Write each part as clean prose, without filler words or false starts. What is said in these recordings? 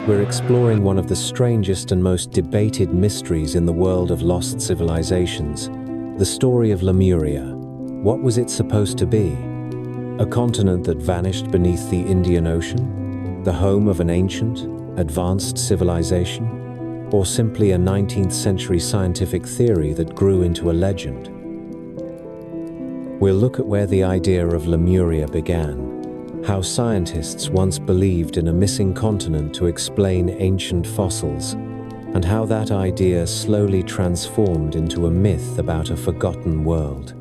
we're exploring one of the strangest and most debated mysteries in the world of lost civilizations, the story of Lemuria. What was it supposed to be? A continent that vanished beneath the Indian Ocean? The home of an ancient, advanced civilization? Or simply a 19th century scientific theory that grew into a legend? We'll look at where the idea of Lemuria began, how scientists once believed in a missing continent to explain ancient fossils, and how that idea slowly transformed into a myth about a forgotten world.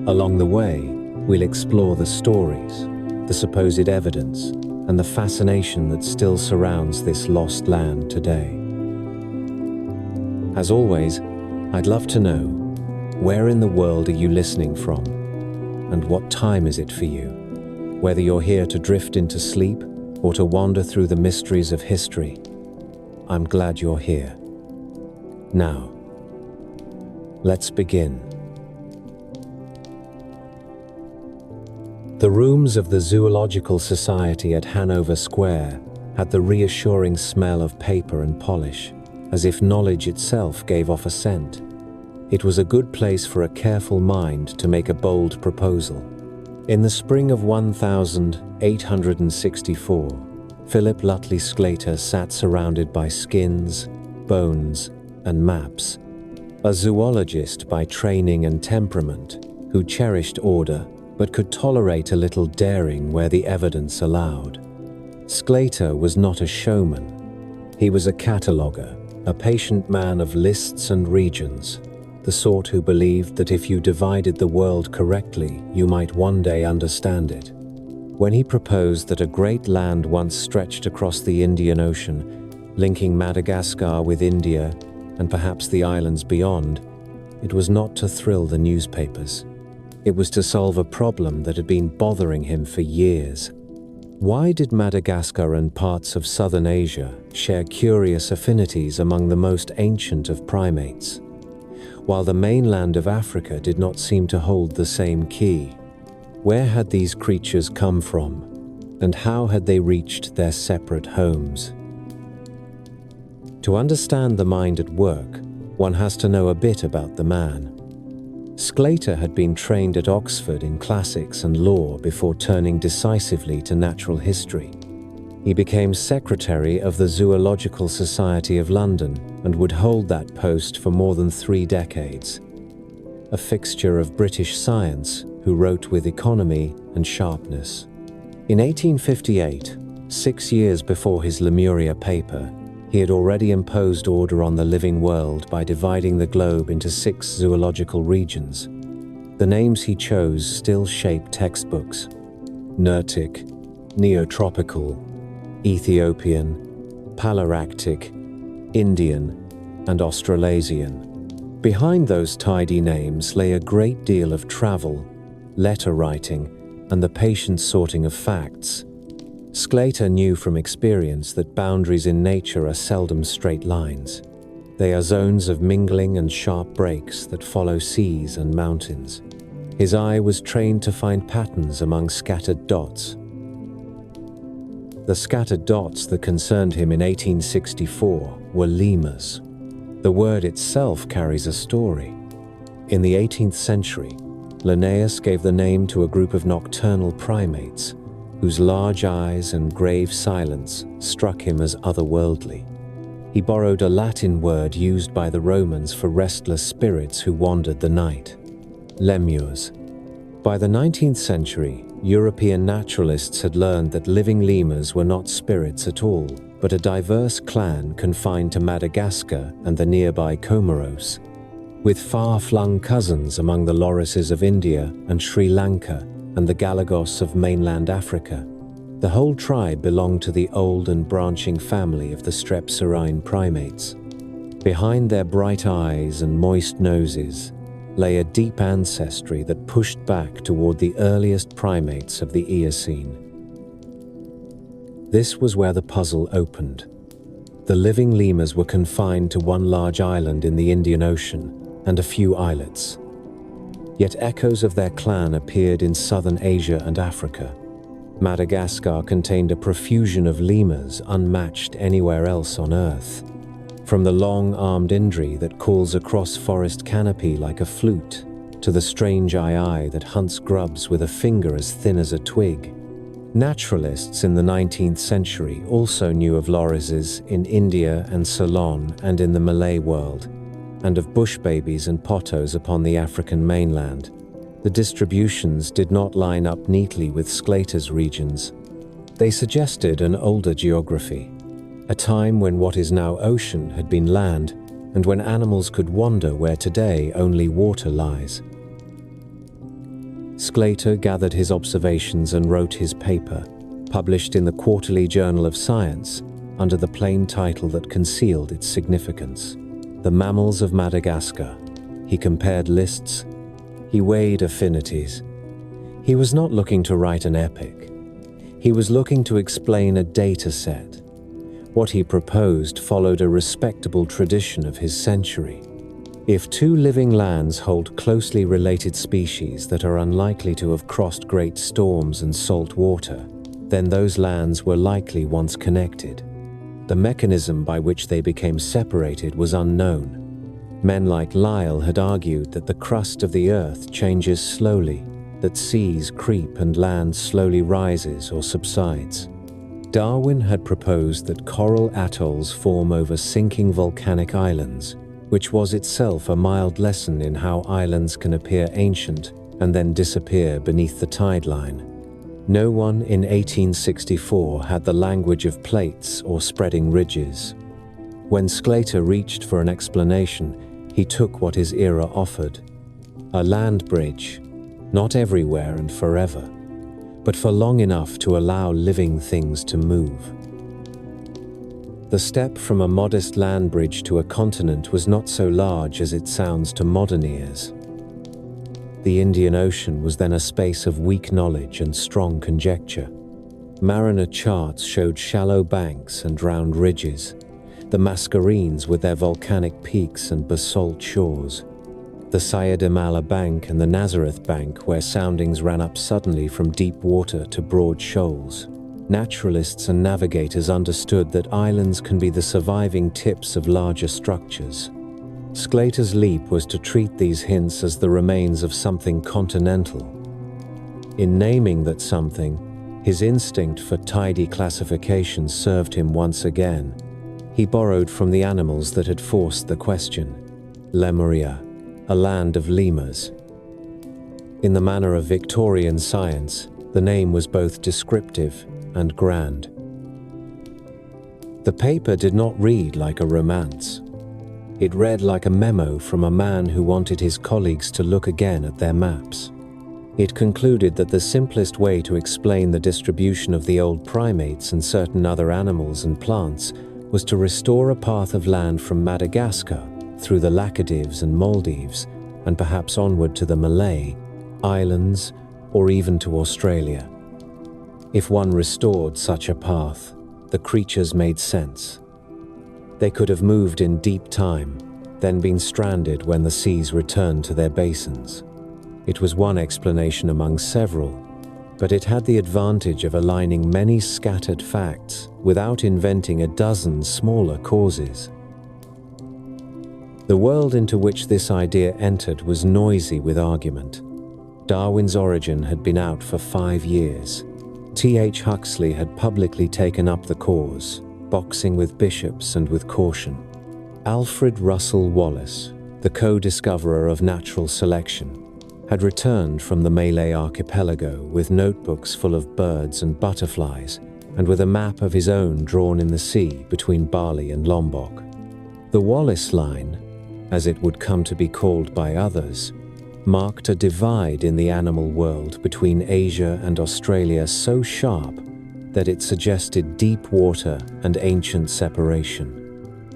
Along the way, we'll explore the stories, the supposed evidence, and the fascination that still surrounds this lost land today. As always, I'd love to know, where in the world are you listening from? And what time is it for you? Whether you're here to drift into sleep or to wander through the mysteries of history, I'm glad you're here. Now, let's begin. The rooms of the Zoological Society at Hanover Square had the reassuring smell of paper and polish, as if knowledge itself gave off a scent. It was a good place for a careful mind to make a bold proposal. In the spring of 1864, Philip Lutley Sclater sat surrounded by skins, bones, and maps. A zoologist by training and temperament, who cherished order but could tolerate a little daring where the evidence allowed. Sclater was not a showman. He was a cataloguer, a patient man of lists and regions, the sort who believed that if you divided the world correctly, you might one day understand it. When he proposed that a great land once stretched across the Indian Ocean, linking Madagascar with India and perhaps the islands beyond, it was not to thrill the newspapers. It was to solve a problem that had been bothering him for years. Why did Madagascar and parts of southern Asia share curious affinities among the most ancient of primates, while the mainland of Africa did not seem to hold the same key? Where had these creatures come from, and how had they reached their separate homes? To understand the mind at work, one has to know a bit about the man. Sclater had been trained at Oxford in classics and law before turning decisively to natural history. He became secretary of the Zoological Society of London and would hold that post for more than 3 decades. A fixture of British science who wrote with economy and sharpness. In 1858, 6 years before his Lemuria paper, he had already imposed order on the living world by dividing the globe into 6 zoological regions. The names he chose still shape textbooks: Nertic, Neotropical, Ethiopian, Palarctic, Indian, and Australasian. Behind those tidy names lay a great deal of travel, letter writing, and the patient sorting of facts. Sclater knew from experience that boundaries in nature are seldom straight lines. They are zones of mingling and sharp breaks that follow seas and mountains. His eye was trained to find patterns among scattered dots. The scattered dots that concerned him in 1864 were lemurs. The word itself carries a story. In the 18th century, Linnaeus gave the name to a group of nocturnal primates whose large eyes and grave silence struck him as otherworldly. He borrowed a Latin word used by the Romans for restless spirits who wandered the night: lemures. By the 19th century, European naturalists had learned that living lemurs were not spirits at all, but a diverse clan confined to Madagascar and the nearby Comoros, with far-flung cousins among the lorises of India and Sri Lanka and the Galagos of mainland Africa. The whole tribe belonged to the old and branching family of the strepsirrhine primates. Behind their bright eyes and moist noses lay a deep ancestry that pushed back toward the earliest primates of the Eocene. This was where the puzzle opened. The living lemurs were confined to one large island in the Indian Ocean and a few islets. Yet echoes of their clan appeared in southern Asia and Africa. Madagascar contained a profusion of lemurs unmatched anywhere else on Earth. From the long-armed indri that calls across forest canopy like a flute, to the strange eye that hunts grubs with a finger as thin as a twig. Naturalists in the 19th century also knew of lorises in India and Ceylon and in the Malay world, and of bush babies and potos upon the African mainland. The distributions did not line up neatly with Sclater's regions. They suggested an older geography, a time when what is now ocean had been land, and when animals could wander where today only water lies. Sclater gathered his observations and wrote his paper, published in the Quarterly Journal of Science, under the plain title that concealed its significance. The Mammals of Madagascar. He compared lists. He weighed affinities. He was not looking to write an epic. He was looking to explain a data set. What he proposed followed a respectable tradition of his century. If two living lands hold closely related species that are unlikely to have crossed great storms and salt water, then those lands were likely once connected. The mechanism by which they became separated was unknown. Men like Lyell had argued that the crust of the earth changes slowly, that seas creep and land slowly rises or subsides. Darwin had proposed that coral atolls form over sinking volcanic islands, which was itself a mild lesson in how islands can appear ancient and then disappear beneath the tide line. No one in 1864 had the language of plates or spreading ridges. When Sclater reached for an explanation, he took what his era offered. A land bridge, not everywhere and forever, but for long enough to allow living things to move. The step from a modest land bridge to a continent was not so large as it sounds to modern ears. The Indian Ocean was then a space of weak knowledge and strong conjecture. Mariner charts showed shallow banks and round ridges, the Mascarenes with their volcanic peaks and basalt shores, the Syedamala Bank and the Nazareth Bank where soundings ran up suddenly from deep water to broad shoals. Naturalists and navigators understood that islands can be the surviving tips of larger structures. Sclater's leap was to treat these hints as the remains of something continental. In naming that something, his instinct for tidy classification served him once again. He borrowed from the animals that had forced the question. Lemuria, a land of lemurs. In the manner of Victorian science, the name was both descriptive and grand. The paper did not read like a romance. It read like a memo from a man who wanted his colleagues to look again at their maps. It concluded that the simplest way to explain the distribution of the old primates and certain other animals and plants was to restore a path of land from Madagascar through the Laccadives and Maldives, and perhaps onward to the Malay Islands, or even to Australia. If one restored such a path, the creatures made sense. They could have moved in deep time, then been stranded when the seas returned to their basins. It was one explanation among several, but it had the advantage of aligning many scattered facts without inventing a dozen smaller causes. The world into which this idea entered was noisy with argument. Darwin's origin had been out for 5 years. T.H. Huxley had publicly taken up the cause, boxing with bishops and with caution. Alfred Russel Wallace, the co-discoverer of natural selection, had returned from the Malay archipelago with notebooks full of birds and butterflies, and with a map of his own drawn in the sea between Bali and Lombok. The Wallace Line, as it would come to be called by others, marked a divide in the animal world between Asia and Australia so sharp that it suggested deep water and ancient separation.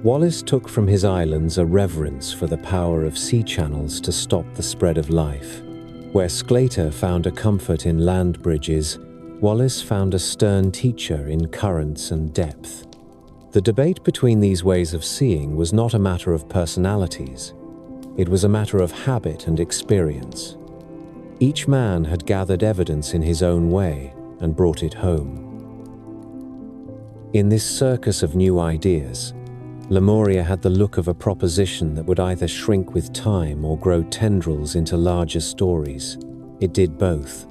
Wallace took from his islands a reverence for the power of sea channels to stop the spread of life. Where Sclater found a comfort in land bridges, Wallace found a stern teacher in currents and depth. The debate between these ways of seeing was not a matter of personalities. It was a matter of habit and experience. Each man had gathered evidence in his own way, and brought it home. In this circus of new ideas, Lemuria had the look of a proposition that would either shrink with time or grow tendrils into larger stories. It did both.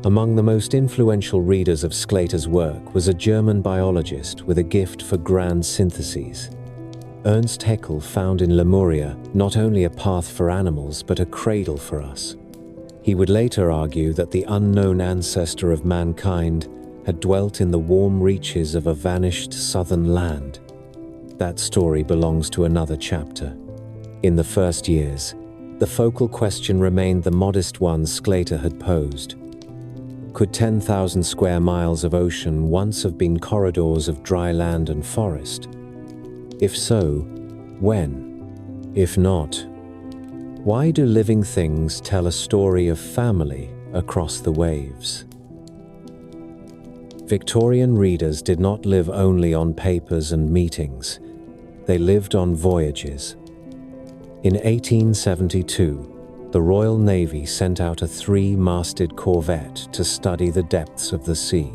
Among the most influential readers of Sclater's work was a German biologist with a gift for grand syntheses. Ernst Haeckel found in Lemuria not only a path for animals but a cradle for us. He would later argue that the unknown ancestor of mankind had dwelt in the warm reaches of a vanished southern land. That story belongs to another chapter. In the first years, the focal question remained the modest one Sclater had posed. Could 10,000 square miles of ocean once have been corridors of dry land and forest? If so, when? If not, why do living things tell a story of family across the waves? Victorian readers did not live only on papers and meetings. They lived on voyages. In 1872, the Royal Navy sent out a 3-masted corvette to study the depths of the sea.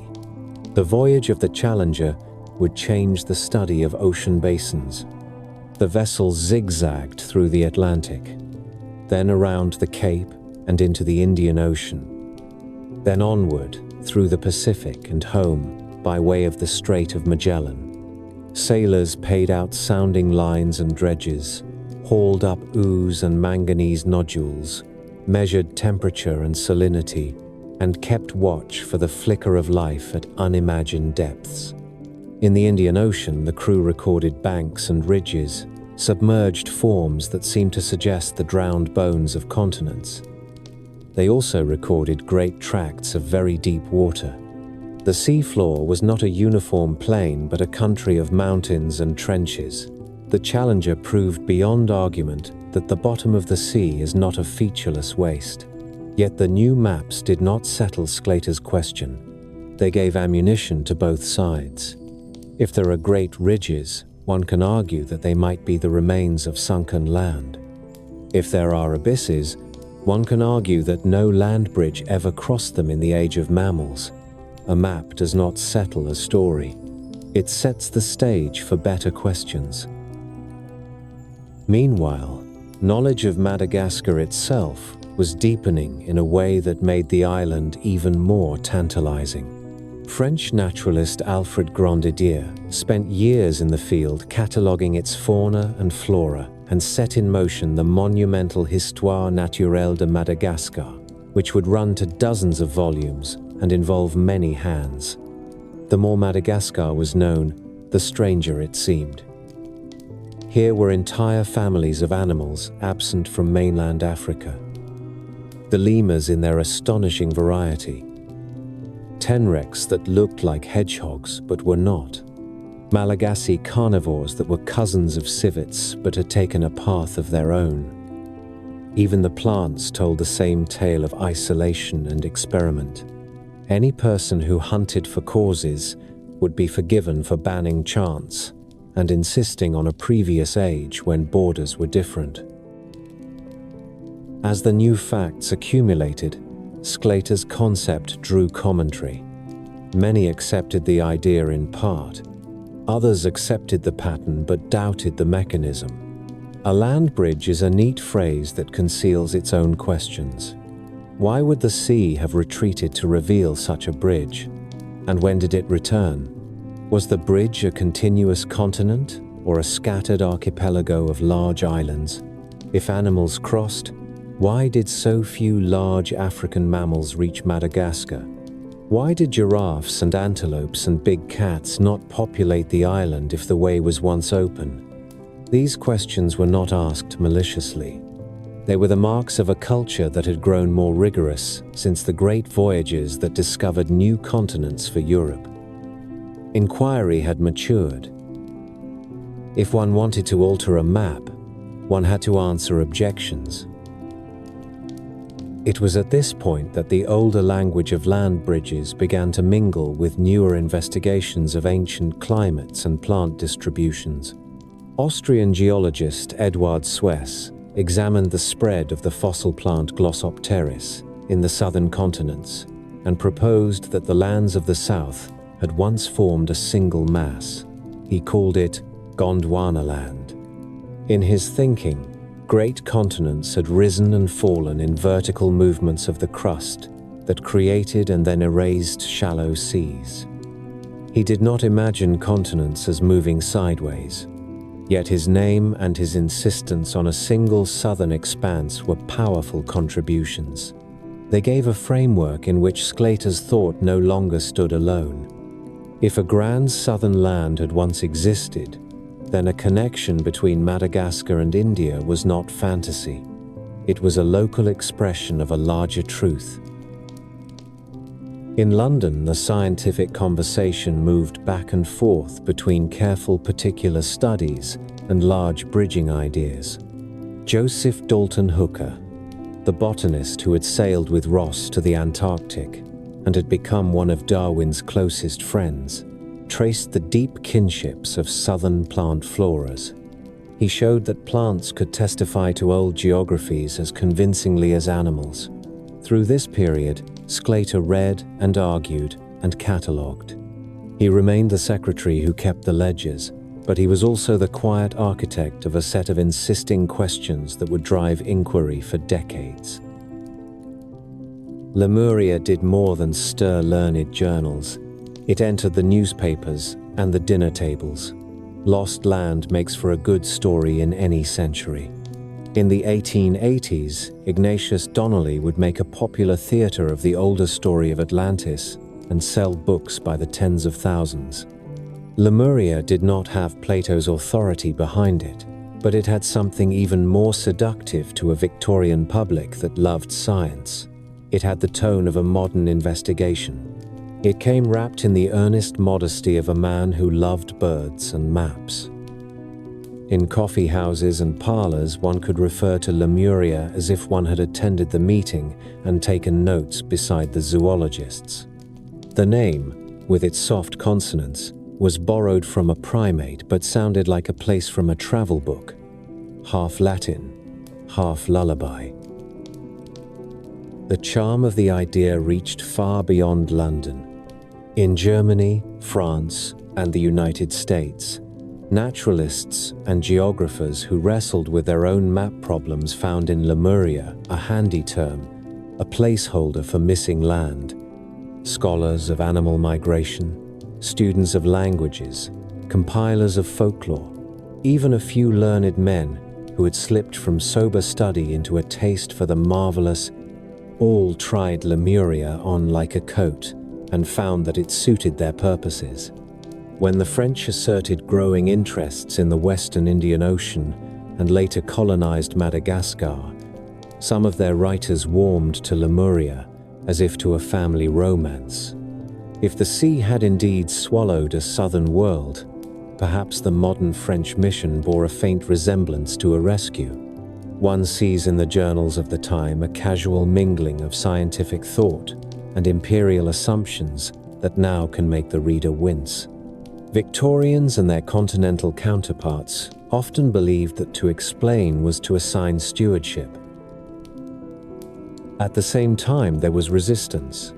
The voyage of the Challenger would change the study of ocean basins. The vessel zigzagged through the Atlantic, then around the Cape and into the Indian Ocean, then onward through the Pacific and home by way of the Strait of Magellan. Sailors paid out sounding lines and dredges, hauled up ooze and manganese nodules, measured temperature and salinity, and kept watch for the flicker of life at unimagined depths. In the Indian Ocean, the crew recorded banks and ridges, submerged forms that seemed to suggest the drowned bones of continents. They also recorded great tracts of very deep water. The seafloor was not a uniform plain, but a country of mountains and trenches. The Challenger proved beyond argument that the bottom of the sea is not a featureless waste. Yet the new maps did not settle Sclater's question. They gave ammunition to both sides. If there are great ridges, one can argue that they might be the remains of sunken land. If there are abysses, one can argue that no land bridge ever crossed them in the age of mammals. A map does not settle a story. It sets the stage for better questions. Meanwhile, knowledge of Madagascar itself was deepening in a way that made the island even more tantalizing. French naturalist Alfred Grandidier spent years in the field cataloguing its fauna and flora and set in motion the monumental Histoire naturelle de Madagascar, which would run to dozens of volumes and involve many hands. The more Madagascar was known, the stranger it seemed. Here were entire families of animals absent from mainland Africa. The lemurs in their astonishing variety. Tenrecs that looked like hedgehogs but were not. Malagasy carnivores that were cousins of civets but had taken a path of their own. Even the plants told the same tale of isolation and experiment. Any person who hunted for causes would be forgiven for banning chance and insisting on a previous age when borders were different. As the new facts accumulated, Sclater's concept drew commentary. Many accepted the idea in part. Others accepted the pattern but doubted the mechanism. A land bridge is a neat phrase that conceals its own questions. Why would the sea have retreated to reveal such a bridge? And when did it return? Was the bridge a continuous continent or a scattered archipelago of large islands? If animals crossed, why did so few large African mammals reach Madagascar? Why did giraffes and antelopes and big cats not populate the island if the way was once open? These questions were not asked maliciously. They were the marks of a culture that had grown more rigorous since the great voyages that discovered new continents for Europe. Inquiry had matured. If one wanted to alter a map, one had to answer objections. It was at this point that the older language of land bridges began to mingle with newer investigations of ancient climates and plant distributions. Austrian geologist Eduard Suess examined the spread of the fossil plant Glossopteris in the southern continents and proposed that the lands of the south had once formed a single mass. He called it Gondwana land. In his thinking, great continents had risen and fallen in vertical movements of the crust that created and then erased shallow seas. He did not imagine continents as moving sideways, yet his name and his insistence on a single southern expanse were powerful contributions. They gave a framework in which Sclater's thought no longer stood alone. If a grand southern land had once existed, then a connection between Madagascar and India was not fantasy. It was a local expression of a larger truth. In London, the scientific conversation moved back and forth between careful particular studies and large bridging ideas. Joseph Dalton Hooker, the botanist who had sailed with Ross to the Antarctic and had become one of Darwin's closest friends, traced the deep kinships of southern plant floras. He showed that plants could testify to old geographies as convincingly as animals. Through this period, Sclater read and argued and catalogued. He remained the secretary who kept the ledgers, but he was also the quiet architect of a set of insisting questions that would drive inquiry for decades. Lemuria did more than stir learned journals. It entered the newspapers and the dinner tables. Lost land makes for a good story in any century. In the 1880s, Ignatius Donnelly would make a popular theater of the older story of Atlantis and sell books by the tens of thousands. Lemuria did not have Plato's authority behind it, but it had something even more seductive to a Victorian public that loved science. It had the tone of a modern investigation. It came wrapped in the earnest modesty of a man who loved birds and maps. In coffee houses and parlors, one could refer to Lemuria as if one had attended the meeting and taken notes beside the zoologists. The name, with its soft consonants, was borrowed from a primate but sounded like a place from a travel book, half Latin, half lullaby. The charm of the idea reached far beyond London. In Germany, France, and the United States, naturalists and geographers who wrestled with their own map problems found in Lemuria a handy term, a placeholder for missing land. Scholars of animal migration, students of languages, compilers of folklore, even a few learned men who had slipped from sober study into a taste for the marvelous, all tried Lemuria on like a coat and found that it suited their purposes. When the French asserted growing interests in the Western Indian Ocean and later colonized Madagascar, some of their writers warmed to Lemuria as if to a family romance. If the sea had indeed swallowed a southern world, perhaps the modern French mission bore a faint resemblance to a rescue. One sees in the journals of the time a casual mingling of scientific thought and imperial assumptions that now can make the reader wince. Victorians and their continental counterparts often believed that to explain was to assign stewardship. At the same time, there was resistance.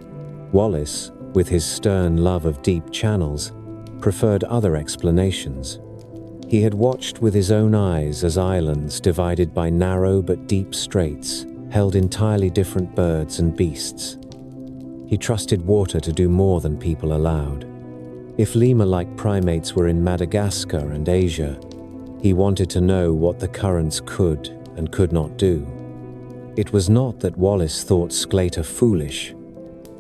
Wallace, with his stern love of deep channels, preferred other explanations. He had watched with his own eyes as islands divided by narrow but deep straits held entirely different birds and beasts. He trusted water to do more than people allowed. If lemur-like primates were in Madagascar and Asia, he wanted to know what the currents could and could not do. It was not that Wallace thought Sclater foolish.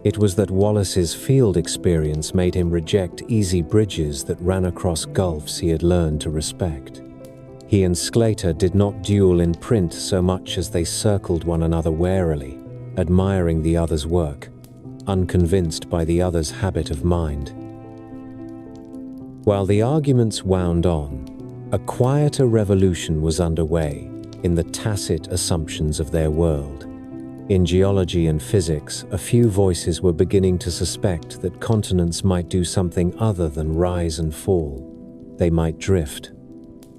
It was that Wallace's field experience made him reject easy bridges that ran across gulfs he had learned to respect. He and Sclater did not duel in print so much as they circled one another warily, admiring the other's work, unconvinced by the other's habit of mind. While the arguments wound on, a quieter revolution was underway in the tacit assumptions of their world. In geology and physics, a few voices were beginning to suspect that continents might do something other than rise and fall. They might drift.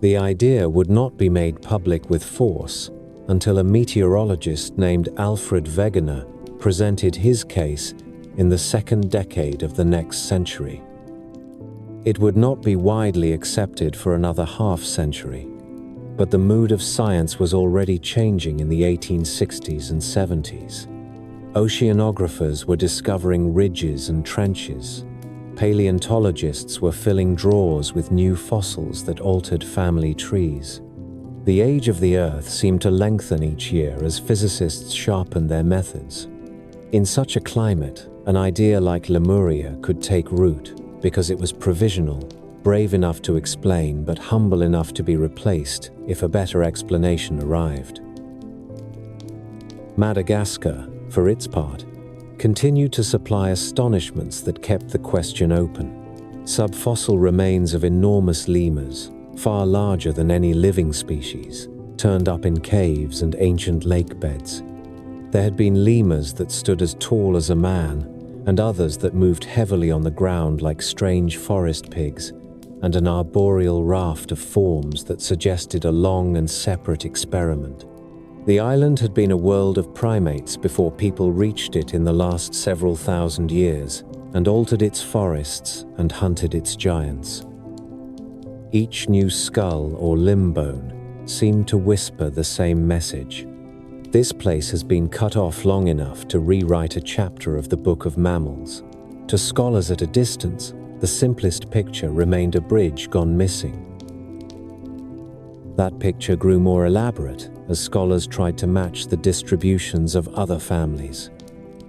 The idea would not be made public with force until a meteorologist named Alfred Wegener presented his case in the second decade of the next century. It would not be widely accepted for another half-century, but the mood of science was already changing in the 1860s and 70s. Oceanographers were discovering ridges and trenches. Paleontologists were filling drawers with new fossils that altered family trees. The age of the Earth seemed to lengthen each year as physicists sharpened their methods. In such a climate, an idea like Lemuria could take root because it was provisional, brave enough to explain but humble enough to be replaced if a better explanation arrived. Madagascar, for its part, continued to supply astonishments that kept the question open. Subfossil remains of enormous lemurs, far larger than any living species, turned up in caves and ancient lake beds. There had been lemurs that stood as tall as a man, and others that moved heavily on the ground like strange forest pigs, and an arboreal raft of forms that suggested a long and separate experiment. The island had been a world of primates before people reached it in the last several thousand years, and altered its forests and hunted its giants. Each new skull or limb bone seemed to whisper the same message. This place has been cut off long enough to rewrite a chapter of the Book of Mammals. To scholars at a distance, the simplest picture remained a bridge gone missing. That picture grew more elaborate as scholars tried to match the distributions of other families.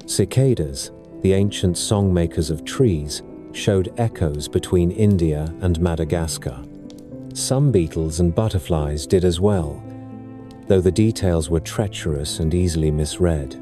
Cicadas, the ancient songmakers of trees, showed echoes between India and Madagascar. Some beetles and butterflies did as well, though the details were treacherous and easily misread.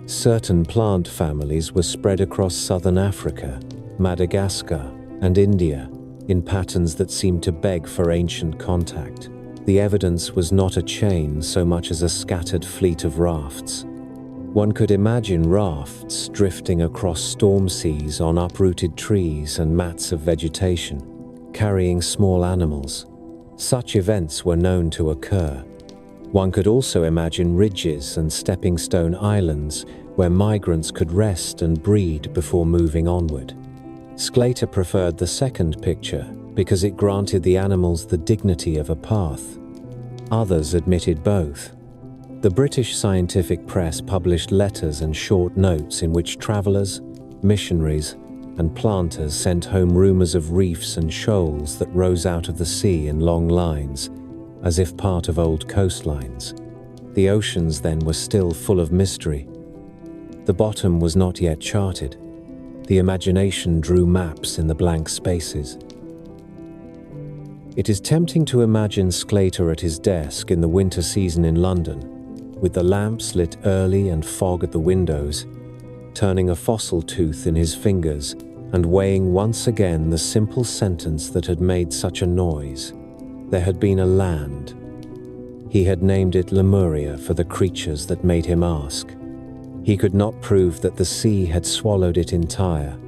Certain plant families were spread across southern Africa, Madagascar, and India in patterns that seemed to beg for ancient contact. The evidence was not a chain so much as a scattered fleet of rafts. One could imagine rafts drifting across storm seas on uprooted trees and mats of vegetation, carrying small animals. Such events were known to occur. One could also imagine ridges and stepping stone islands where migrants could rest and breed before moving onward. Sclater preferred the second picture because it granted the animals the dignity of a path. Others admitted both. The British scientific press published letters and short notes in which travelers, missionaries, and planters sent home rumors of reefs and shoals that rose out of the sea in long lines, as if part of old coastlines. The oceans then were still full of mystery. The bottom was not yet charted. The imagination drew maps in the blank spaces. It is tempting to imagine Sclater at his desk in the winter season in London, with the lamps lit early and fog at the windows, turning a fossil tooth in his fingers and weighing once again the simple sentence that had made such a noise. There had been a land. He had named it Lemuria for the creatures that made him ask. He could not prove that the sea had swallowed it entire.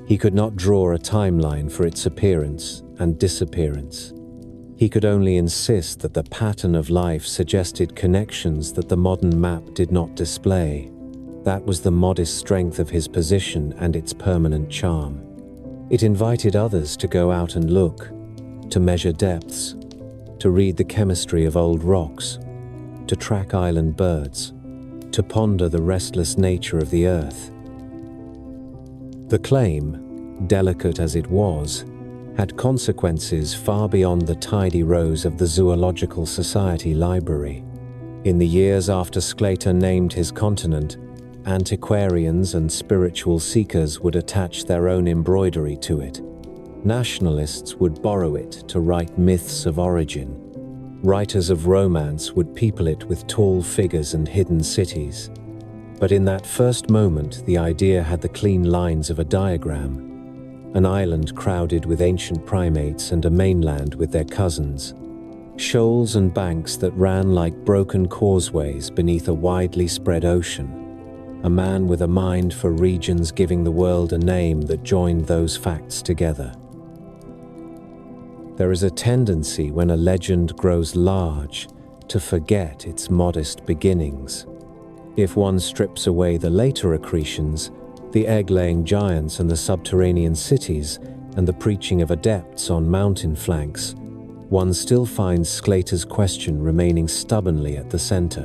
He could not draw a timeline for its appearance and disappearance. He could only insist that the pattern of life suggested connections that the modern map did not display. That was the modest strength of his position and its permanent charm. It invited others to go out and look, to measure depths, to read the chemistry of old rocks, to track island birds, to ponder the restless nature of the earth. The claim, delicate as it was, had consequences far beyond the tidy rows of the Zoological Society library. In the years after Sclater named his continent, antiquarians and spiritual seekers would attach their own embroidery to it. Nationalists would borrow it to write myths of origin. Writers of romance would people it with tall figures and hidden cities. But in that first moment, the idea had the clean lines of a diagram. An island crowded with ancient primates and a mainland with their cousins. Shoals and banks that ran like broken causeways beneath a widely spread ocean. A man with a mind for regions giving the world a name that joined those facts together. There is a tendency when a legend grows large to forget its modest beginnings. If one strips away the later accretions, the egg-laying giants and the subterranean cities, and the preaching of adepts on mountain flanks, one still finds Sclater's question remaining stubbornly at the center.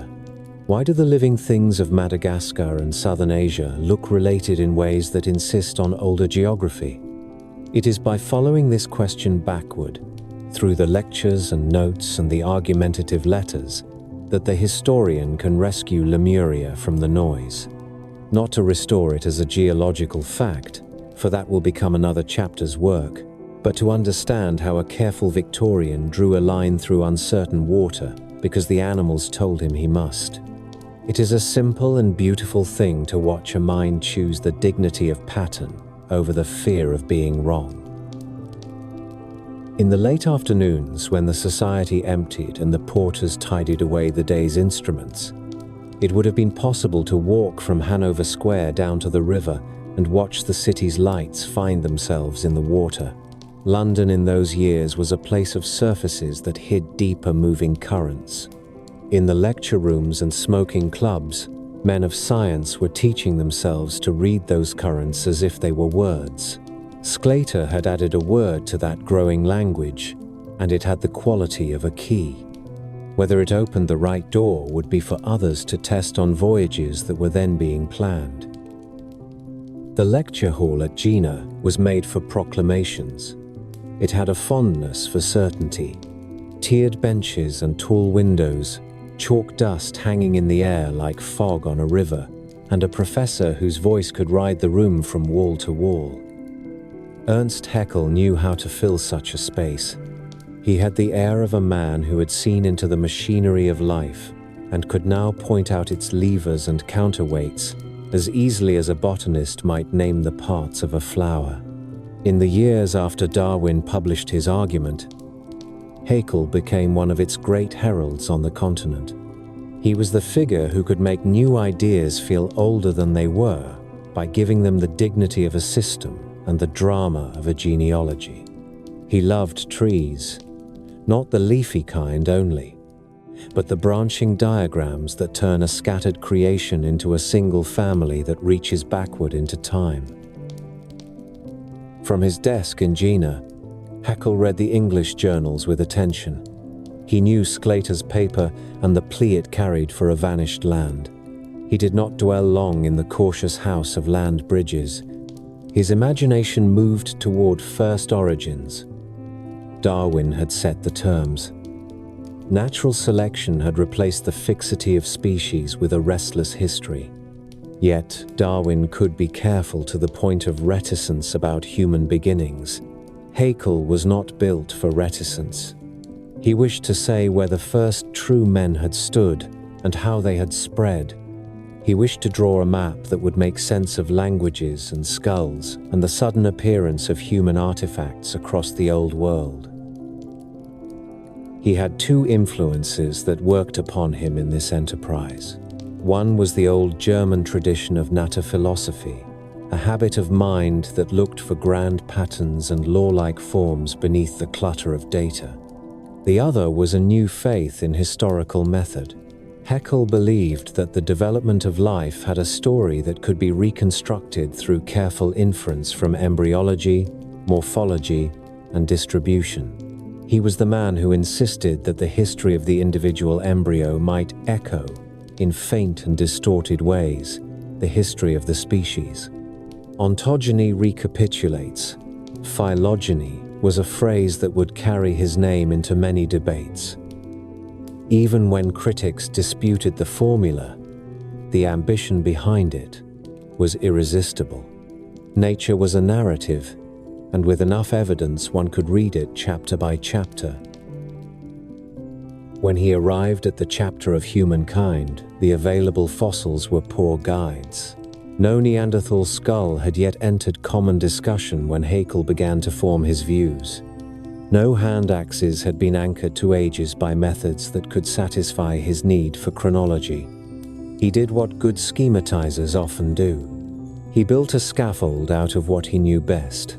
Why do the living things of Madagascar and Southern Asia look related in ways that insist on older geography? It is by following this question backward, through the lectures and notes and the argumentative letters, that the historian can rescue Lemuria from the noise. Not to restore it as a geological fact, for that will become another chapter's work, but to understand how a careful Victorian drew a line through uncertain water because the animals told him he must. It is a simple and beautiful thing to watch a mind choose the dignity of pattern over the fear of being wrong. In the late afternoons, when the society emptied and the porters tidied away the day's instruments, it would have been possible to walk from Hanover Square down to the river and watch the city's lights find themselves in the water. London in those years was a place of surfaces that hid deeper moving currents. In the lecture rooms and smoking clubs, men of science were teaching themselves to read those currents as if they were words. Sclater had added a word to that growing language, and it had the quality of a key. Whether it opened the right door would be for others to test on voyages that were then being planned. The lecture hall at Jena was made for proclamations. It had a fondness for certainty. Tiered benches and tall windows, chalk dust hanging in the air like fog on a river, and a professor whose voice could ride the room from wall to wall. Ernst Haeckel knew how to fill such a space. He had the air of a man who had seen into the machinery of life and could now point out its levers and counterweights as easily as a botanist might name the parts of a flower. In the years after Darwin published his argument, Haeckel became one of its great heralds on the continent. He was the figure who could make new ideas feel older than they were by giving them the dignity of a system and the drama of a genealogy. He loved trees, not the leafy kind only, but the branching diagrams that turn a scattered creation into a single family that reaches backward into time. From his desk in Jena, Haeckel read the English journals with attention. He knew Sclater's paper and the plea it carried for a vanished land. He did not dwell long in the cautious house of land bridges. His imagination moved toward first origins. Darwin had set the terms. Natural selection had replaced the fixity of species with a restless history. Yet Darwin could be careful to the point of reticence about human beginnings. Haeckel was not built for reticence. He wished to say where the first true men had stood and how they had spread. He wished to draw a map that would make sense of languages and skulls and the sudden appearance of human artifacts across the old world. He had two influences that worked upon him in this enterprise. One was the old German tradition of nataphilosophy, a habit of mind that looked for grand patterns and law-like forms beneath the clutter of data. The other was a new faith in historical method. Haeckel believed that the development of life had a story that could be reconstructed through careful inference from embryology, morphology, and distribution. He was the man who insisted that the history of the individual embryo might echo, in faint and distorted ways, the history of the species. Ontogeny recapitulates. Phylogeny was a phrase that would carry his name into many debates. Even when critics disputed the formula, the ambition behind it was irresistible. Nature was a narrative, and with enough evidence one could read it chapter by chapter. When he arrived at the chapter of humankind, the available fossils were poor guides. No Neanderthal skull had yet entered common discussion when Haeckel began to form his views. No hand axes had been anchored to ages by methods that could satisfy his need for chronology. He did what good schematizers often do. He built a scaffold out of what he knew best.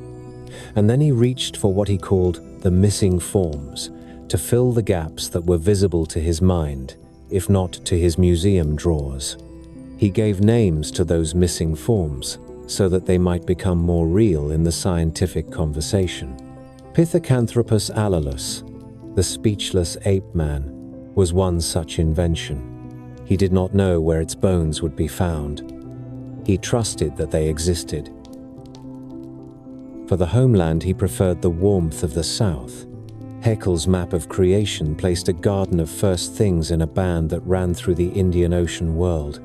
And then he reached for what he called the missing forms, to fill the gaps that were visible to his mind, if not to his museum drawers. He gave names to those missing forms: so that they might become more real in the scientific conversation. Pithecanthropus allalus, the speechless ape man, was one such invention. He did not know where its bones would be found. He trusted that they existed. For the homeland, he preferred the warmth of the south. Haeckel's map of creation placed a garden of first things in a band that ran through the Indian Ocean world.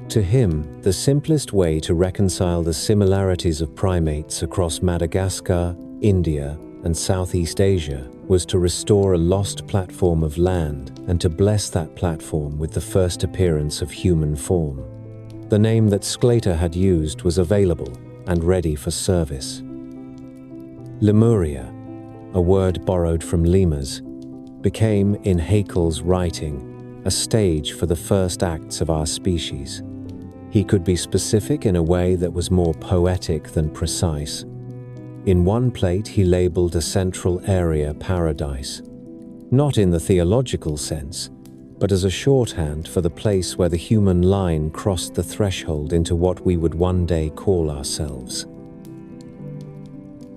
To him, the simplest way to reconcile the similarities of primates across Madagascar, India, and Southeast Asia was to restore a lost platform of land and to bless that platform with the first appearance of human form. The name that Sclater had used was available and ready for service. Lemuria, a word borrowed from lemurs, became, in Haeckel's writing, a stage for the first acts of our species. He could be specific in a way that was more poetic than precise. In one plate, he labeled a central area paradise, not in the theological sense, but as a shorthand for the place where the human line crossed the threshold into what we would one day call ourselves.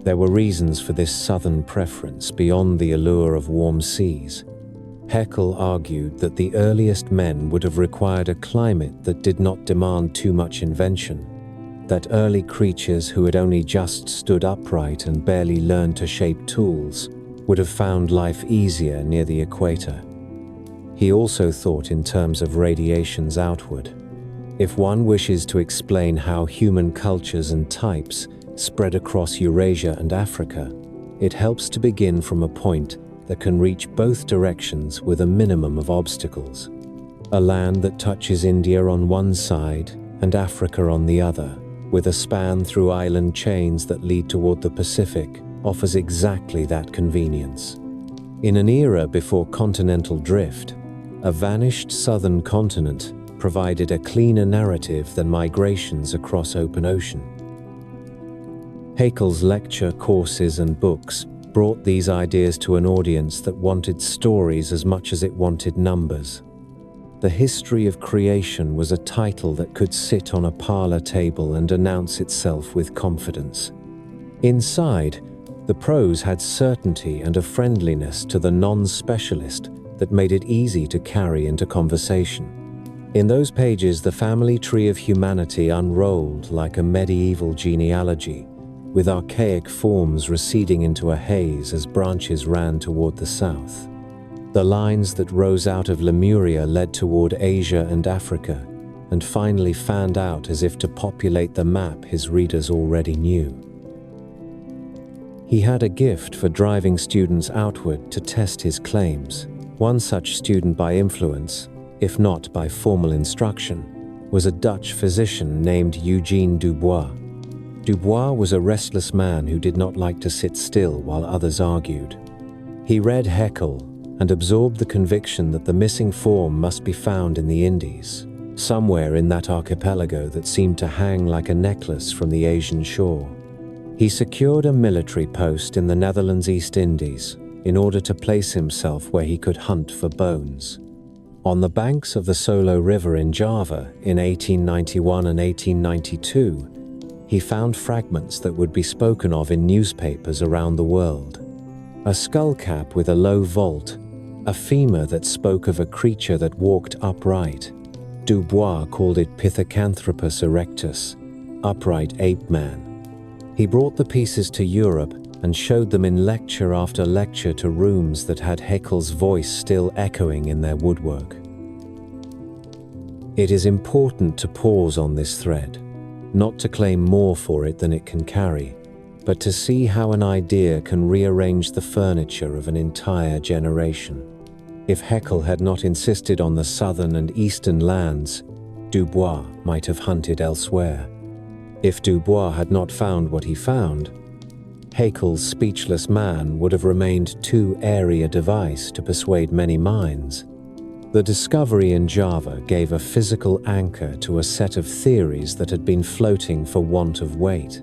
There were reasons for this southern preference beyond the allure of warm seas. Haeckel argued that the earliest men would have required a climate that did not demand too much invention, that early creatures who had only just stood upright and barely learned to shape tools would have found life easier near the equator. He also thought in terms of radiations outward. If one wishes to explain how human cultures and types spread across Eurasia and Africa, it helps to begin from a point that can reach both directions with a minimum of obstacles. A land that touches India on one side and Africa on the other, with a span through island chains that lead toward the Pacific, offers exactly that convenience. In an era before continental drift, a vanished southern continent provided a cleaner narrative than migrations across open ocean. Haeckel's lecture courses and books brought these ideas to an audience that wanted stories as much as it wanted numbers. The History of Creation was a title that could sit on a parlor table and announce itself with confidence. Inside, the prose had certainty and a friendliness to the non-specialist that made it easy to carry into conversation. In those pages, the family tree of humanity unrolled like a medieval genealogy, with archaic forms receding into a haze as branches ran toward the south. The lines that rose out of Lemuria led toward Asia and Africa, and finally fanned out as if to populate the map his readers already knew. He had a gift for driving students outward to test his claims. One such student by influence, if not by formal instruction, was a Dutch physician named Eugene Dubois. Dubois was a restless man who did not like to sit still while others argued. He read Haeckel and absorbed the conviction that the missing form must be found in the Indies, somewhere in that archipelago that seemed to hang like a necklace from the Asian shore. He secured a military post in the Netherlands East Indies in order to place himself where he could hunt for bones. On the banks of the Solo River in Java in 1891 and 1892, he found fragments that would be spoken of in newspapers around the world. A skull cap with a low vault, a femur that spoke of a creature that walked upright. Dubois called it Pithecanthropus erectus, upright ape man. He brought the pieces to Europe and showed them in lecture after lecture to rooms that had Haeckel's voice still echoing in their woodwork. It is important to pause on this thread, not to claim more for it than it can carry, but to see how an idea can rearrange the furniture of an entire generation. If Haeckel had not insisted on the southern and eastern lands, Dubois might have hunted elsewhere. If Dubois had not found what he found, Haeckel's speechless man would have remained too airy a device to persuade many minds. The discovery in Java gave a physical anchor to a set of theories that had been floating for want of weight.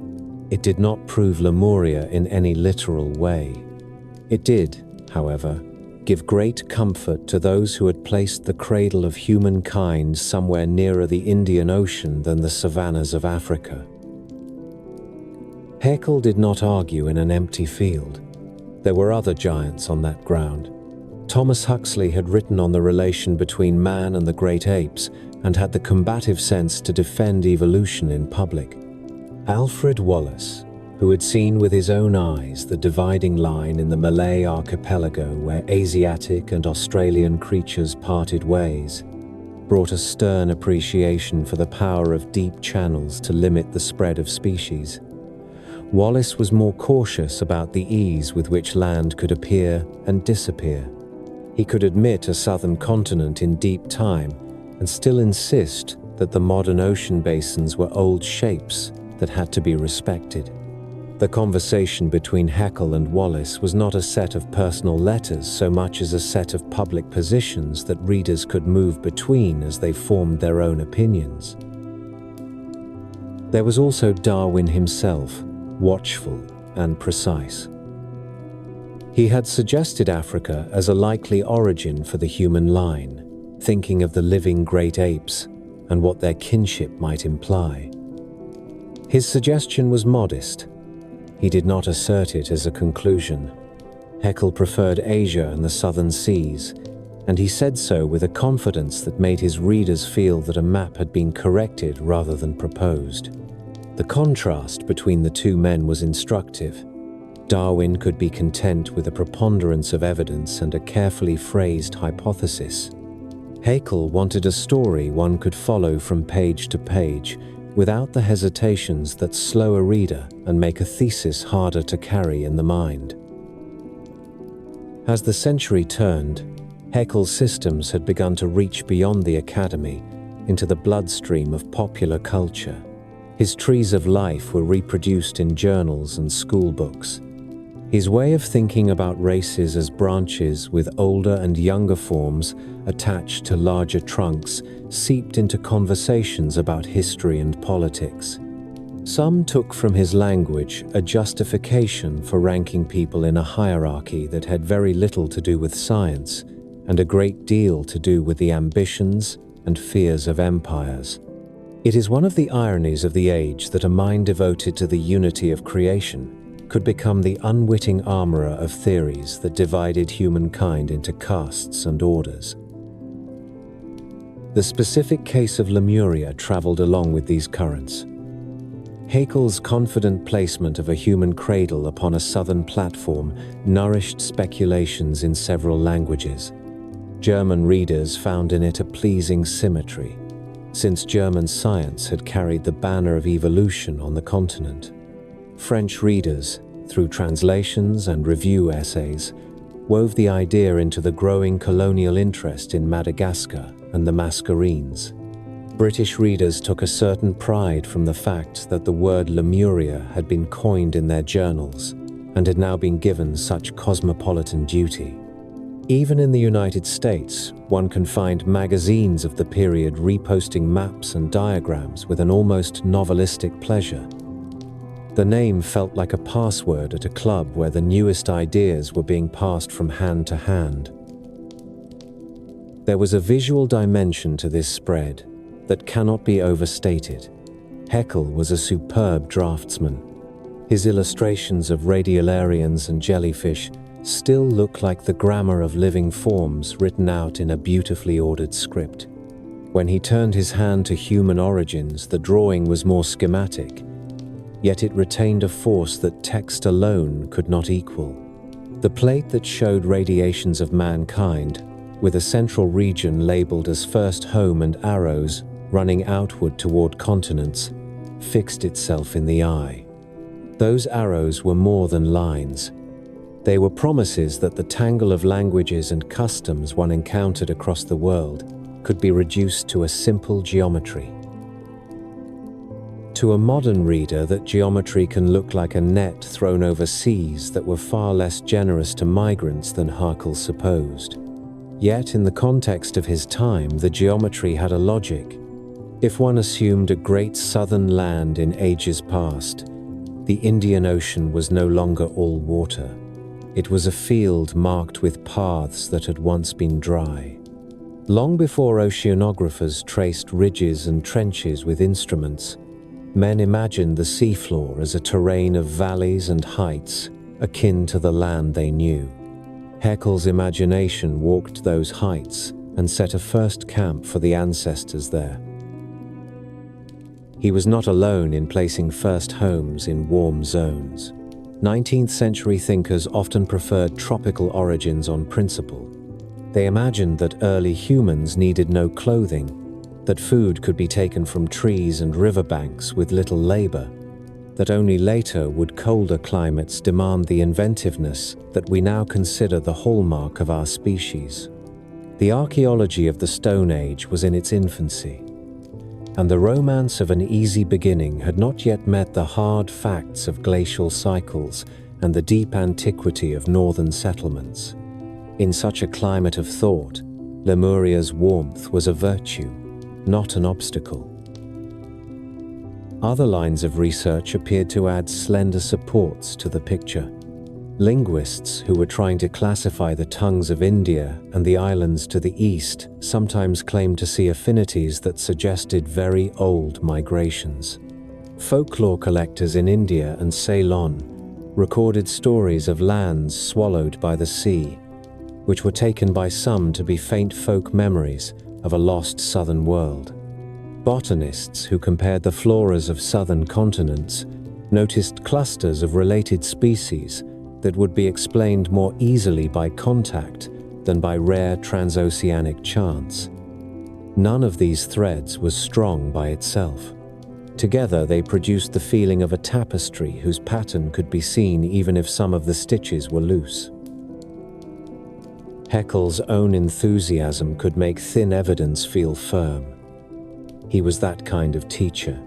It did not prove Lemuria in any literal way. It did, however, give great comfort to those who had placed the cradle of humankind somewhere nearer the Indian Ocean than the savannas of Africa. Haeckel did not argue in an empty field. There were other giants on that ground. Thomas Huxley had written on the relation between man and the great apes and had the combative sense to defend evolution in public. Alfred Wallace, who had seen with his own eyes the dividing line in the Malay archipelago where Asiatic and Australian creatures parted ways, brought a stern appreciation for the power of deep channels to limit the spread of species. Wallace was more cautious about the ease with which land could appear and disappear. He could admit a southern continent in deep time and still insist that the modern ocean basins were old shapes that had to be respected. The conversation between Haeckel and Wallace was not a set of personal letters so much as a set of public positions that readers could move between as they formed their own opinions. There was also Darwin himself, watchful and precise. He had suggested Africa as a likely origin for the human line, thinking of the living great apes and what their kinship might imply. His suggestion was modest. He did not assert it as a conclusion. Haeckel preferred Asia and the southern seas, and he said so with a confidence that made his readers feel that a map had been corrected rather than proposed. The contrast between the two men was instructive. Darwin could be content with a preponderance of evidence and a carefully phrased hypothesis. Haeckel wanted a story one could follow from page to page, without the hesitations that slow a reader and make a thesis harder to carry in the mind. As the century turned, Haeckel's systems had begun to reach beyond the academy into the bloodstream of popular culture. His trees of life were reproduced in journals and school books. His way of thinking about races as branches with older and younger forms attached to larger trunks seeped into conversations about history and politics. Some took from his language a justification for ranking people in a hierarchy that had very little to do with science and a great deal to do with the ambitions and fears of empires. It is one of the ironies of the age that a mind devoted to the unity of creation could become the unwitting armorer of theories that divided humankind into castes and orders. The specific case of Lemuria traveled along with these currents. Haeckel's confident placement of a human cradle upon a southern platform nourished speculations in several languages. German readers found in it a pleasing symmetry, since German science had carried the banner of evolution on the continent. French readers, through translations and review essays, wove the idea into the growing colonial interest in Madagascar and the Mascarenes. British readers took a certain pride from the fact that the word Lemuria had been coined in their journals and had now been given such cosmopolitan duty. Even in the United States, one can find magazines of the period reposting maps and diagrams with an almost novelistic pleasure. The name felt like a password at a club where the newest ideas were being passed from hand to hand. There was a visual dimension to this spread that cannot be overstated. Haeckel was a superb draftsman. His illustrations of radiolarians and jellyfish still look like the grammar of living forms written out in a beautifully ordered script. When he turned his hand to human origins, the drawing was more schematic, yet it retained a force that text alone could not equal. The plate that showed radiations of mankind, with a central region labeled as first home and arrows running outward toward continents, fixed itself in the eye. Those arrows were more than lines. They were promises that the tangle of languages and customs one encountered across the world could be reduced to a simple geometry. To a modern reader, that geometry can look like a net thrown over seas that were far less generous to migrants than Haeckel supposed. Yet, in the context of his time, the geometry had a logic. If one assumed a great southern land in ages past, the Indian Ocean was no longer all water. It was a field marked with paths that had once been dry. Long before oceanographers traced ridges and trenches with instruments, Men imagined the seafloor as a terrain of valleys and heights, akin to the land they knew. Haeckel's imagination walked those heights and set a first camp for the ancestors there. He was not alone in placing first homes in warm zones. 19th century thinkers often preferred tropical origins on principle. They imagined that early humans needed no clothing, that food could be taken from trees and riverbanks with little labor, that only later would colder climates demand the inventiveness that we now consider the hallmark of our species. The archaeology of the Stone Age was in its infancy, and the romance of an easy beginning had not yet met the hard facts of glacial cycles and the deep antiquity of northern settlements. In such a climate of thought, Lemuria's warmth was a virtue, not an obstacle. Other lines of research appeared to add slender supports to the picture. Linguists who were trying to classify the tongues of India and the islands to the east sometimes claimed to see affinities that suggested very old migrations. Folklore collectors in India and Ceylon recorded stories of lands swallowed by the sea, which were taken by some to be faint folk memories of a lost southern world. Botanists who compared the floras of southern continents noticed clusters of related species that would be explained more easily by contact than by rare transoceanic chance. None of these threads was strong by itself. Together they produced the feeling of a tapestry whose pattern could be seen even if some of the stitches were loose. Haeckel's own enthusiasm could make thin evidence feel firm. He was that kind of teacher.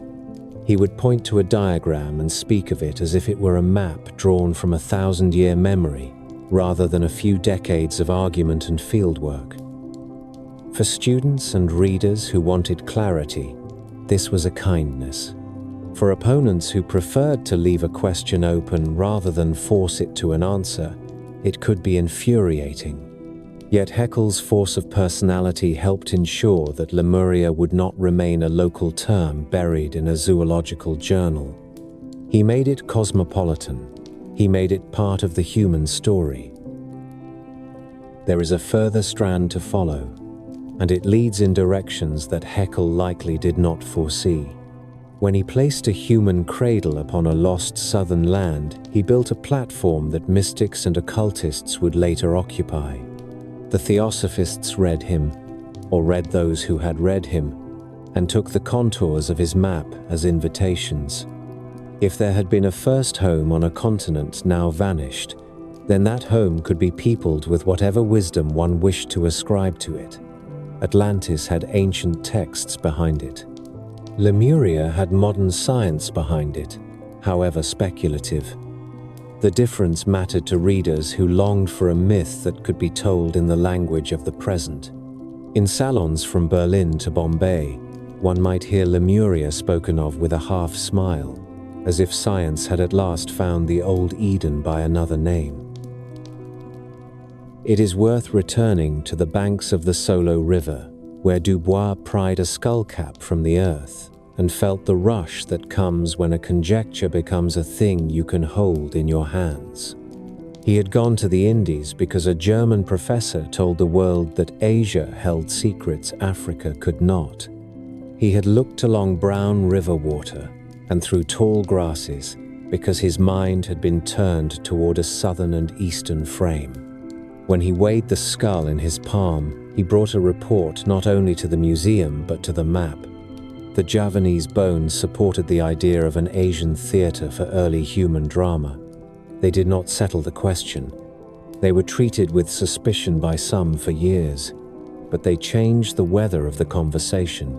He would point to a diagram and speak of it as if it were a map drawn from 1,000-year memory, rather than a few decades of argument and fieldwork. For students and readers who wanted clarity, this was a kindness. For opponents who preferred to leave a question open rather than force it to an answer, it could be infuriating. Yet Haeckel's force of personality helped ensure that Lemuria would not remain a local term buried in a zoological journal. He made it cosmopolitan. He made it part of the human story. There is a further strand to follow, and it leads in directions that Haeckel likely did not foresee. When he placed a human cradle upon a lost southern land, he built a platform that mystics and occultists would later occupy. The theosophists read him, or read those who had read him, and took the contours of his map as invitations. If there had been a first home on a continent now vanished, then that home could be peopled with whatever wisdom one wished to ascribe to it. Atlantis had ancient texts behind it. Lemuria had modern science behind it, however speculative. The difference mattered to readers who longed for a myth that could be told in the language of the present. In salons from Berlin to Bombay, one might hear Lemuria spoken of with a half smile, as if science had at last found the old Eden by another name. It is worth returning to the banks of the Solo River, where Dubois pried a skullcap from the earth and felt the rush that comes when a conjecture becomes a thing you can hold in your hands. He had gone to the Indies because a German professor told the world that Asia held secrets Africa could not. He had looked along brown river water and through tall grasses because his mind had been turned toward a southern and eastern frame. When he weighed the skull in his palm, he brought a report not only to the museum but to the map. The Javanese bones supported the idea of an Asian theater for early human drama. They did not settle the question. They were treated with suspicion by some for years, but they changed the weather of the conversation.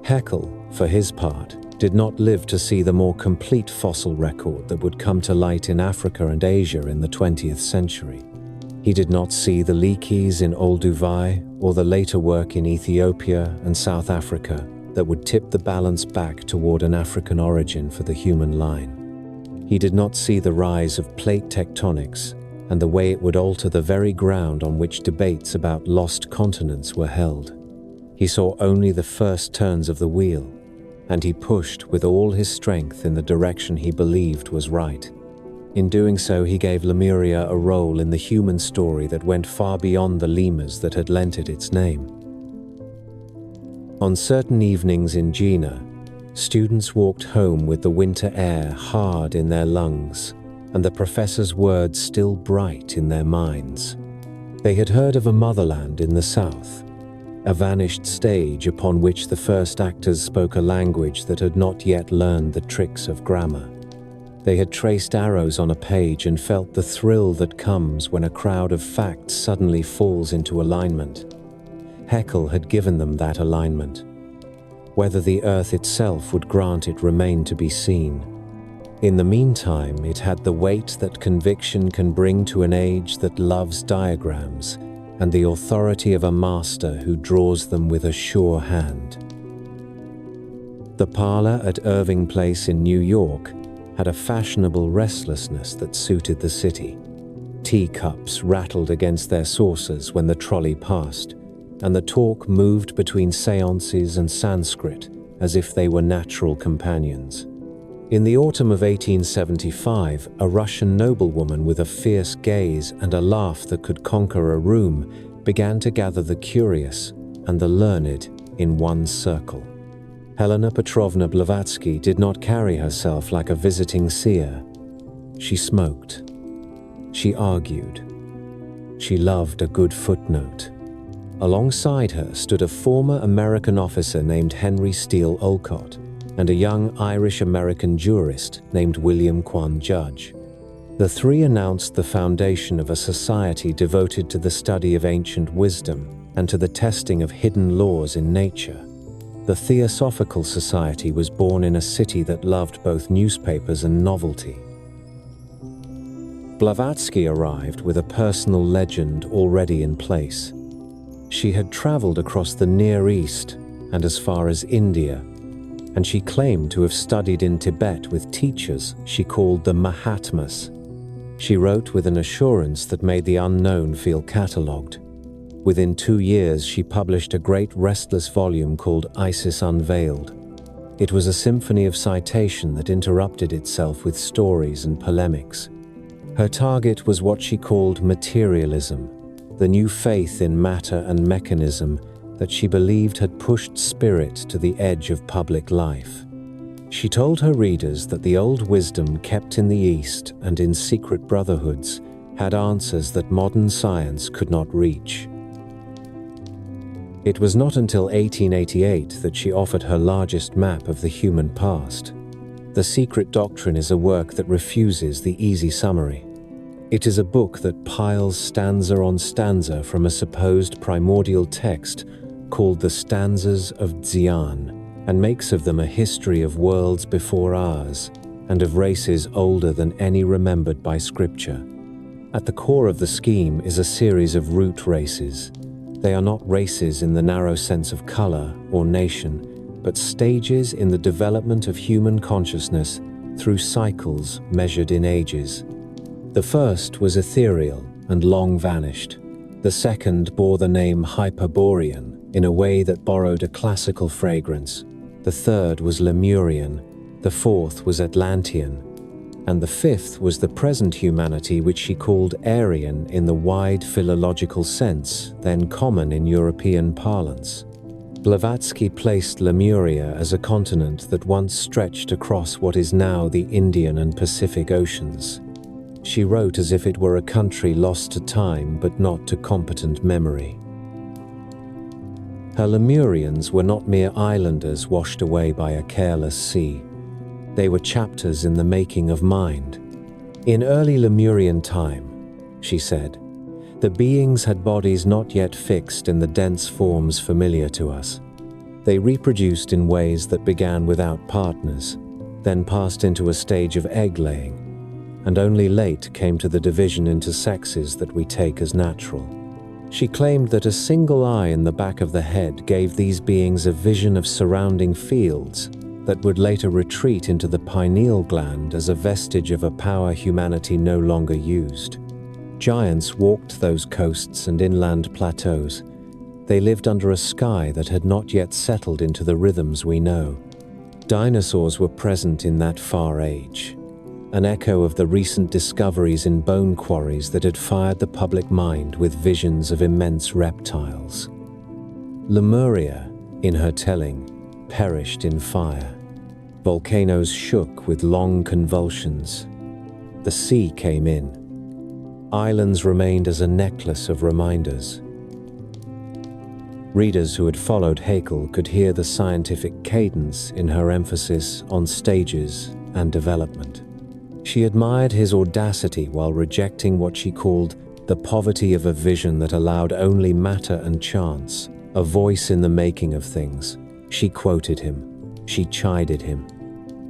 Haeckel, for his part, did not live to see the more complete fossil record that would come to light in Africa and Asia in the 20th century. He did not see the Leakeys in Olduvai or the later work in Ethiopia and South Africa that would tip the balance back toward an African origin for the human line. He did not see the rise of plate tectonics and the way it would alter the very ground on which debates about lost continents were held. He saw only the first turns of the wheel. and he pushed with all his strength in the direction he believed was right. In doing so, he gave Lemuria a role in the human story that went far beyond the lemurs that had lent it its name. On certain evenings in Gina, students walked home with the winter air hard in their lungs and the professor's words still bright in their minds. They had heard of a motherland in the south, a vanished stage upon which the first actors spoke a language that had not yet learned the tricks of grammar. They had traced arrows on a page and felt the thrill that comes when a crowd of facts suddenly falls into alignment. Haeckel had given them that alignment. Whether the earth itself would grant it remained to be seen. In the meantime, it had the weight that conviction can bring to an age that loves diagrams, and the authority of a master who draws them with a sure hand. The parlor at Irving Place in New York had a fashionable restlessness that suited the city. Teacups rattled against their saucers when the trolley passed, and the talk moved between seances and Sanskrit as if they were natural companions. In the autumn of 1875, a Russian noblewoman with a fierce gaze and a laugh that could conquer a room began to gather the curious and the learned in one circle. Helena Petrovna Blavatsky did not carry herself like a visiting seer. She smoked. She argued. She loved a good footnote. Alongside her stood a former American officer named Henry Steele Olcott and a young Irish-American jurist named William Quan Judge. The three announced the foundation of a society devoted to the study of ancient wisdom and to the testing of hidden laws in nature. The Theosophical Society was born in a city that loved both newspapers and novelty. Blavatsky arrived with a personal legend already in place. She had traveled across the Near East and as far as India, and she claimed to have studied in Tibet with teachers she called the Mahatmas. She wrote with an assurance that made the unknown feel catalogued. Within 2 years, she published a great restless volume called Isis Unveiled. It was a symphony of citation that interrupted itself with stories and polemics. Her target was what she called materialism, the new faith in matter and mechanism that she believed had pushed spirit to the edge of public life. She told her readers that the old wisdom kept in the East and in secret brotherhoods had answers that modern science could not reach. It was not until 1888 that she offered her largest map of the human past. The Secret Doctrine is a work that refuses the easy summary. It is a book that piles stanza on stanza from a supposed primordial text called the Stanzas of Xian, and makes of them a history of worlds before ours and of races older than any remembered by scripture. At the core of the scheme is a series of root races. They are not races in the narrow sense of color or nation, but stages in the development of human consciousness through cycles measured in ages. The first was ethereal and long vanished. The second bore the name Hyperborean in a way that borrowed a classical fragrance. The third was Lemurian. The fourth was Atlantean. And the fifth was the present humanity, which she called Aryan in the wide philological sense, then common in European parlance. Blavatsky placed Lemuria as a continent that once stretched across what is now the Indian and Pacific Oceans. She wrote as if it were a country lost to time but not to competent memory. Her Lemurians were not mere islanders washed away by a careless sea. They were chapters in the making of mind. In early Lemurian time, she said, the beings had bodies not yet fixed in the dense forms familiar to us. They reproduced in ways that began without partners, then passed into a stage of egg-laying, and only late came to the division into sexes that we take as natural. She claimed that a single eye in the back of the head gave these beings a vision of surrounding fields that would later retreat into the pineal gland as a vestige of a power humanity no longer used. Giants walked those coasts and inland plateaus. They lived under a sky that had not yet settled into the rhythms we know. Dinosaurs were present in that far age, an echo of the recent discoveries in bone quarries that had fired the public mind with visions of immense reptiles. Lemuria, in her telling, perished in fire. Volcanoes shook with long convulsions. The sea came in. Islands remained as a necklace of reminders. Readers who had followed Haeckel could hear the scientific cadence in her emphasis on stages and development. She admired his audacity while rejecting what she called the poverty of a vision that allowed only matter and chance, a voice in the making of things. She quoted him. She chided him.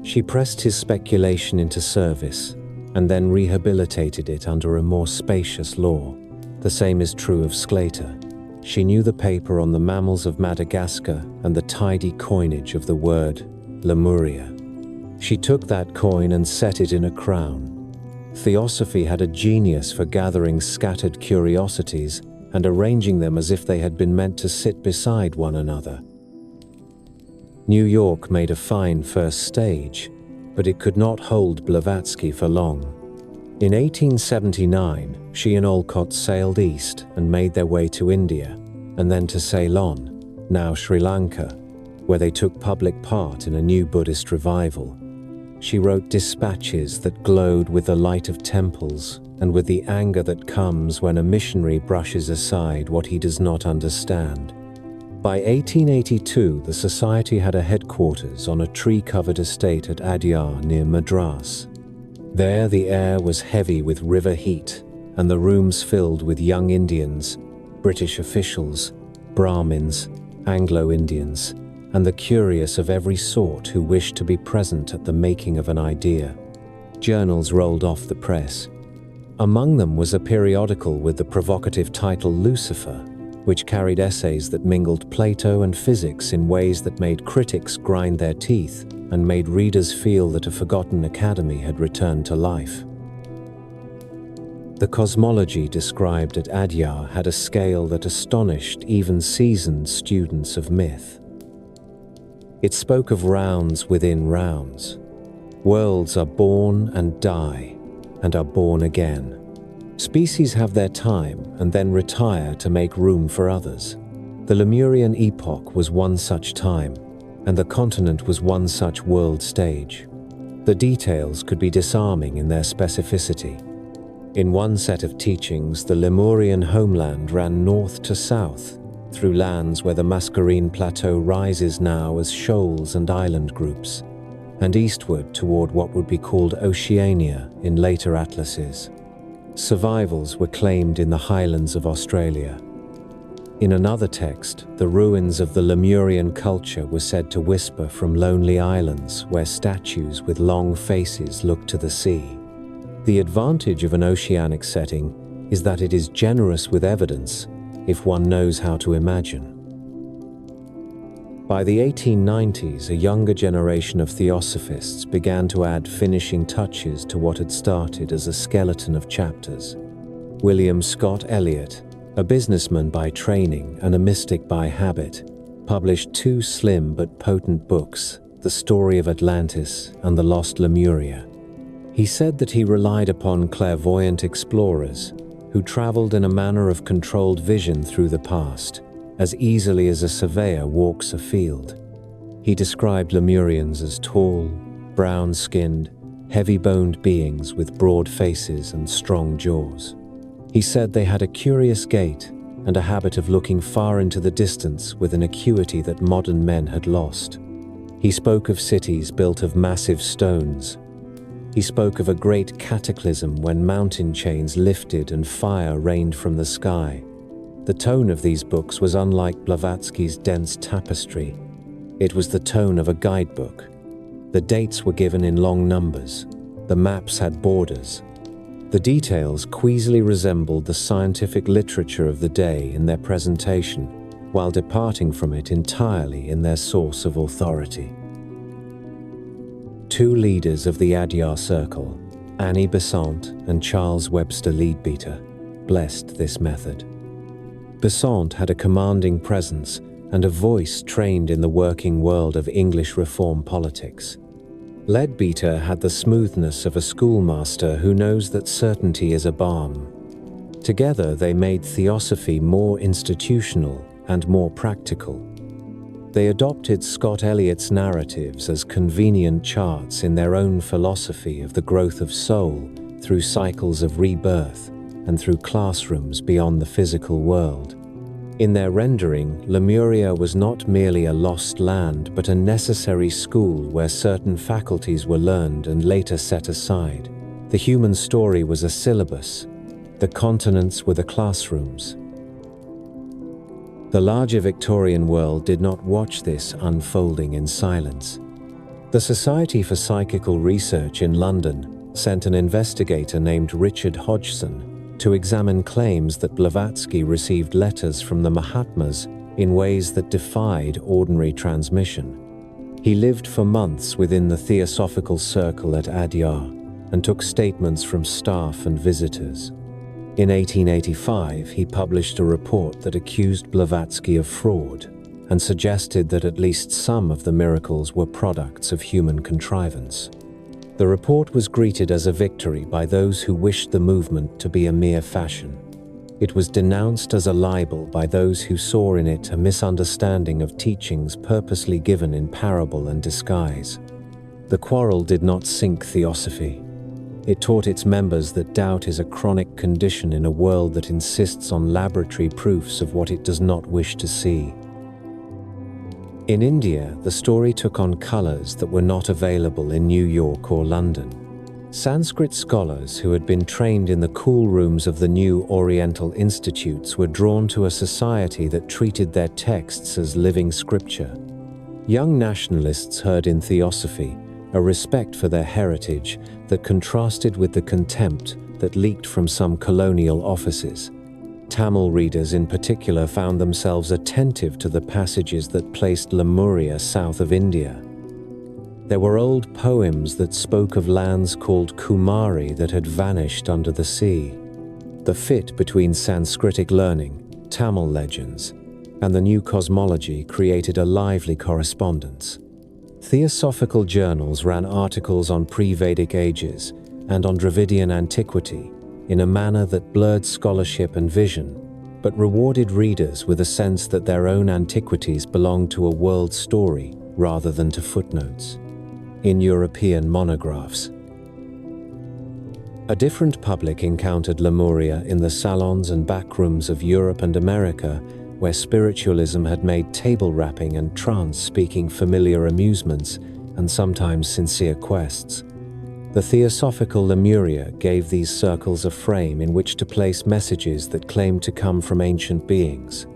She pressed his speculation into service and then rehabilitated it under a more spacious law. The same is true of Sclater. She knew the paper on the mammals of Madagascar and the tidy coinage of the word Lemuria. She took that coin and set it in a crown. Theosophy had a genius for gathering scattered curiosities and arranging them as if they had been meant to sit beside one another. New York made a fine first stage, but it could not hold Blavatsky for long. In 1879, she and Olcott sailed east and made their way to India, and then to Ceylon, now Sri Lanka, where they took public part in a new Buddhist revival. She wrote dispatches that glowed with the light of temples and with the anger that comes when a missionary brushes aside what he does not understand. By 1882, the society had a headquarters on a tree-covered estate at Adyar near Madras. There the air was heavy with river heat, and the rooms filled with young Indians, British officials, Brahmins, Anglo-Indians, and the curious of every sort who wished to be present at the making of an idea. Journals rolled off the press. Among them was a periodical with the provocative title Lucifer, which carried essays that mingled Plato and physics in ways that made critics grind their teeth and made readers feel that a forgotten academy had returned to life. The cosmology described at Adyar had a scale that astonished even seasoned students of myth. It spoke of rounds within rounds. Worlds are born and die, and are born again. Species have their time and then retire to make room for others. The Lemurian epoch was one such time, and the continent was one such world stage. The details could be disarming in their specificity. In one set of teachings, the Lemurian homeland ran north to south, through lands where the Mascarene Plateau rises now as shoals and island groups, and eastward toward what would be called Oceania in later atlases. Survivals were claimed in the highlands of Australia. In another text, the ruins of the Lemurian culture were said to whisper from lonely islands where statues with long faces look to the sea. The advantage of an oceanic setting is that it is generous with evidence if one knows how to imagine. By the 1890s, a younger generation of theosophists began to add finishing touches to what had started as a skeleton of chapters. William Scott Elliott, a businessman by training and a mystic by habit, published two slim but potent books, The Story of Atlantis and The Lost Lemuria. He said that he relied upon clairvoyant explorers who traveled in a manner of controlled vision through the past, as easily as a surveyor walks a field. He described Lemurians as tall, brown-skinned, heavy-boned beings with broad faces and strong jaws. He said they had a curious gait and a habit of looking far into the distance with an acuity that modern men had lost. He spoke of cities built of massive stones. He spoke of a great cataclysm when mountain chains lifted and fire rained from the sky. The tone of these books was unlike Blavatsky's dense tapestry. It was the tone of a guidebook. The dates were given in long numbers. The maps had borders. The details queasily resembled the scientific literature of the day in their presentation, while departing from it entirely in their source of authority. Two leaders of the Adyar Circle, Annie Besant and Charles Webster Leadbeater, blessed this method. Besant had a commanding presence and a voice trained in the working world of English reform politics. Leadbeater had the smoothness of a schoolmaster who knows that certainty is a balm. Together they made theosophy more institutional and more practical. They adopted Scott Eliot's narratives as convenient charts in their own philosophy of the growth of soul through cycles of rebirth and through classrooms beyond the physical world. In their rendering, Lemuria was not merely a lost land but a necessary school where certain faculties were learned and later set aside. The human story was a syllabus. The continents were the classrooms. The larger Victorian world did not watch this unfolding in silence. The Society for Psychical Research in London sent an investigator named Richard Hodgson to examine claims that Blavatsky received letters from the Mahatmas in ways that defied ordinary transmission. He lived for months within the Theosophical Circle at Adyar and took statements from staff and visitors. In 1885, he published a report that accused Blavatsky of fraud and suggested that at least some of the miracles were products of human contrivance. The report was greeted as a victory by those who wished the movement to be a mere fashion. It was denounced as a libel by those who saw in it a misunderstanding of teachings purposely given in parable and disguise. The quarrel did not sink theosophy. It taught its members that doubt is a chronic condition in a world that insists on laboratory proofs of what it does not wish to see. In India, the story took on colors that were not available in New York or London. Sanskrit scholars who had been trained in the cool rooms of the new Oriental institutes were drawn to a society that treated their texts as living scripture. Young nationalists heard in theosophy a respect for their heritage that contrasted with the contempt that leaked from some colonial offices. Tamil readers in particular found themselves attentive to the passages that placed Lemuria south of India. There were old poems that spoke of lands called Kumari that had vanished under the sea. The fit between Sanskritic learning, Tamil legends, and the new cosmology created a lively correspondence. Theosophical journals ran articles on pre-Vedic ages and on Dravidian antiquity in a manner that blurred scholarship and vision, but rewarded readers with a sense that their own antiquities belonged to a world story rather than to footnotes in European monographs. A different public encountered Lemuria in the salons and backrooms of Europe and America, where spiritualism had made table rapping and trance-speaking familiar amusements and sometimes sincere quests. The Theosophical Lemuria gave these circles a frame in which to place messages that claimed to come from ancient beings.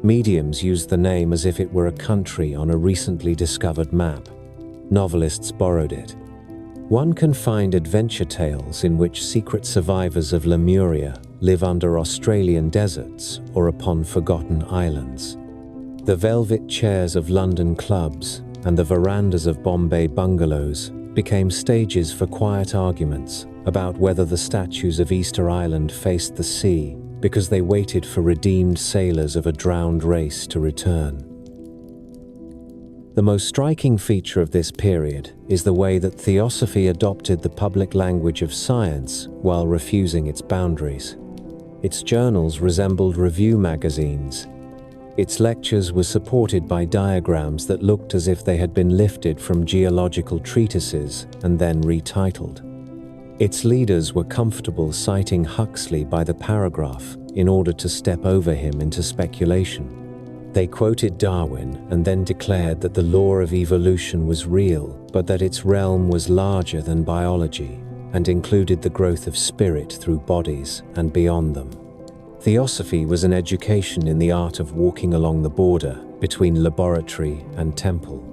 Mediums used the name as if it were a country on a recently discovered map. Novelists borrowed it. One can find adventure tales in which secret survivors of Lemuria live under Australian deserts or upon forgotten islands. The velvet chairs of London clubs and the verandas of Bombay bungalows became stages for quiet arguments about whether the statues of Easter Island faced the sea because they waited for redeemed sailors of a drowned race to return. The most striking feature of this period is the way that theosophy adopted the public language of science while refusing its boundaries. Its journals resembled review magazines. Its lectures were supported by diagrams that looked as if they had been lifted from geological treatises and then retitled. Its leaders were comfortable citing Huxley by the paragraph in order to step over him into speculation. They quoted Darwin and then declared that the law of evolution was real, but that its realm was larger than biology and included the growth of spirit through bodies and beyond them. Theosophy was an education in the art of walking along the border between laboratory and temple.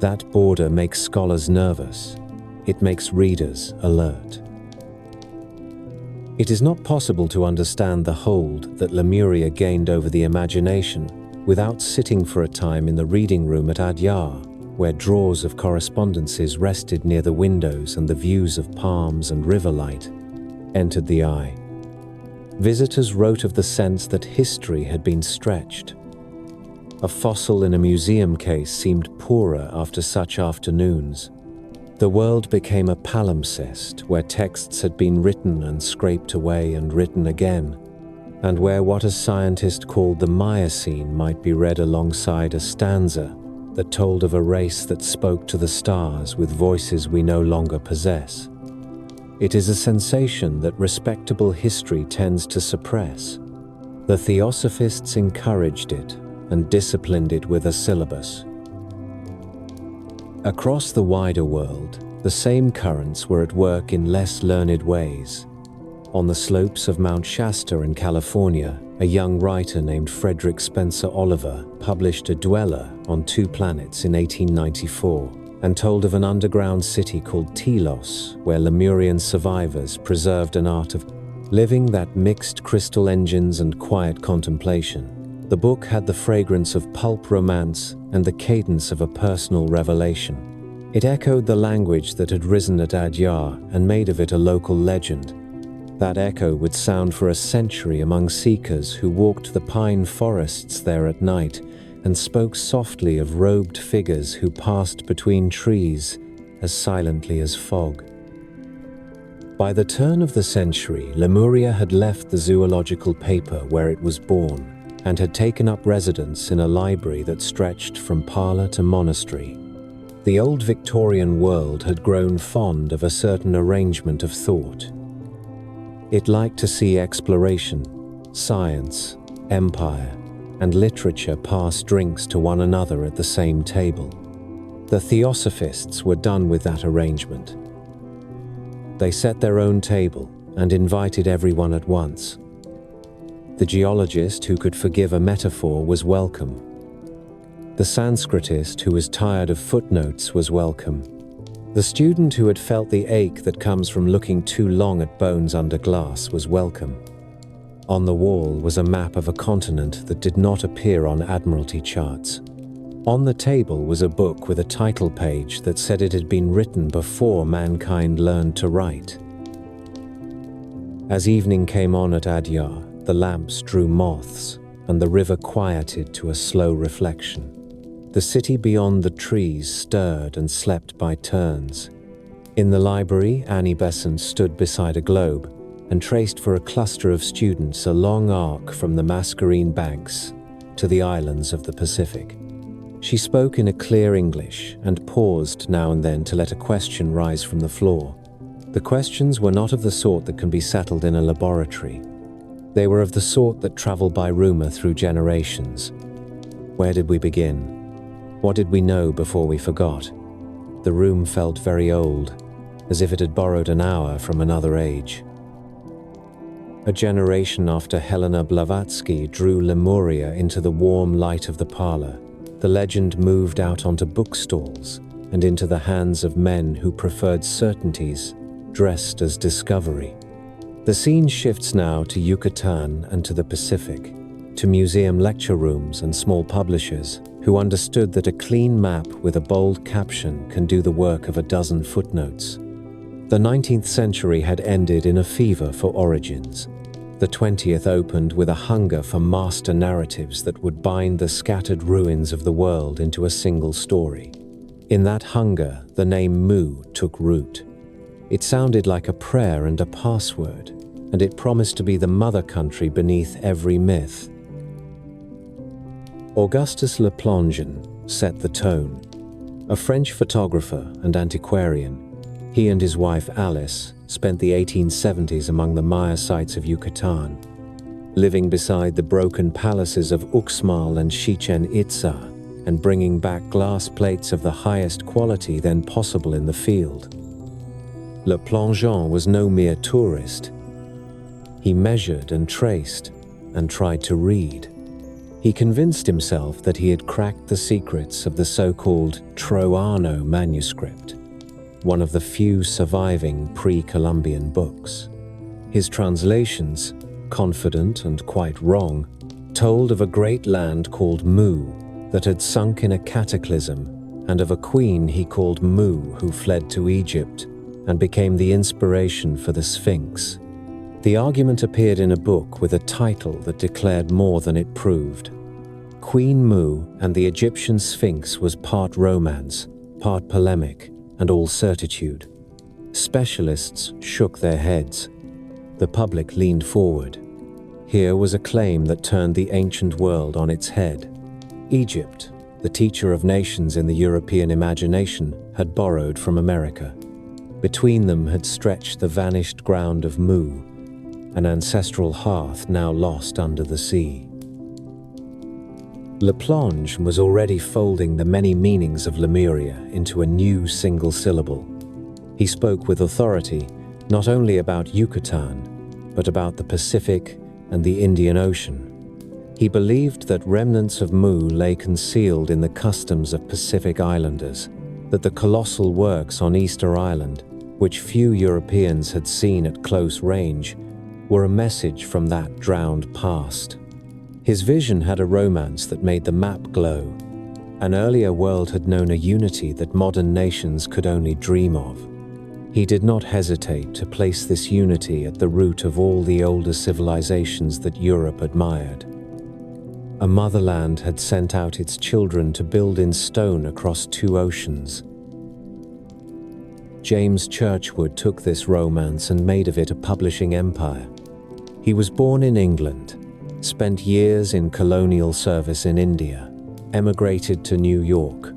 That border makes scholars nervous. It makes readers alert. It is not possible to understand the hold that Lemuria gained over the imagination without sitting for a time in the reading room at Adyar, where drawers of correspondences rested near the windows and the views of palms and river light entered the eye. Visitors wrote of the sense that history had been stretched. A fossil in a museum case seemed poorer after such afternoons. The world became a palimpsest where texts had been written and scraped away and written again, and where what a scientist called the Miocene might be read alongside a stanza that told of a race that spoke to the stars with voices we no longer possess. It is a sensation that respectable history tends to suppress. The Theosophists encouraged it and disciplined it with a syllabus. Across the wider world, the same currents were at work in less learned ways. On the slopes of Mount Shasta in California, a young writer named Frederick Spencer Oliver published A Dweller on Two Planets in 1894 and told of an underground city called Telos, where Lemurian survivors preserved an art of living that mixed crystal engines and quiet contemplation. The book had the fragrance of pulp romance and the cadence of a personal revelation. It echoed the language that had risen at Adyar and made of it a local legend. That echo would sound for a century among seekers who walked the pine forests there at night and spoke softly of robed figures who passed between trees as silently as fog. By the turn of the century, Lemuria had left the zoological paper where it was born and had taken up residence in a library that stretched from parlour to monastery. The old Victorian world had grown fond of a certain arrangement of thought. It liked to see exploration, science, empire, and literature pass drinks to one another at the same table. The Theosophists were done with that arrangement. They set their own table and invited everyone at once. The geologist who could forgive a metaphor was welcome. The Sanskritist who was tired of footnotes was welcome. The student who had felt the ache that comes from looking too long at bones under glass was welcome. On the wall was a map of a continent that did not appear on Admiralty charts. On the table was a book with a title page that said it had been written before mankind learned to write. As evening came on at Adyar, the lamps drew moths, and the river quieted to a slow reflection. The city beyond the trees stirred and slept by turns. In the library, Annie Besant stood beside a globe and traced for a cluster of students a long arc from the Mascarene banks to the islands of the Pacific. She spoke in a clear English and paused now and then to let a question rise from the floor. The questions were not of the sort that can be settled in a laboratory. They were of the sort that travel by rumor through generations. Where did we begin? What did we know before we forgot? The room felt very old, as if it had borrowed an hour from another age. A generation after Helena Blavatsky drew Lemuria into the warm light of the parlor, the legend moved out onto bookstalls and into the hands of men who preferred certainties dressed as discovery. The scene shifts now to Yucatan and to the Pacific, to museum lecture rooms and small publishers who understood that a clean map with a bold caption can do the work of a dozen footnotes. The 19th century had ended in a fever for origins. The 20th opened with a hunger for master narratives that would bind the scattered ruins of the world into a single story. In that hunger, the name Mu took root. It sounded like a prayer and a password, and it promised to be the mother country beneath every myth. Augustus Le Plongeon set the tone. A French photographer and antiquarian, he and his wife Alice spent the 1870s among the Maya sites of Yucatan, living beside the broken palaces of Uxmal and Chichen Itza and bringing back glass plates of the highest quality then possible in the field. Le Plongeon was no mere tourist. He measured and traced and tried to read. He convinced himself that he had cracked the secrets of the so-called Troano manuscript, one of the few surviving pre-Columbian books. His translations, confident and quite wrong, told of a great land called Mu that had sunk in a cataclysm and of a queen he called Mu who fled to Egypt and became the inspiration for the Sphinx. The argument appeared in a book with a title that declared more than it proved. Queen Mu and the Egyptian Sphinx was part romance, part polemic, and all certitude. Specialists shook their heads. The public leaned forward. Here was a claim that turned the ancient world on its head. Egypt, the teacher of nations in the European imagination, had borrowed from America. Between them had stretched the vanished ground of Mu, an ancestral hearth now lost under the sea. Le Plonge was already folding the many meanings of Lemuria into a new single syllable. He spoke with authority, not only about Yucatan, but about the Pacific and the Indian Ocean. He believed that remnants of Mu lay concealed in the customs of Pacific Islanders, that the colossal works on Easter Island, which few Europeans had seen at close range, were a message from that drowned past. His vision had a romance that made the map glow. An earlier world had known a unity that modern nations could only dream of. He did not hesitate to place this unity at the root of all the older civilizations that Europe admired. A motherland had sent out its children to build in stone across 2 oceans. James Churchward took this romance and made of it a publishing empire. He was born in England, spent years in colonial service in India, emigrated to New York,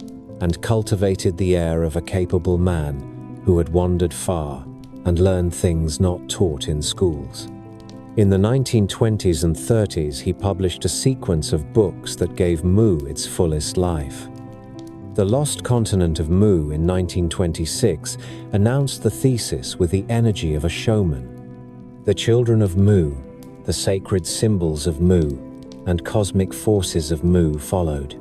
and cultivated the air of a capable man who had wandered far and learned things not taught in schools. In the 1920s and 30s, he published a sequence of books that gave Mu its fullest life. The Lost Continent of Mu in 1926 announced the thesis with the energy of a showman. The children of Mu, the sacred symbols of Mu, and cosmic forces of Mu followed.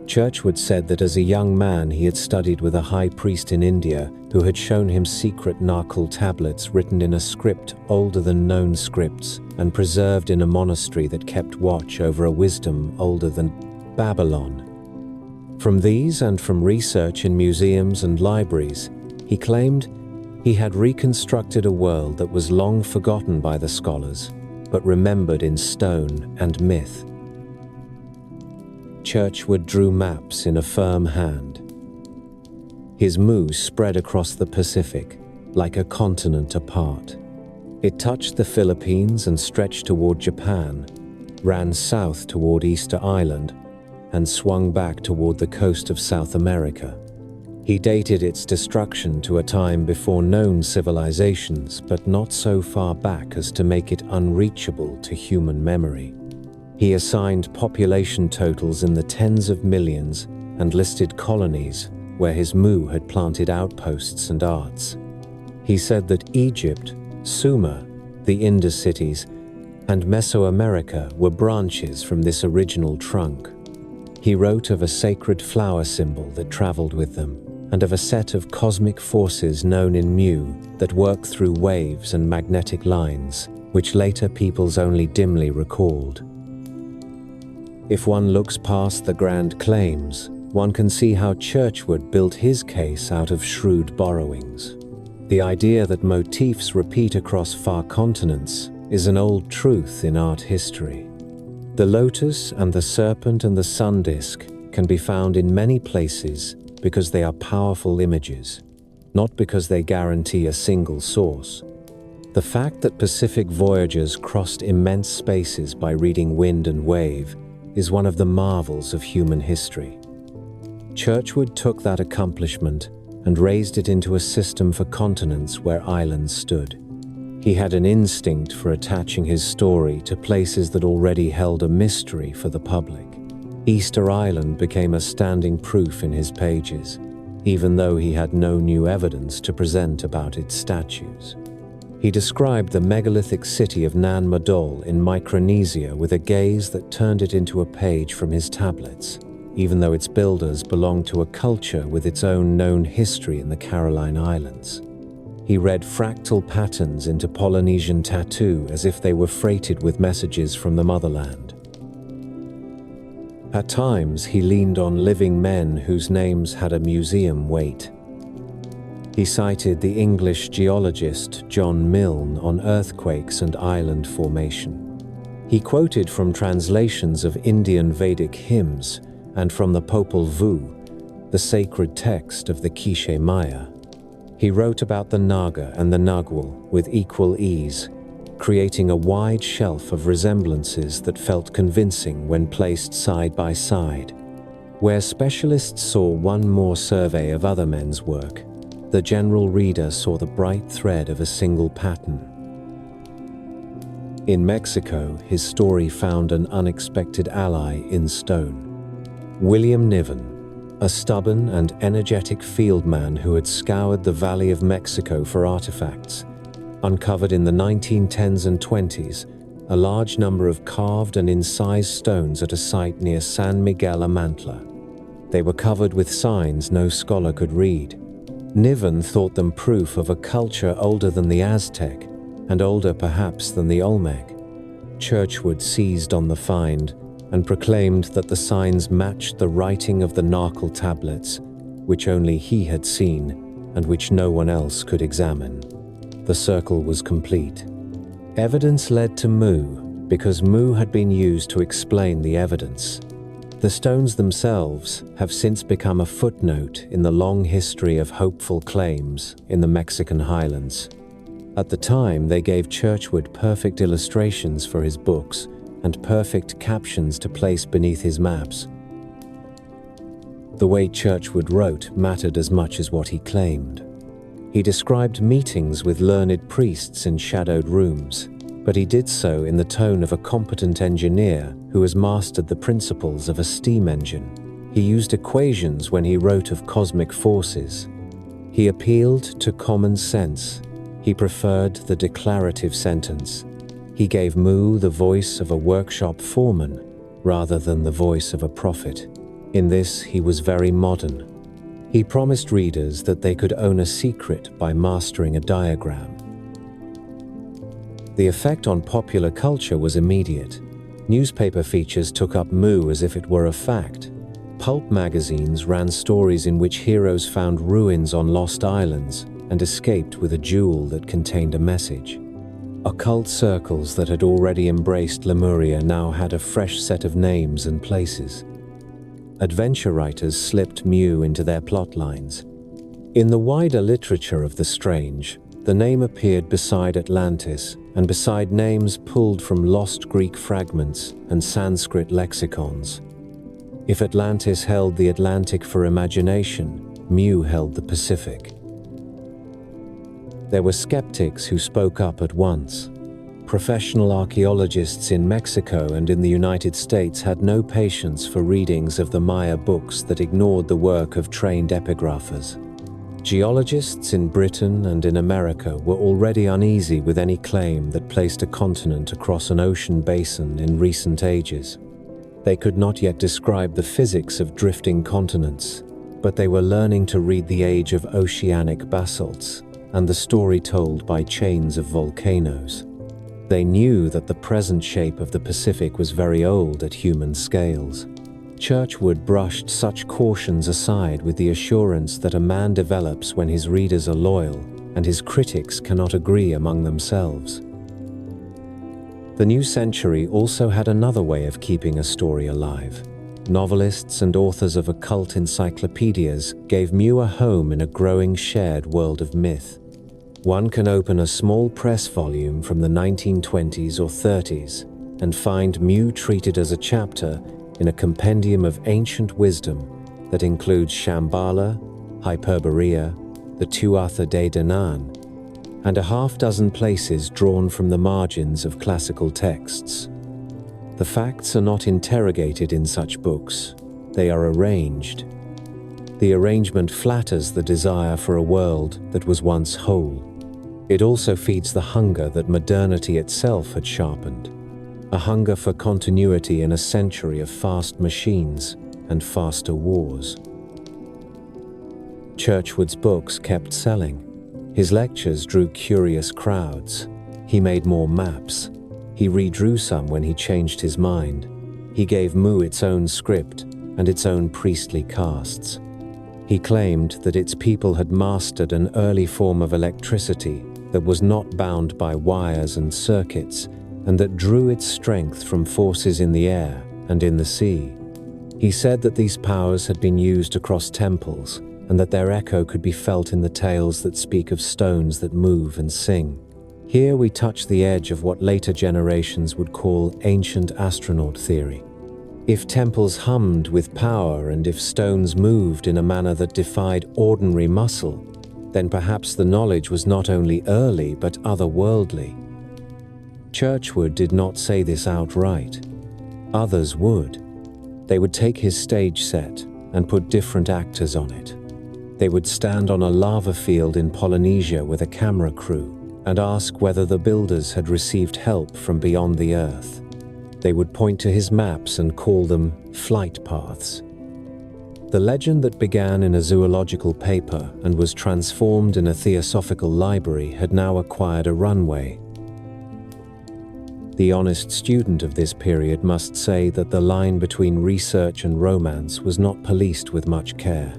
Churchward said that as a young man he had studied with a high priest in India who had shown him secret Narkal tablets written in a script older than known scripts and preserved in a monastery that kept watch over a wisdom older than Babylon. From these and from research in museums and libraries, he claimed he had reconstructed a world that was long forgotten by the scholars, but remembered in stone and myth. Churchward drew maps in a firm hand. His Mu spread across the Pacific, like a continent apart. It touched the Philippines and stretched toward Japan, ran south toward Easter Island, and swung back toward the coast of South America. He dated its destruction to a time before known civilizations, but not so far back as to make it unreachable to human memory. He assigned population totals in the tens of millions and listed colonies where his Mu had planted outposts and arts. He said that Egypt, Sumer, the Indus cities, and Mesoamerica were branches from this original trunk. He wrote of a sacred flower symbol that traveled with them, and of a set of cosmic forces known in Mu that worked through waves and magnetic lines, which later peoples only dimly recalled. If one looks past the grand claims, one can see how Churchward built his case out of shrewd borrowings. The idea that motifs repeat across far continents is an old truth in art history. The lotus and the serpent and the sun disk can be found in many places because they are powerful images, not because they guarantee a single source. The fact that Pacific voyagers crossed immense spaces by reading wind and wave is one of the marvels of human history. Churchward took that accomplishment and raised it into a system for continents where islands stood. He had an instinct for attaching his story to places that already held a mystery for the public. Easter Island became a standing proof in his pages, even though he had no new evidence to present about its statues. He described the megalithic city of Nan Madol in Micronesia with a gaze that turned it into a page from his tablets, even though its builders belonged to a culture with its own known history in the Caroline Islands. He read fractal patterns into Polynesian tattoo as if they were freighted with messages from the motherland. At times, he leaned on living men whose names had a museum weight. He cited the English geologist John Milne on earthquakes and island formation. He He quoted from translations of Indian Vedic hymns and from the Popol Vuh, the sacred text of the Quiche Maya. He wrote about the Naga and the Nagual with equal ease, creating a wide shelf of resemblances that felt convincing when placed side by side. Where specialists saw one more survey of other men's work, the general reader saw the bright thread of a single pattern. In Mexico, his story found an unexpected ally in stone. William Niven, a stubborn and energetic fieldman who had scoured the Valley of Mexico for artifacts, uncovered in the 1910s and 20s a large number of carved and incised stones at a site near San Miguel Amantla. They were covered with signs no scholar could read. Niven thought them proof of a culture older than the Aztec, and older perhaps than the Olmec. Churchwood seized on the find and proclaimed that the signs matched the writing of the Narkle tablets, which only he had seen and which no one else could examine. The circle was complete. Evidence led to Mu, because Mu had been used to explain the evidence. The stones themselves have since become a footnote in the long history of hopeful claims in the Mexican highlands. At the time, they gave Churchwood perfect illustrations for his books and perfect captions to place beneath his maps. The way Churchwood wrote mattered as much as what he claimed. He described meetings with learned priests in shadowed rooms, but he did so in the tone of a competent engineer who has mastered the principles of a steam engine. He used equations when he wrote of cosmic forces. He appealed to common sense. He preferred the declarative sentence. He gave Mu the voice of a workshop foreman rather than the voice of a prophet. In this, he was very modern. He promised readers that they could own a secret by mastering a diagram. The effect on popular culture was immediate. Newspaper features took up Mu as if it were a fact. Pulp magazines ran stories in which heroes found ruins on lost islands and escaped with a jewel that contained a message. Occult circles that had already embraced Lemuria now had a fresh set of names and places. Adventure writers slipped Mu into their plot lines. In the wider literature of the strange, the name appeared beside Atlantis and beside names pulled from lost Greek fragments and Sanskrit lexicons. If Atlantis held the Atlantic for imagination, Mu held the Pacific. There were skeptics who spoke up at once. Professional archaeologists in Mexico and in the United States had no patience for readings of the Maya books that ignored the work of trained epigraphers. Geologists in Britain and in America were already uneasy with any claim that placed a continent across an ocean basin in recent ages. They could not yet describe the physics of drifting continents, but they were learning to read the age of oceanic basalts and the story told by chains of volcanoes. They knew that the present shape of the Pacific was very old at human scales. Churchwood brushed such cautions aside with the assurance that a man develops when his readers are loyal and his critics cannot agree among themselves. The new century also had another way of keeping a story alive. Novelists and authors of occult encyclopedias gave Mu a home in a growing shared world of myth. One can open a small press volume from the 1920s or 30s and find Mu treated as a chapter in a compendium of ancient wisdom that includes Shambhala, Hyperborea, the Tuatha De Danann, and a half-dozen places drawn from the margins of classical texts. The facts are not interrogated in such books, they are arranged. The arrangement flatters the desire for a world that was once whole. It also feeds the hunger that modernity itself had sharpened, a hunger for continuity in a century of fast machines and faster wars. Churchwood's books kept selling. His lectures drew curious crowds. He made more maps. He redrew some when he changed his mind. He gave Mu its own script and its own priestly castes. He claimed that its people had mastered an early form of electricity that was not bound by wires and circuits, and that drew its strength from forces in the air and in the sea. He said that these powers had been used across temples, and that their echo could be felt in the tales that speak of stones that move and sing. Here we touch the edge of what later generations would call ancient astronaut theory. If temples hummed with power and if stones moved in a manner that defied ordinary muscle, then perhaps the knowledge was not only early but otherworldly. Churchward did not say this outright. Others would. They would take his stage set and put different actors on it. They would stand on a lava field in Polynesia with a camera crew and ask whether the builders had received help from beyond the earth. They would point to his maps and call them flight paths. The legend that began in a zoological paper and was transformed in a theosophical library had now acquired a runway. The honest student of this period must say that the line between research and romance was not policed with much care.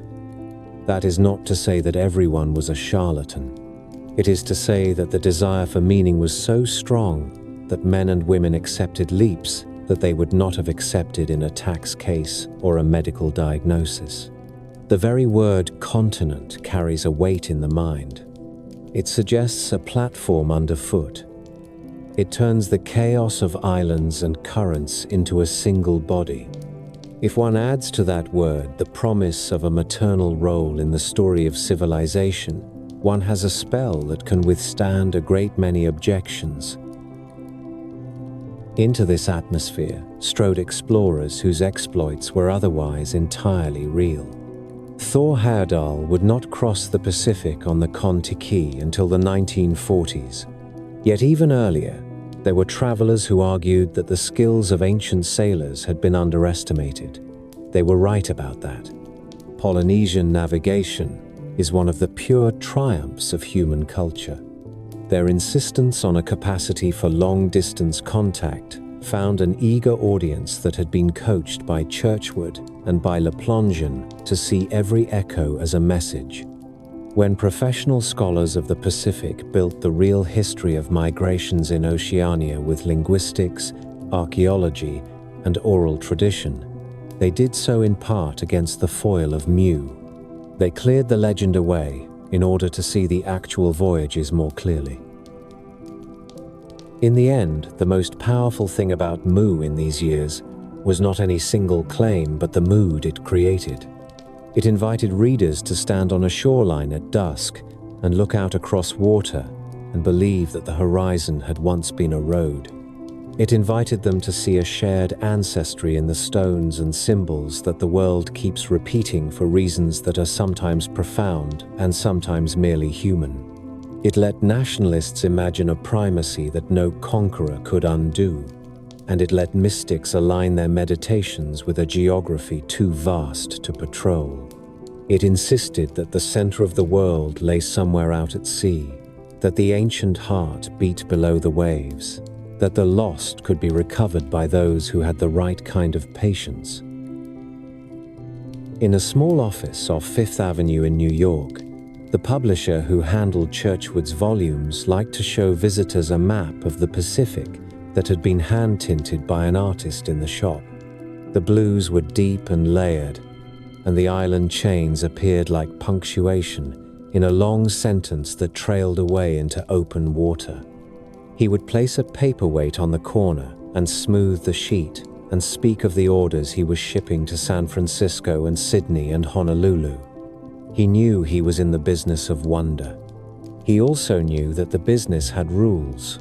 That is not to say that everyone was a charlatan. It is to say that the desire for meaning was so strong that men and women accepted leaps that they would not have accepted in a tax case or a medical diagnosis. The very word continent carries a weight in the mind. It suggests a platform underfoot. It turns the chaos of islands and currents into a single body. If one adds to that word the promise of a maternal role in the story of civilization, one has a spell that can withstand a great many objections. Into this atmosphere strode explorers whose exploits were otherwise entirely real. Thor Heyerdahl would not cross the Pacific on the Kon-Tiki until the 1940s. Yet even earlier, there were travelers who argued that the skills of ancient sailors had been underestimated. They were right about that. Polynesian navigation is one of the pure triumphs of human culture. Their insistence on a capacity for long-distance contact found an eager audience that had been coached by Churchward and by Le Plongeon to see every echo as a message. When professional scholars of the Pacific built the real history of migrations in Oceania with linguistics, archaeology, and oral tradition, they did so in part against the foil of Mu. They cleared the legend away in order to see the actual voyages more clearly. In the end, the most powerful thing about Mu in these years was not any single claim but the mood it created. It invited readers to stand on a shoreline at dusk and look out across water and believe that the horizon had once been a road. It invited them to see a shared ancestry in the stones and symbols that the world keeps repeating for reasons that are sometimes profound and sometimes merely human. It let nationalists imagine a primacy that no conqueror could undo, and it let mystics align their meditations with a geography too vast to patrol. It insisted that the center of the world lay somewhere out at sea, that the ancient heart beat below the waves, that the lost could be recovered by those who had the right kind of patience. In a small office off Fifth Avenue in New York, the publisher who handled Churchward's volumes liked to show visitors a map of the Pacific that had been hand-tinted by an artist in the shop. The blues were deep and layered, and the island chains appeared like punctuation in a long sentence that trailed away into open water. He would place a paperweight on the corner and smooth the sheet and speak of the orders he was shipping to San Francisco and Sydney and Honolulu. He knew he was in the business of wonder. He also knew that the business had rules.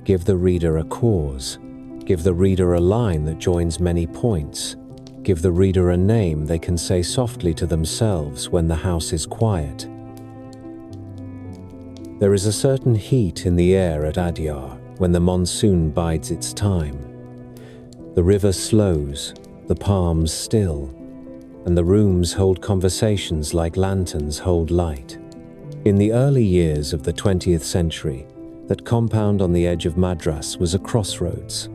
Give the reader a cause. Give the reader a line that joins many points. Give the reader a name they can say softly to themselves when the house is quiet. There is a certain heat in the air at Adyar when the monsoon bides its time. The river slows, the palms still, and the rooms hold conversations like lanterns hold light. In the early years of the 20th century, that compound on the edge of Madras was a crossroads.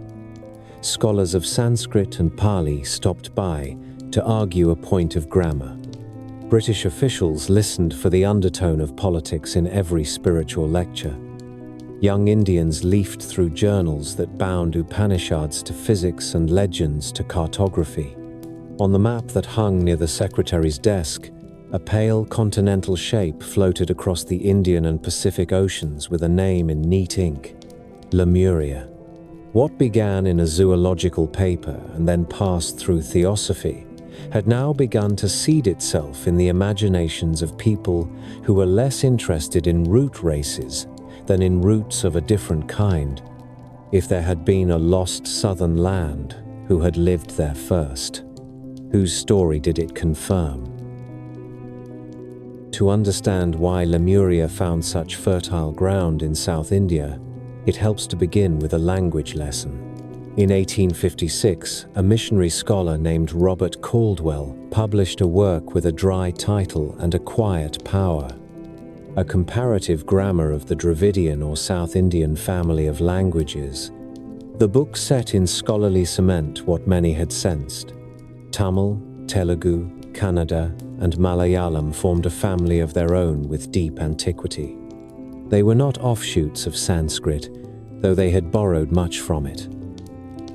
Scholars of Sanskrit and Pali stopped by to argue a point of grammar. British officials listened for the undertone of politics in every spiritual lecture. Young Indians leafed through journals that bound Upanishads to physics and legends to cartography. On the map that hung near the secretary's desk, a pale continental shape floated across the Indian and Pacific Oceans with a name in neat ink: Lemuria. What began in a zoological paper and then passed through theosophy had now begun to seed itself in the imaginations of people who were less interested in root races than in roots of a different kind. If there had been a lost southern land, who had lived there first? Whose story did it confirm? To understand why Lemuria found such fertile ground in South India, it helps to begin with a language lesson. In 1856, a missionary scholar named Robert Caldwell published a work with a dry title and a quiet power, a comparative grammar of the Dravidian or South Indian family of languages. The book set in scholarly cement what many had sensed. Tamil, Telugu, Kannada, and Malayalam formed a family of their own with deep antiquity. They were not offshoots of Sanskrit, though they had borrowed much from it.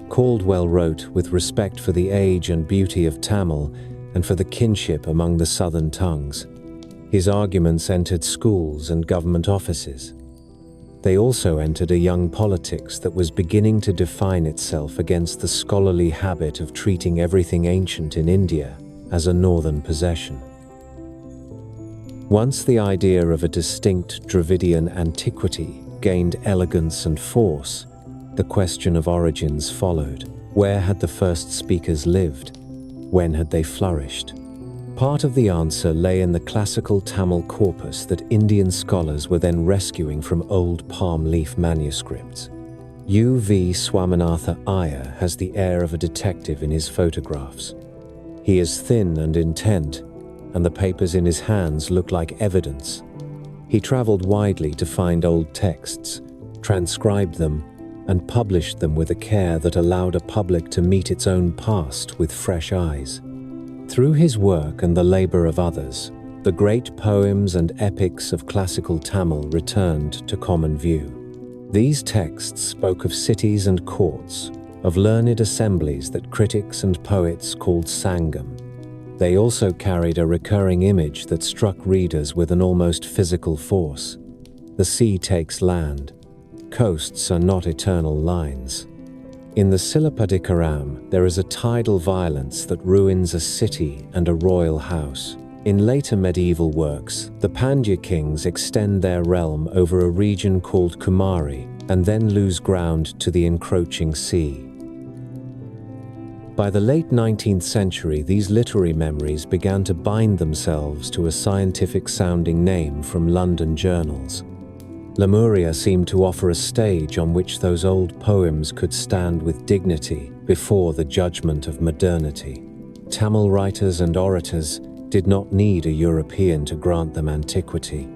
Caldwell wrote with respect for the age and beauty of Tamil and for the kinship among the southern tongues. His arguments entered schools and government offices. They also entered a young politics that was beginning to define itself against the scholarly habit of treating everything ancient in India as a northern possession. Once the idea of a distinct Dravidian antiquity gained elegance and force, the question of origins followed. Where had the first speakers lived? When had they flourished? Part of the answer lay in the classical Tamil corpus that Indian scholars were then rescuing from old palm leaf manuscripts. U.V. Swaminatha Iyer has the air of a detective in his photographs. He is thin and intent, and the papers in his hands look like evidence. He traveled widely to find old texts, transcribed them, and published them with a care that allowed a public to meet its own past with fresh eyes. Through his work and the labor of others, the great poems and epics of classical Tamil returned to common view. These texts spoke of cities and courts, of learned assemblies that critics and poets called Sangam. They also carried a recurring image that struck readers with an almost physical force. The sea takes land. Coasts are not eternal lines. In the Silapadikaram, there is a tidal violence that ruins a city and a royal house. In later medieval works, the Pandya kings extend their realm over a region called Kumari and then lose ground to the encroaching sea. By the late 19th century, these literary memories began to bind themselves to a scientific-sounding name from London journals. Lemuria seemed to offer a stage on which those old poems could stand with dignity before the judgment of modernity. Tamil writers and orators did not need a European to grant them antiquity.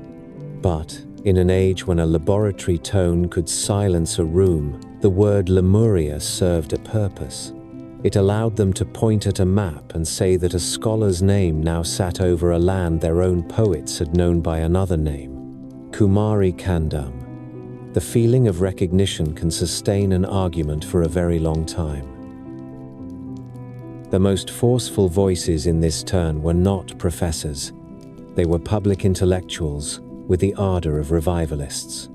But, in an age when a laboratory tone could silence a room, the word Lemuria served a purpose. It allowed them to point at a map and say that a scholar's name now sat over a land their own poets had known by another name. Kumari Kandam. The feeling of recognition can sustain an argument for a very long time. The most forceful voices in this turn were not professors. They were public intellectuals with the ardor of revivalists.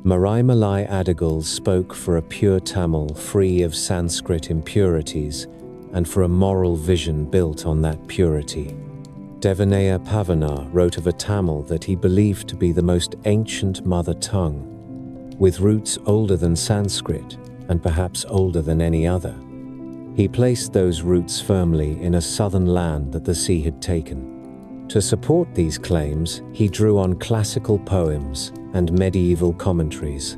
Maraimalai Adigals spoke for a pure Tamil free of Sanskrit impurities and for a moral vision built on that purity. Devanaya Pavanar wrote of a Tamil that he believed to be the most ancient mother tongue, with roots older than Sanskrit and perhaps older than any other. He placed those roots firmly in a southern land that the sea had taken. To support these claims, he drew on classical poems and medieval commentaries,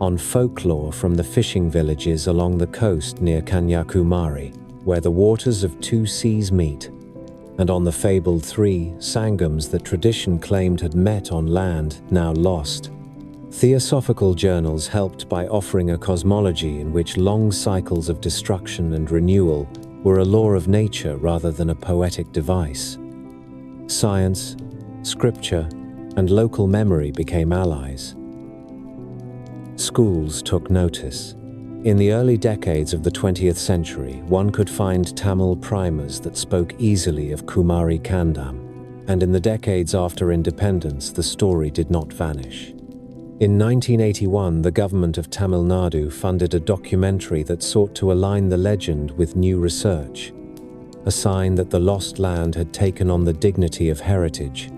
on folklore from the fishing villages along the coast near Kanyakumari, where the waters of two seas meet, and on the fabled three Sangams that tradition claimed had met on land now lost. Theosophical journals helped by offering a cosmology in which long cycles of destruction and renewal were a law of nature rather than a poetic device. Science, scripture, and local memory became allies. Schools took notice. In the early decades of the 20th century, one could find Tamil primers that spoke easily of Kumari Kandam, and in the decades after independence, the story did not vanish. In 1981, the government of Tamil Nadu funded a documentary that sought to align the legend with new research, a sign that the lost land had taken on the dignity of heritage.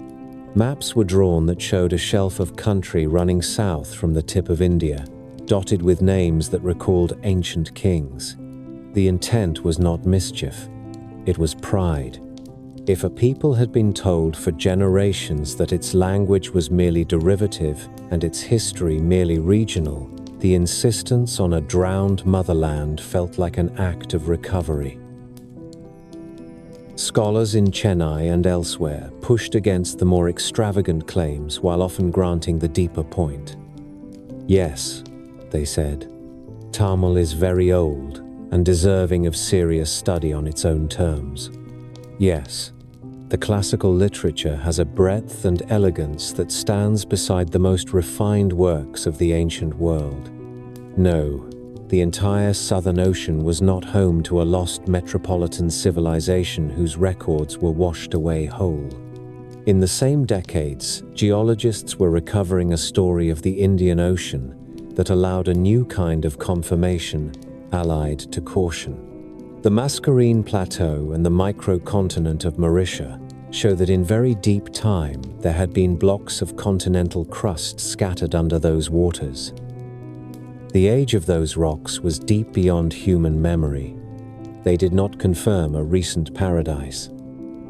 Maps were drawn that showed a shelf of country running south from the tip of India, dotted with names that recalled ancient kings. The intent was not mischief, it was pride. If a people had been told for generations that its language was merely derivative and its history merely regional, the insistence on a drowned motherland felt like an act of recovery. Scholars in Chennai and elsewhere pushed against the more extravagant claims while often granting the deeper point. Yes, they said, Tamil is very old and deserving of serious study on its own terms. Yes, the classical literature has a breadth and elegance that stands beside the most refined works of the ancient world. No, the entire Southern Ocean was not home to a lost metropolitan civilization whose records were washed away whole. In the same decades, geologists were recovering a story of the Indian Ocean that allowed a new kind of confirmation, allied to caution. The Mascarene Plateau and the microcontinent of Mauritius show that in very deep time there had been blocks of continental crust scattered under those waters. The age of those rocks was deep beyond human memory. They did not confirm a recent paradise.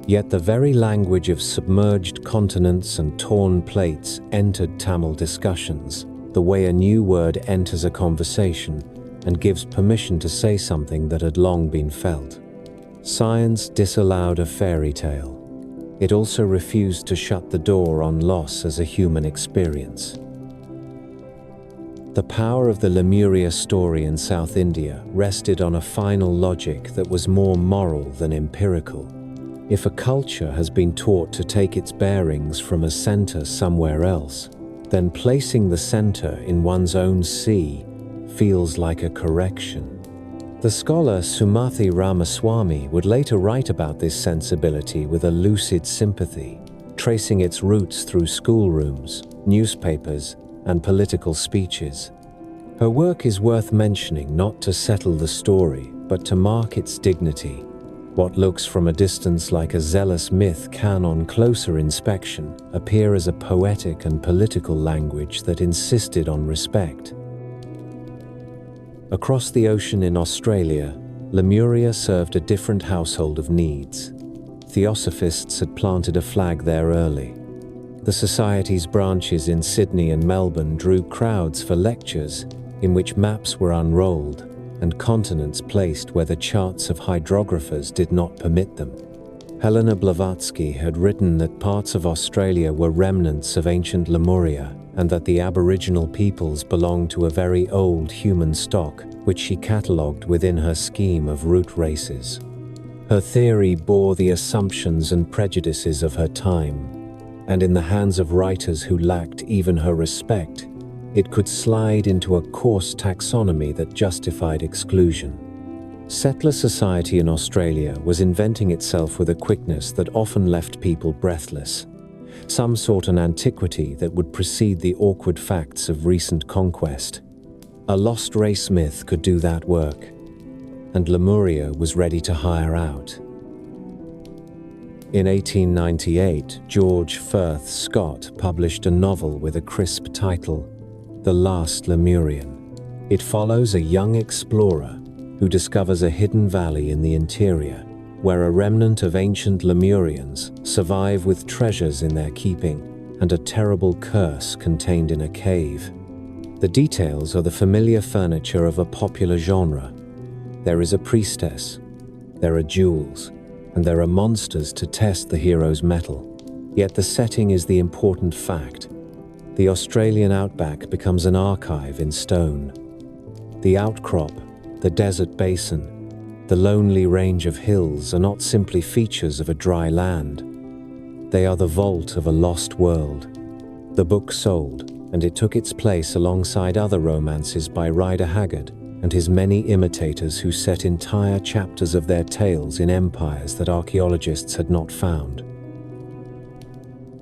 Yet the very language of submerged continents and torn plates entered Tamil discussions, the way a new word enters a conversation and gives permission to say something that had long been felt. Science disallowed a fairy tale. It also refused to shut the door on loss as a human experience. The power of the Lemuria story in South India rested on a final logic that was more moral than empirical. If a culture has been taught to take its bearings from a center somewhere else, then placing the center in one's own sea feels like a correction. The scholar Sumathi Ramaswamy would later write about this sensibility with a lucid sympathy, tracing its roots through schoolrooms, newspapers, and political speeches. Her work is worth mentioning not to settle the story, but to mark its dignity. What looks from a distance like a zealous myth can, on closer inspection, appear as a poetic and political language that insisted on respect. Across the ocean in Australia, Lemuria served a different household of needs. Theosophists had planted a flag there early. The Society's branches in Sydney and Melbourne drew crowds for lectures in which maps were unrolled and continents placed where the charts of hydrographers did not permit them. Helena Blavatsky had written that parts of Australia were remnants of ancient Lemuria and that the Aboriginal peoples belonged to a very old human stock, which she catalogued within her scheme of root races. Her theory bore the assumptions and prejudices of her time, and in the hands of writers who lacked even her respect, it could slide into a coarse taxonomy that justified exclusion. Settler society in Australia was inventing itself with a quickness that often left people breathless. Some sought an antiquity that would precede the awkward facts of recent conquest. A lost race myth could do that work, and Lemuria was ready to hire out. In 1898, George Firth Scott published a novel with a crisp title, The Last Lemurian. It follows a young explorer who discovers a hidden valley in the interior, where a remnant of ancient Lemurians survive with treasures in their keeping and a terrible curse contained in a cave. The details are the familiar furniture of a popular genre. There is a priestess, there are jewels, and there are monsters to test the hero's mettle. Yet the setting is the important fact. The Australian outback becomes an archive in stone. The outcrop, the desert basin, the lonely range of hills are not simply features of a dry land. They are the vault of a lost world. The book sold, and it took its place alongside other romances by Rider Haggard and his many imitators who set entire chapters of their tales in empires that archaeologists had not found.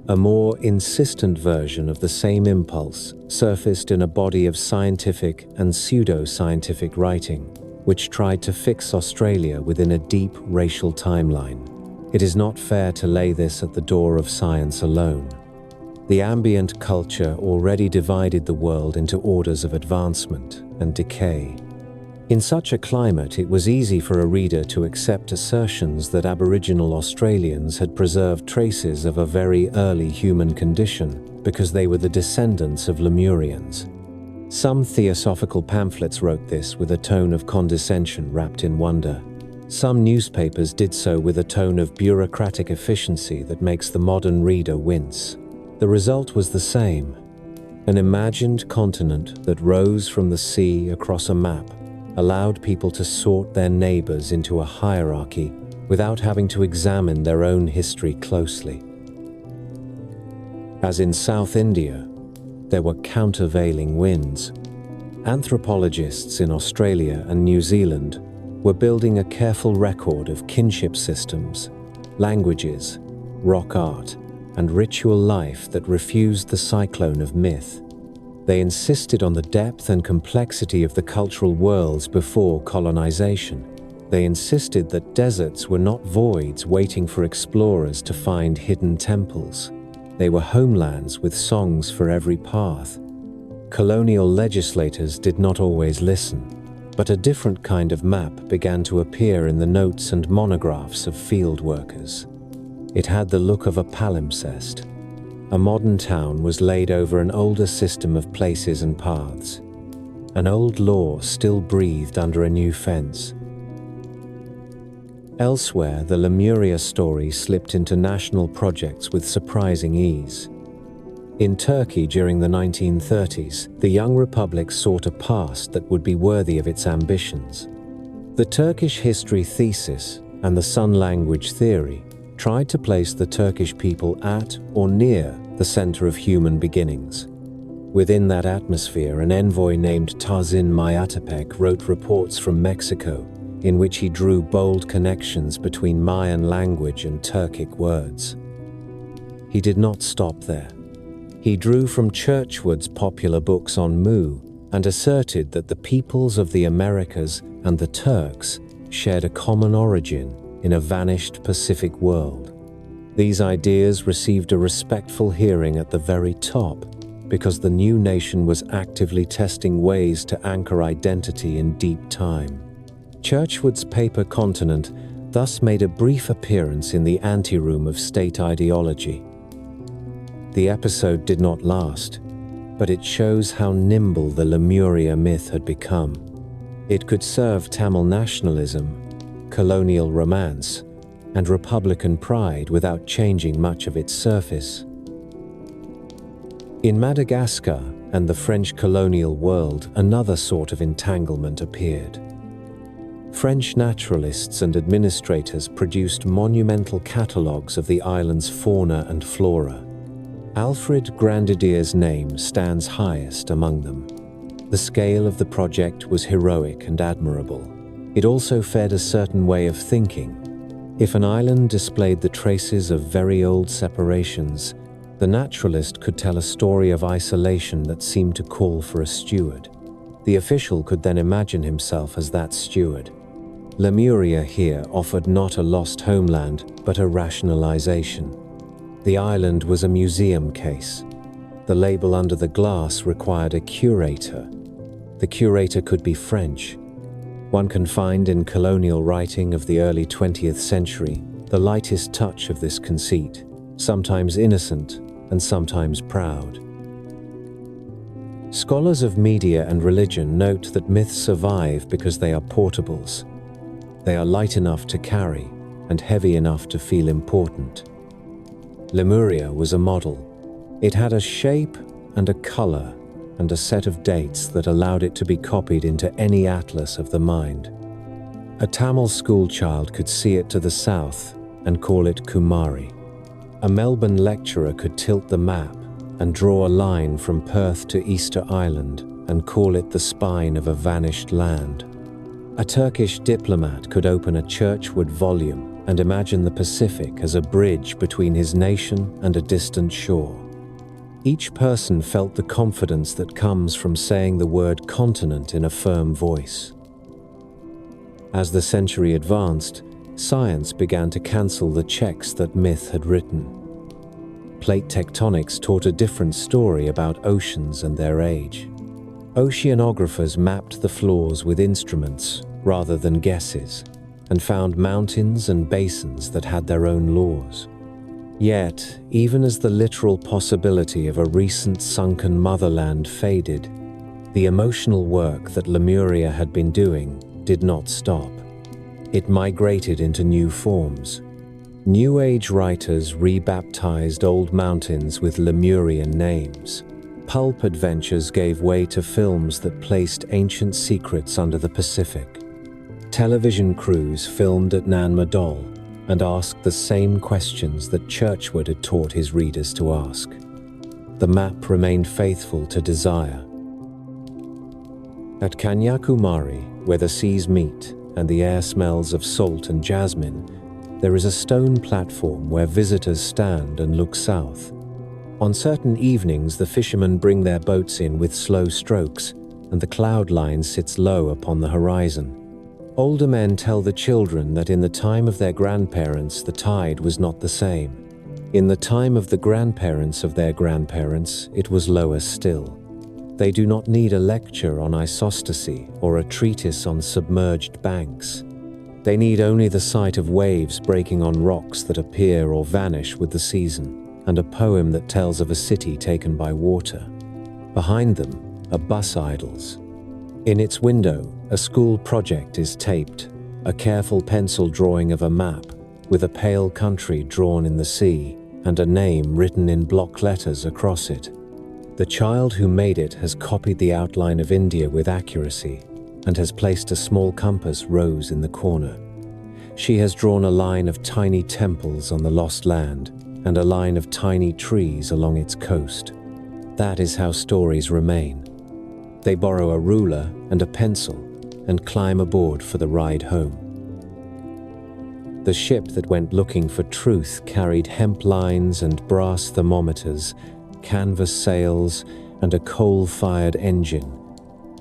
A more insistent version of the same impulse surfaced in a body of scientific and pseudo-scientific writing, which tried to fix Australia within a deep racial timeline. It is not fair to lay this at the door of science alone. The ambient culture already divided the world into orders of advancement and decay. In such a climate, it was easy for a reader to accept assertions that Aboriginal Australians had preserved traces of a very early human condition because they were the descendants of Lemurians. Some theosophical pamphlets wrote this with a tone of condescension wrapped in wonder. Some newspapers did so with a tone of bureaucratic efficiency that makes the modern reader wince. The result was the same: an imagined continent that rose from the sea across a map, allowed people to sort their neighbors into a hierarchy without having to examine their own history closely. As in South India, there were countervailing winds. Anthropologists in Australia and New Zealand were building a careful record of kinship systems, languages, rock art, and ritual life that refused the cyclone of myth. They insisted on the depth and complexity of the cultural worlds before colonization. They insisted that deserts were not voids waiting for explorers to find hidden temples. They were homelands with songs for every path. Colonial legislators did not always listen, but a different kind of map began to appear in the notes and monographs of field workers. It had the look of a palimpsest. A modern town was laid over an older system of places and paths. An old law still breathed under a new fence. Elsewhere, the Lemuria story slipped into national projects with surprising ease. In Turkey during the 1930s, the young republic sought a past that would be worthy of its ambitions. The Turkish history thesis and the Sun language theory tried to place the Turkish people at or near the center of human beginnings. Within that atmosphere, an envoy named Tarzin Mayatepec wrote reports from Mexico in which he drew bold connections between Mayan language and Turkic words. He did not stop there. He drew from Churchward's popular books on Mu and asserted that the peoples of the Americas and the Turks shared a common origin in a vanished Pacific world. These ideas received a respectful hearing at the very top because the new nation was actively testing ways to anchor identity in deep time. Churchward's paper Continent thus made a brief appearance in the anteroom of state ideology. The episode did not last, but it shows how nimble the Lemuria myth had become. It could serve Tamil nationalism, colonial romance, and Republican pride without changing much of its surface. In Madagascar and the French colonial world, another sort of entanglement appeared. French naturalists and administrators produced monumental catalogues of the island's fauna and flora. Alfred Grandadier's name stands highest among them. The scale of the project was heroic and admirable. It also fed a certain way of thinking. If an island displayed the traces of very old separations, the naturalist could tell a story of isolation that seemed to call for a steward. The official could then imagine himself as that steward. Lemuria here offered not a lost homeland, but a rationalization. The island was a museum case. The label under the glass required a curator. The curator could be French. One can find in colonial writing of the early 20th century the lightest touch of this conceit, sometimes innocent and sometimes proud. Scholars of media and religion note that myths survive because they are portables. They are light enough to carry and heavy enough to feel important. Lemuria was a model. It had a shape and a color and a set of dates that allowed it to be copied into any atlas of the mind. A Tamil schoolchild could see it to the south and call it Kumari. A Melbourne lecturer could tilt the map and draw a line from Perth to Easter Island and call it the spine of a vanished land. A Turkish diplomat could open a churchward volume and imagine the Pacific as a bridge between his nation and a distant shore. Each person felt the confidence that comes from saying the word continent in a firm voice. As the century advanced, science began to cancel the checks that myth had written. Plate tectonics taught a different story about oceans and their age. Oceanographers mapped the floors with instruments rather than guesses, and found mountains and basins that had their own laws. Yet, even as the literal possibility of a recent sunken motherland faded, the emotional work that Lemuria had been doing did not stop. It migrated into new forms. New Age writers rebaptized old mountains with Lemurian names. Pulp adventures gave way to films that placed ancient secrets under the Pacific. Television crews filmed at Nan Madol and asked the same questions that Churchward had taught his readers to ask. The map remained faithful to desire. At Kanyakumari, where the seas meet and the air smells of salt and jasmine, there is a stone platform where visitors stand and look south. On certain evenings, the fishermen bring their boats in with slow strokes, and the cloud line sits low upon the horizon. Older men tell the children that in the time of their grandparents, the tide was not the same. In the time of the grandparents of their grandparents, it was lower still. They do not need a lecture on isostasy or a treatise on submerged banks. They need only the sight of waves breaking on rocks that appear or vanish with the season, and a poem that tells of a city taken by water. Behind them are bus idols. In its window, a school project is taped, a careful pencil drawing of a map, with a pale country drawn in the sea, and a name written in block letters across it. The child who made it has copied the outline of India with accuracy, and has placed a small compass rose in the corner. She has drawn a line of tiny temples on the lost land, and a line of tiny trees along its coast. That is how stories remain. They borrow a ruler and a pencil and climb aboard for the ride home. The ship that went looking for truth carried hemp lines and brass thermometers, canvas sails, and a coal-fired engine,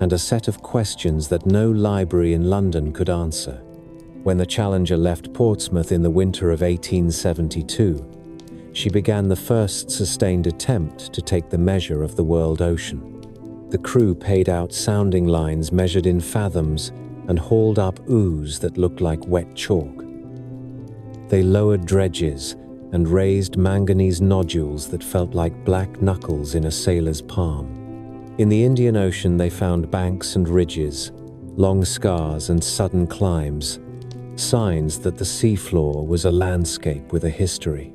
and a set of questions that no library in London could answer. When the Challenger left Portsmouth in the winter of 1872, she began the first sustained attempt to take the measure of the world ocean. The crew paid out sounding lines measured in fathoms and hauled up ooze that looked like wet chalk. They lowered dredges and raised manganese nodules that felt like black knuckles in a sailor's palm. In the Indian Ocean, they found banks and ridges, long scars and sudden climbs, signs that the seafloor was a landscape with a history.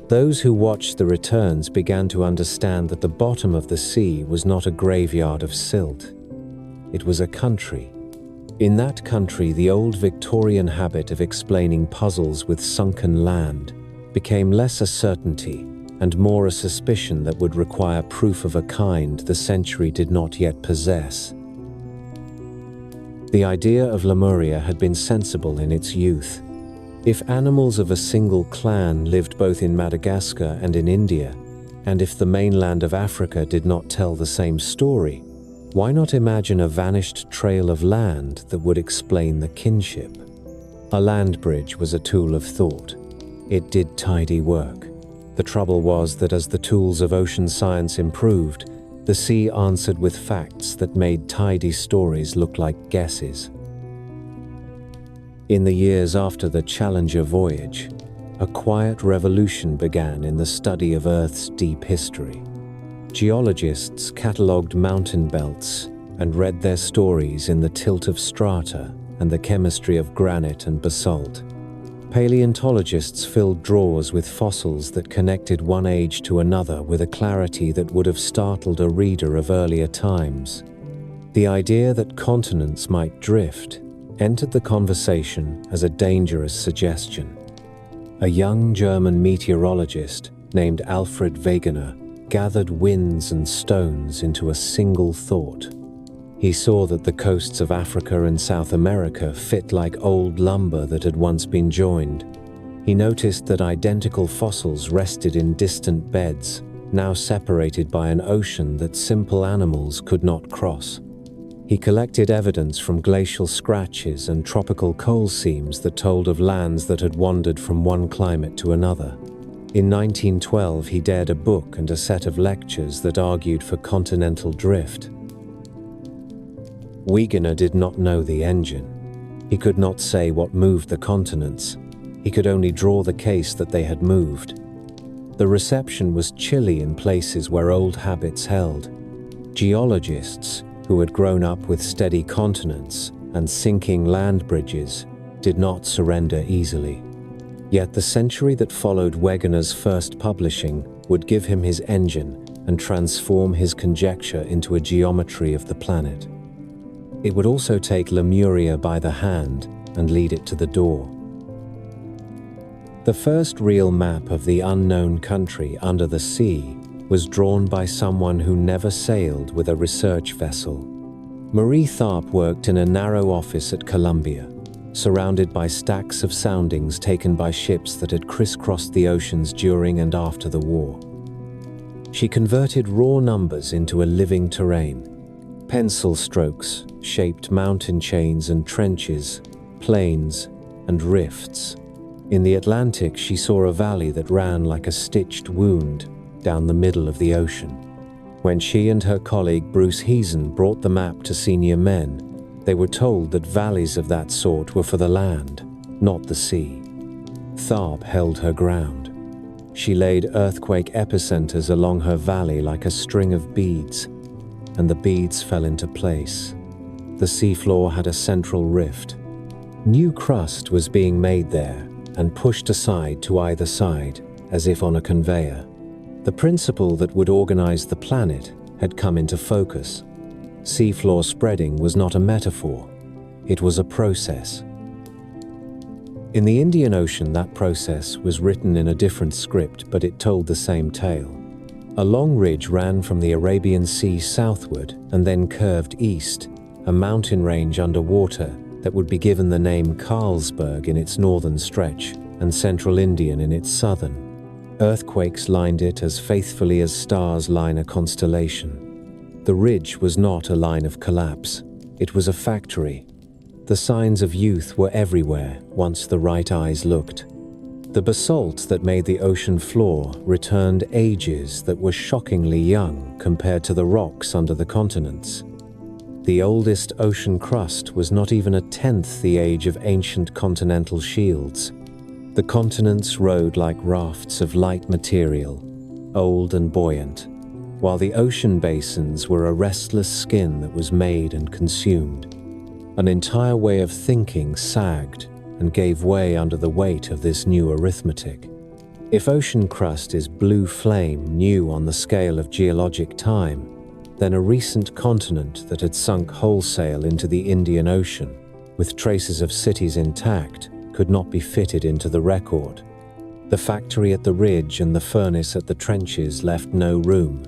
Those who watched the returns began to understand that the bottom of the sea was not a graveyard of silt. It was a country. In that country, the old Victorian habit of explaining puzzles with sunken land became less a certainty and more a suspicion that would require proof of a kind the century did not yet possess. The idea of Lemuria had been sensible in its youth. If animals of a single clan lived both in Madagascar and in India, and if the mainland of Africa did not tell the same story, why not imagine a vanished trail of land that would explain the kinship? A land bridge was a tool of thought. It did tidy work. The trouble was that as the tools of ocean science improved, the sea answered with facts that made tidy stories look like guesses. In the years after the Challenger voyage, a quiet revolution began in the study of Earth's deep history. Geologists catalogued mountain belts and read their stories in the tilt of strata and the chemistry of granite and basalt. Paleontologists filled drawers with fossils that connected one age to another with a clarity that would have startled a reader of earlier times. The idea that continents might drift entered the conversation as a dangerous suggestion. A young German meteorologist named Alfred Wegener gathered winds and stones into a single thought. He saw that the coasts of Africa and South America fit like old lumber that had once been joined. He noticed that identical fossils rested in distant beds, now separated by an ocean that simple animals could not cross. He collected evidence from glacial scratches and tropical coal seams that told of lands that had wandered from one climate to another. In 1912, he dared a book and a set of lectures that argued for continental drift. Wegener did not know the engine. He could not say what moved the continents. He could only draw the case that they had moved. The reception was chilly in places where old habits held. Geologists, who had grown up with steady continents and sinking land bridges, did not surrender easily. Yet the century that followed Wegener's first publishing would give him his engine and transform his conjecture into a geometry of the planet. It would also take Lemuria by the hand and lead it to the door. The first real map of the unknown country under the sea was drawn by someone who never sailed with a research vessel. Marie Tharp worked in a narrow office at Columbia, surrounded by stacks of soundings taken by ships that had crisscrossed the oceans during and after the war. She converted raw numbers into a living terrain. Pencil strokes shaped mountain chains and trenches, plains and rifts. In the Atlantic, she saw a valley that ran like a stitched wound down the middle of the ocean. When she and her colleague Bruce Heason brought the map to senior men, they were told that valleys of that sort were for the land, not the sea. Tharp held her ground. She laid earthquake epicenters along her valley like a string of beads, and the beads fell into place. The seafloor had a central rift. New crust was being made there and pushed aside to either side, as if on a conveyor. The principle that would organize the planet had come into focus. Seafloor spreading was not a metaphor, it was a process. In the Indian Ocean, that process was written in a different script, but it told the same tale. A long ridge ran from the Arabian Sea southward and then curved east, a mountain range underwater that would be given the name Carlsberg in its northern stretch and Central Indian in its southern. Earthquakes lined it as faithfully as stars line a constellation. The ridge was not a line of collapse. It was a factory. The signs of youth were everywhere once the right eyes looked. The basalt that made the ocean floor returned ages that were shockingly young compared to the rocks under the continents. The oldest ocean crust was not even a tenth the age of ancient continental shields. The continents rode like rafts of light material, old and buoyant, while the ocean basins were a restless skin that was made and consumed. An entire way of thinking sagged and gave way under the weight of this new arithmetic. If ocean crust is blue flame new on the scale of geologic time, then a recent continent that had sunk wholesale into the Indian Ocean, with traces of cities intact, could not be fitted into the record. The factory at the ridge and the furnace at the trenches left no room.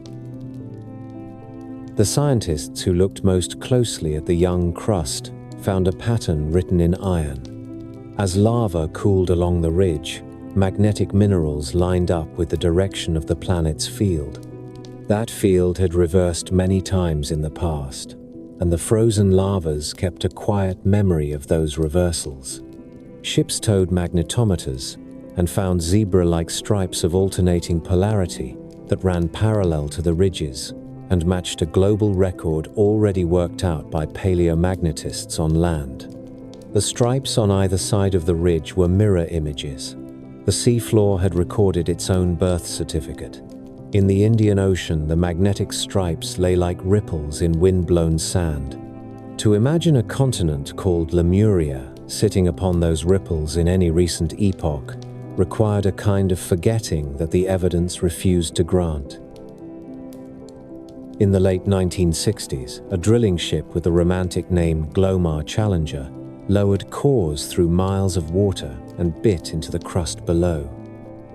The scientists who looked most closely at the young crust found a pattern written in iron. As lava cooled along the ridge, magnetic minerals lined up with the direction of the planet's field. That field had reversed many times in the past, and the frozen lavas kept a quiet memory of those reversals. Ships towed magnetometers and found zebra-like stripes of alternating polarity that ran parallel to the ridges and matched a global record already worked out by paleomagnetists on land. The stripes on either side of the ridge were mirror images. The seafloor had recorded its own birth certificate. In the Indian Ocean, the magnetic stripes lay like ripples in wind-blown sand. To imagine a continent called Lemuria sitting upon those ripples in any recent epoch required a kind of forgetting that the evidence refused to grant. In the late 1960s, a drilling ship with the romantic name Glomar Challenger lowered cores through miles of water and bit into the crust below.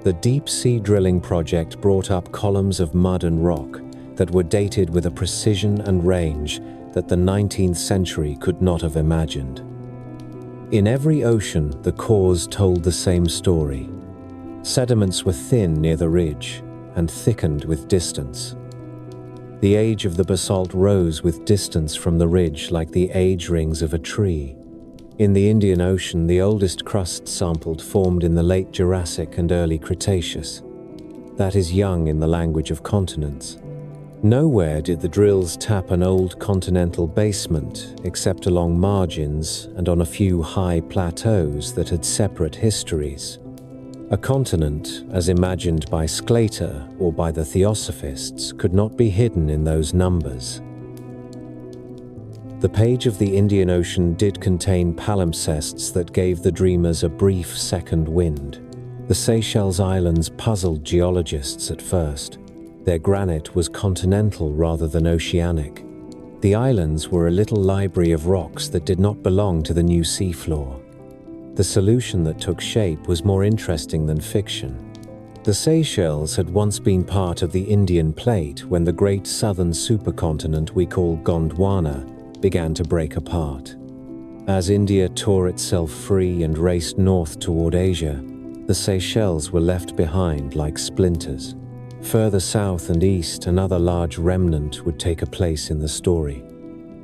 The deep-sea drilling project brought up columns of mud and rock that were dated with a precision and range that the 19th century could not have imagined. In every ocean, the cores told the same story. Sediments were thin near the ridge and thickened with distance. The age of the basalt rose with distance from the ridge like the age rings of a tree. In the Indian Ocean, the oldest crust sampled formed in the late Jurassic and early Cretaceous. That is young in the language of continents. Nowhere did the drills tap an old continental basement except along margins and on a few high plateaus that had separate histories. A continent, as imagined by Sclater or by the Theosophists, could not be hidden in those numbers. The page of the Indian Ocean did contain palimpsests that gave the dreamers a brief second wind. The Seychelles Islands puzzled geologists at first. Their granite was continental rather than oceanic. The islands were a little library of rocks that did not belong to the new seafloor. The solution that took shape was more interesting than fiction. The Seychelles had once been part of the Indian plate when the great southern supercontinent we call Gondwana began to break apart. As India tore itself free and raced north toward Asia, the Seychelles were left behind like splinters. Further south and east, another large remnant would take a place in the story.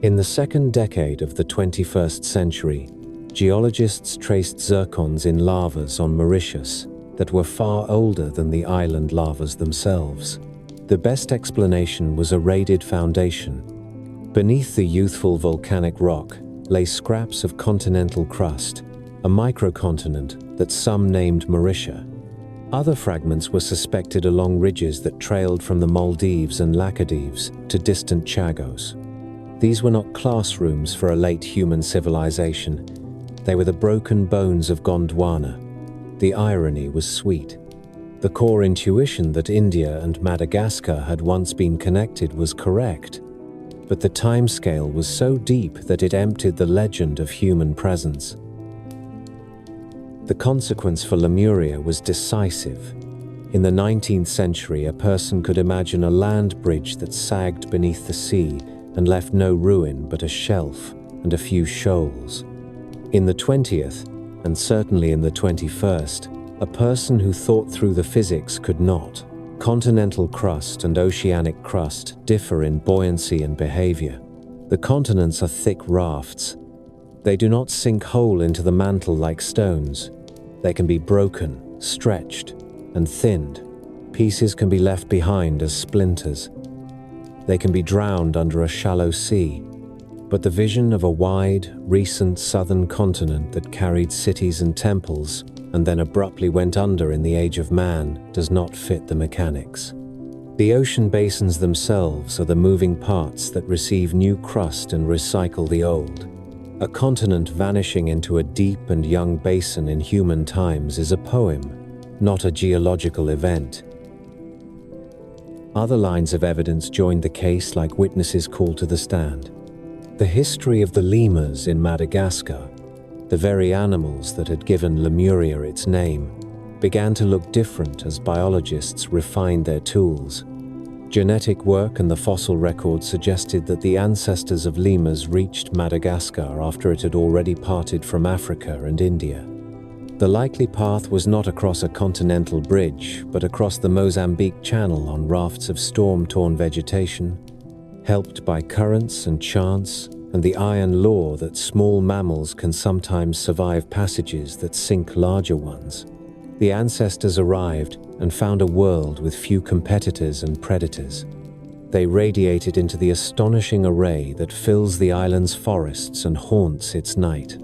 In the second decade of the 21st century, geologists traced zircons in lavas on Mauritius that were far older than the island lavas themselves. The best explanation was a raided foundation. Beneath the youthful volcanic rock lay scraps of continental crust, a microcontinent that some named Mauritia. Other fragments were suspected along ridges that trailed from the Maldives and Laccadives to distant Chagos. These were not classrooms for a late human civilization. They were the broken bones of Gondwana. The irony was sweet. The core intuition that India and Madagascar had once been connected was correct, but the timescale was so deep that it emptied the legend of human presence. The consequence for Lemuria was decisive. In the 19th century, a person could imagine a land bridge that sagged beneath the sea and left no ruin but a shelf and a few shoals. In the 20th, and certainly in the 21st, a person who thought through the physics could not. Continental crust and oceanic crust differ in buoyancy and behavior. The continents are thick rafts. They do not sink whole into the mantle like stones. They can be broken, stretched, and thinned. Pieces can be left behind as splinters. They can be drowned under a shallow sea. But the vision of a wide, recent southern continent that carried cities and temples and then abruptly went under in the age of man does not fit the mechanics. The ocean basins themselves are the moving parts that receive new crust and recycle the old. A continent vanishing into a deep and young basin in human times is a poem, not a geological event. Other lines of evidence joined the case, like witnesses called to the stand. The history of the lemurs in Madagascar, the very animals that had given Lemuria its name, began to look different as biologists refined their tools. Genetic work and the fossil record suggested that the ancestors of lemurs reached Madagascar after it had already parted from Africa and India. The likely path was not across a continental bridge, but across the Mozambique Channel on rafts of storm-torn vegetation, helped by currents and chance and the iron law that small mammals can sometimes survive passages that sink larger ones. The ancestors arrived and found a world with few competitors and predators. They radiated into the astonishing array that fills the island's forests and haunts its night.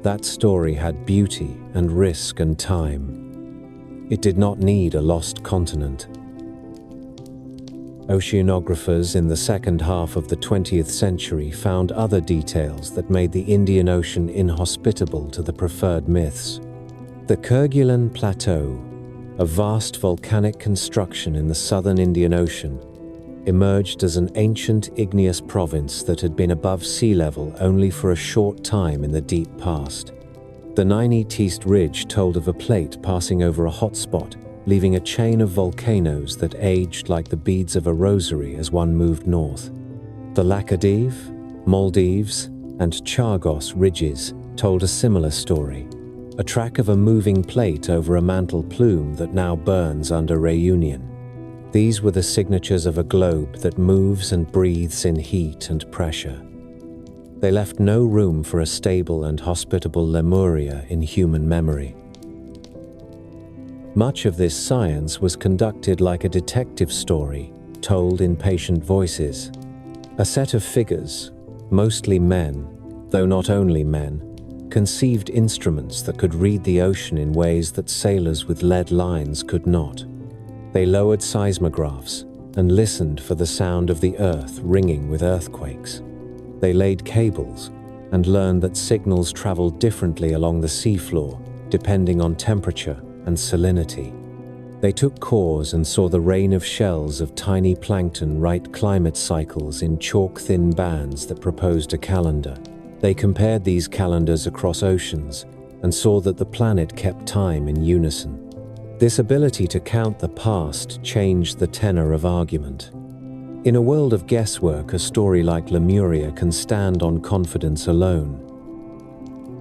That story had beauty and risk and time. It did not need a lost continent. Oceanographers in the second half of the 20th century found other details that made the Indian Ocean inhospitable to the preferred myths. The Kerguelen Plateau, a vast volcanic construction in the southern Indian Ocean, emerged as an ancient igneous province that had been above sea level only for a short time in the deep past. The 9 East Ridge told of a plate passing over a hotspot, leaving a chain of volcanoes that aged like the beads of a rosary as one moved north. The Laccadive, Maldives, and Chagos ridges told a similar story, a track of a moving plate over a mantle plume that now burns under Réunion. These were the signatures of a globe that moves and breathes in heat and pressure. They left no room for a stable and hospitable Lemuria in human memory. Much of this science was conducted like a detective story, told in patient voices. A set of figures, mostly men, though not only men, conceived instruments that could read the ocean in ways that sailors with lead lines could not. They lowered seismographs and listened for the sound of the earth ringing with earthquakes. They laid cables and learned that signals traveled differently along the seafloor, depending on temperature and salinity. They took cores and saw the rain of shells of tiny plankton write climate cycles in chalk-thin bands that proposed a calendar. They compared these calendars across oceans and saw that the planet kept time in unison. This ability to count the past changed the tenor of argument. In a world of guesswork, a story like Lemuria can stand on confidence alone.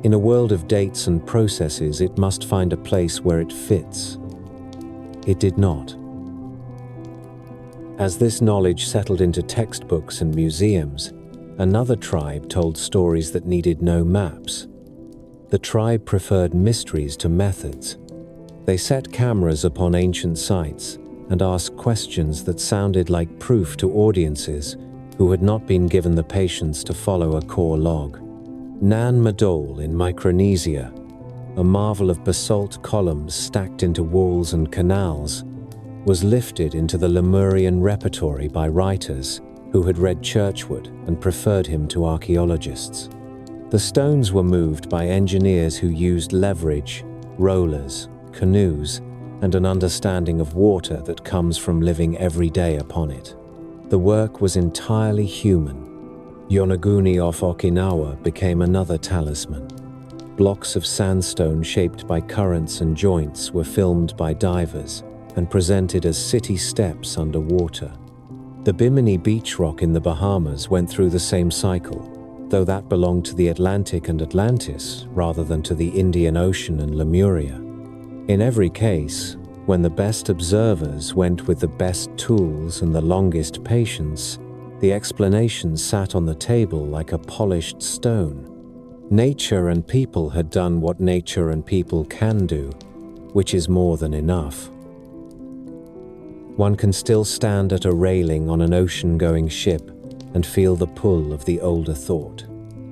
In a world of dates and processes, it must find a place where it fits. It did not. As this knowledge settled into textbooks and museums, another tribe told stories that needed no maps. The tribe preferred mysteries to methods. They set cameras upon ancient sites and asked questions that sounded like proof to audiences who had not been given the patience to follow a core log. Nan Madol in Micronesia, a marvel of basalt columns stacked into walls and canals, was lifted into the Lemurian repertory by writers who had read Churchward and preferred him to archaeologists. The stones were moved by engineers who used leverage, rollers, canoes, and an understanding of water that comes from living every day upon it. The work was entirely human. Yonaguni off Okinawa became another talisman. Blocks of sandstone shaped by currents and joints were filmed by divers and presented as city steps underwater. The Bimini beach rock in the Bahamas went through the same cycle, though that belonged to the Atlantic and Atlantis rather than to the Indian Ocean and Lemuria. In every case, when the best observers went with the best tools and the longest patience, the explanation sat on the table like a polished stone. Nature and people had done what nature and people can do, which is more than enough. One can still stand at a railing on an ocean-going ship and feel the pull of the older thought.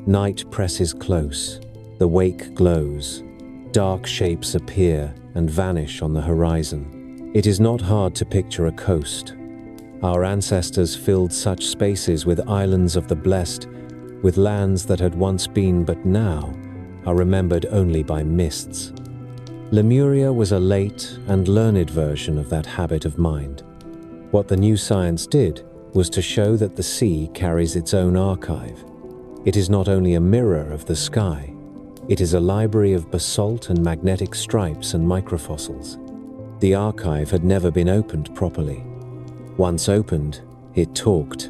Night presses close, the wake glows, dark shapes appear and vanish on the horizon. It is not hard to picture a coast. Our ancestors filled such spaces with islands of the blessed, with lands that had once been but now are remembered only by mists. Lemuria was a late and learned version of that habit of mind. What the new science did was to show that the sea carries its own archive. It is not only a mirror of the sky, it is a library of basalt and magnetic stripes and microfossils. The archive had never been opened properly. Once opened, it talked.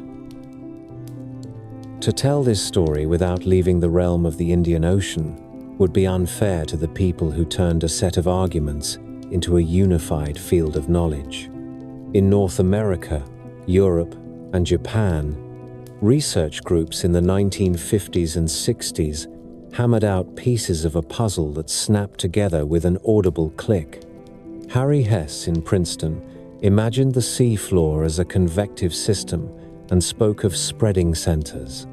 To tell this story without leaving the realm of the Indian Ocean would be unfair to the people who turned a set of arguments into a unified field of knowledge. In North America, Europe, and Japan, research groups in the 1950s and 60s hammered out pieces of a puzzle that snapped together with an audible click. Harry Hess in Princeton imagined the sea floor as a convective system and spoke of spreading centers.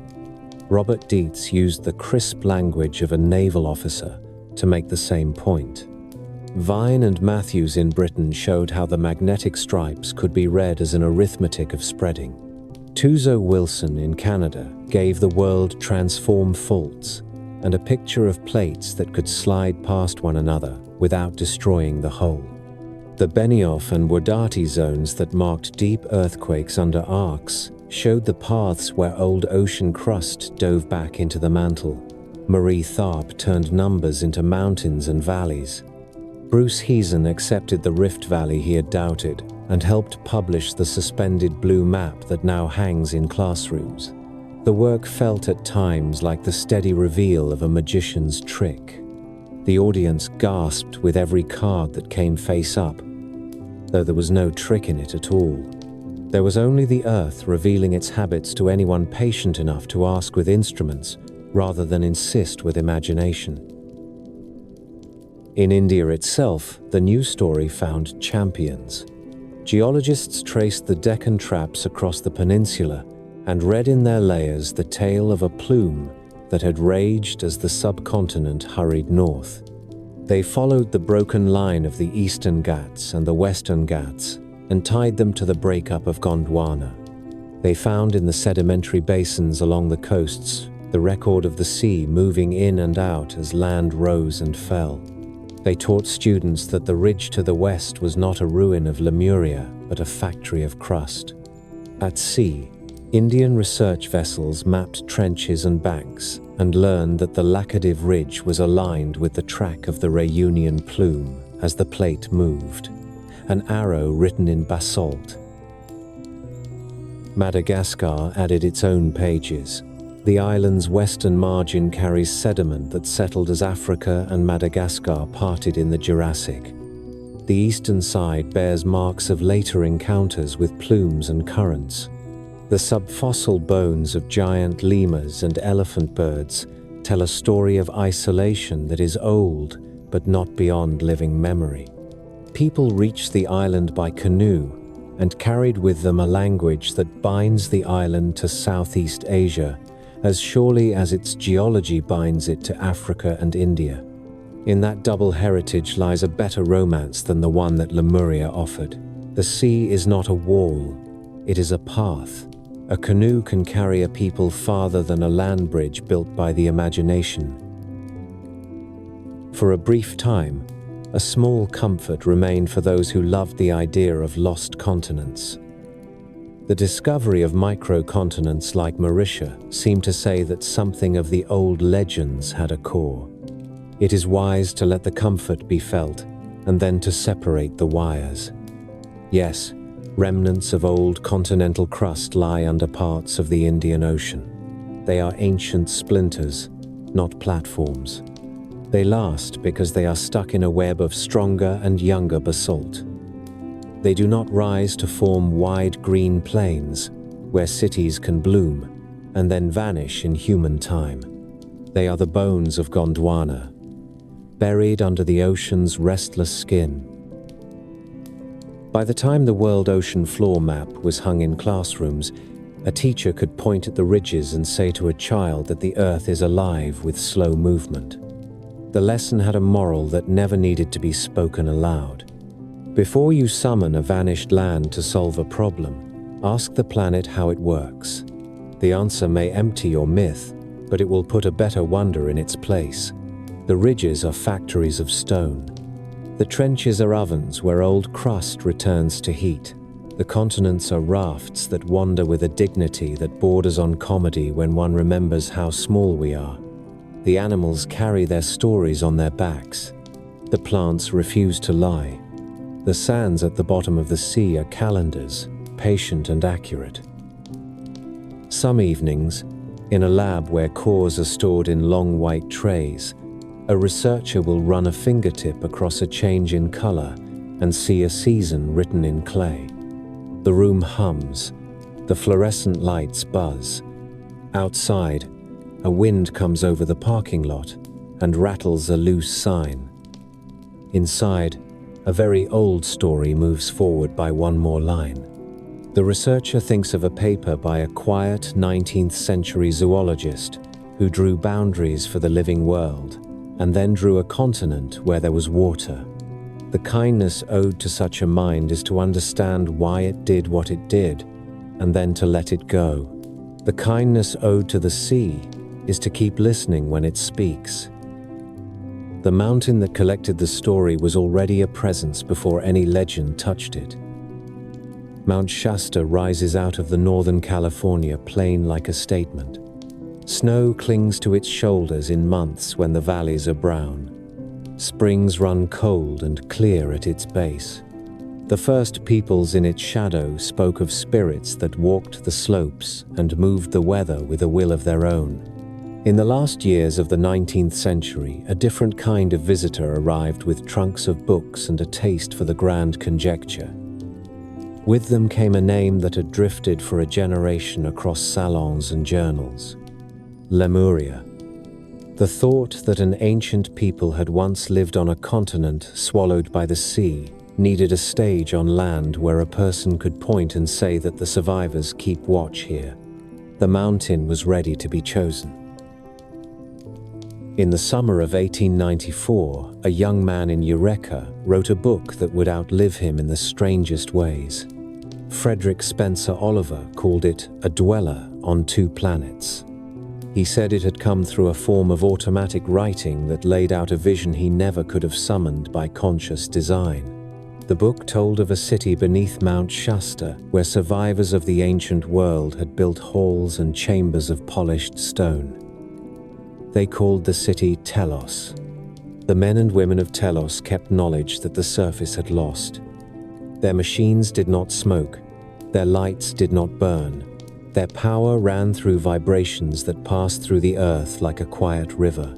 Robert Dietz used the crisp language of a naval officer to make the same point. Vine and Matthews in Britain showed how the magnetic stripes could be read as an arithmetic of spreading. Tuzo Wilson in Canada gave the world transform faults and a picture of plates that could slide past one another without destroying the whole. The Benioff and Wadati zones that marked deep earthquakes under arcs showed the paths where old ocean crust dove back into the mantle. Marie Tharp turned numbers into mountains and valleys. Bruce Heason accepted the Rift Valley he had doubted and helped publish the suspended blue map that now hangs in classrooms. The work felt at times like the steady reveal of a magician's trick. The audience gasped with every card that came face up, though there was no trick in it at all. There was only the earth revealing its habits to anyone patient enough to ask with instruments rather than insist with imagination. In India itself, the new story found champions. Geologists traced the Deccan traps across the peninsula and read in their layers the tale of a plume that had raged as the subcontinent hurried north. They followed the broken line of the Eastern Ghats and the Western Ghats and tied them to the breakup of Gondwana. They found in the sedimentary basins along the coasts the record of the sea moving in and out as land rose and fell. They taught students that the ridge to the west was not a ruin of Lemuria, but a factory of crust. At sea, Indian research vessels mapped trenches and banks and learned that the Laccadive Ridge was aligned with the track of the Reunion plume as the plate moved, an arrow written in basalt. Madagascar added its own pages. The island's western margin carries sediment that settled as Africa and Madagascar parted in the Jurassic. The eastern side bears marks of later encounters with plumes and currents. The subfossil bones of giant lemurs and elephant birds tell a story of isolation that is old but not beyond living memory. People reached the island by canoe and carried with them a language that binds the island to Southeast Asia as surely as its geology binds it to Africa and India. In that double heritage lies a better romance than the one that Lemuria offered. The sea is not a wall, it is a path. A canoe can carry a people farther than a land bridge built by the imagination. For a brief time, a small comfort remained for those who loved the idea of lost continents. The discovery of microcontinents like Mauritius seemed to say that something of the old legends had a core. It is wise to let the comfort be felt and then to separate the wires. Yes, remnants of old continental crust lie under parts of the Indian Ocean. They are ancient splinters, not platforms. They last because they are stuck in a web of stronger and younger basalt. They do not rise to form wide green plains where cities can bloom and then vanish in human time. They are the bones of Gondwana, buried under the ocean's restless skin. By the time the World Ocean Floor Map was hung in classrooms, a teacher could point at the ridges and say to a child that the Earth is alive with slow movement. The lesson had a moral that never needed to be spoken aloud. Before you summon a vanished land to solve a problem, ask the planet how it works. The answer may empty your myth, but it will put a better wonder in its place. The ridges are factories of stone. The trenches are ovens where old crust returns to heat. The continents are rafts that wander with a dignity that borders on comedy when one remembers how small we are. The animals carry their stories on their backs. The plants refuse to lie. The sands at the bottom of the sea are calendars, patient and accurate. Some evenings, in a lab where cores are stored in long white trays, a researcher will run a fingertip across a change in color and see a season written in clay. The room hums, the fluorescent lights buzz. Outside, a wind comes over the parking lot and rattles a loose sign. Inside, a very old story moves forward by one more line. The researcher thinks of a paper by a quiet 19th century zoologist who drew boundaries for the living world and then drew a continent where there was water. The kindness owed to such a mind is to understand why it did what it did and then to let it go. The kindness owed to the sea is to keep listening when it speaks. The mountain that collected the story was already a presence before any legend touched it. Mount Shasta rises out of the northern California plain like a statement. Snow clings to its shoulders in months when the valleys are brown. Springs run cold and clear at its base. The first peoples in its shadow spoke of spirits that walked the slopes and moved the weather with a will of their own. In the last years of the 19th century, a different kind of visitor arrived with trunks of books and a taste for the grand conjecture. With them came a name that had drifted for a generation across salons and journals: Lemuria. The thought that an ancient people had once lived on a continent swallowed by the sea needed a stage on land where a person could point and say that the survivors keep watch here. The mountain was ready to be chosen. In the summer of 1894, a young man in Eureka wrote a book that would outlive him in the strangest ways. Frederick Spencer Oliver called it a dweller on two planets. He said it had come through a form of automatic writing that laid out a vision he never could have summoned by conscious design. The book told of a city beneath Mount Shasta where survivors of the ancient world had built halls and chambers of polished stone. They called the city Telos. The men and women of Telos kept knowledge that the surface had lost. Their machines did not smoke. Their lights did not burn. Their power ran through vibrations that passed through the earth like a quiet river.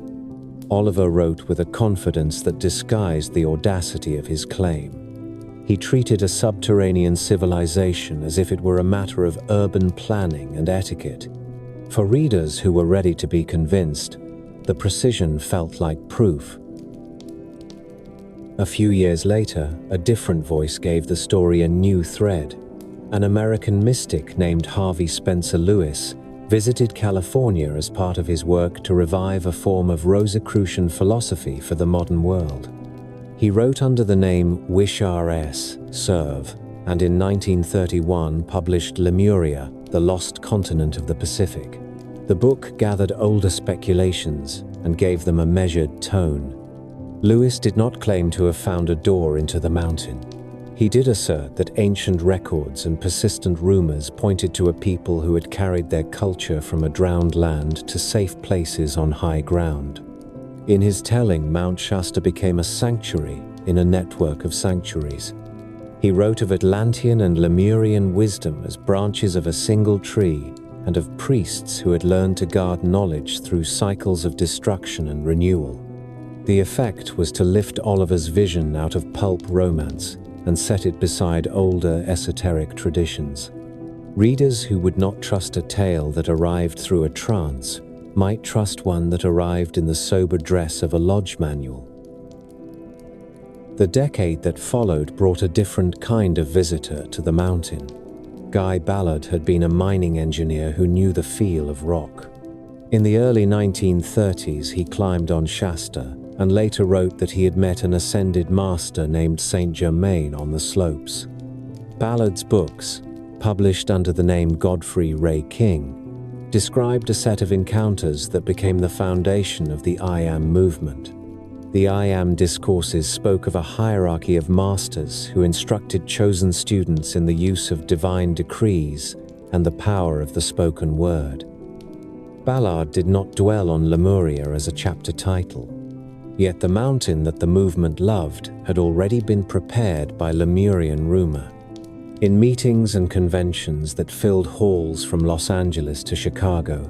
Oliver wrote with a confidence that disguised the audacity of his claim. He treated a subterranean civilization as if it were a matter of urban planning and etiquette. For readers who were ready to be convinced, the precision felt like proof. A few years later, a different voice gave the story a new thread. An American mystic named Harvey Spencer Lewis visited California as part of his work to revive a form of Rosicrucian philosophy for the modern world. He wrote under the name Wish-R-S, Serve, and in 1931 published Lemuria, the Lost Continent of the Pacific. The book gathered older speculations and gave them a measured tone. Lewis did not claim to have found a door into the mountain. He did assert that ancient records and persistent rumors pointed to a people who had carried their culture from a drowned land to safe places on high ground. In his telling, Mount Shasta became a sanctuary in a network of sanctuaries. He wrote of Atlantean and Lemurian wisdom as branches of a single tree, and of priests who had learned to guard knowledge through cycles of destruction and renewal. The effect was to lift Oliver's vision out of pulp romance and set it beside older esoteric traditions. Readers who would not trust a tale that arrived through a trance might trust one that arrived in the sober dress of a lodge manual. The decade that followed brought a different kind of visitor to the mountain. Guy Ballard had been a mining engineer who knew the feel of rock. In the early 1930s, he climbed on Shasta and later wrote that he had met an ascended master named Saint Germain on the slopes. Ballard's books, published under the name Godfrey Ray King, described a set of encounters that became the foundation of the I Am movement. The I Am discourses spoke of a hierarchy of masters who instructed chosen students in the use of divine decrees and the power of the spoken word. Ballard did not dwell on Lemuria as a chapter title, yet the mountain that the movement loved had already been prepared by Lemurian rumor. In meetings and conventions that filled halls from Los Angeles to Chicago,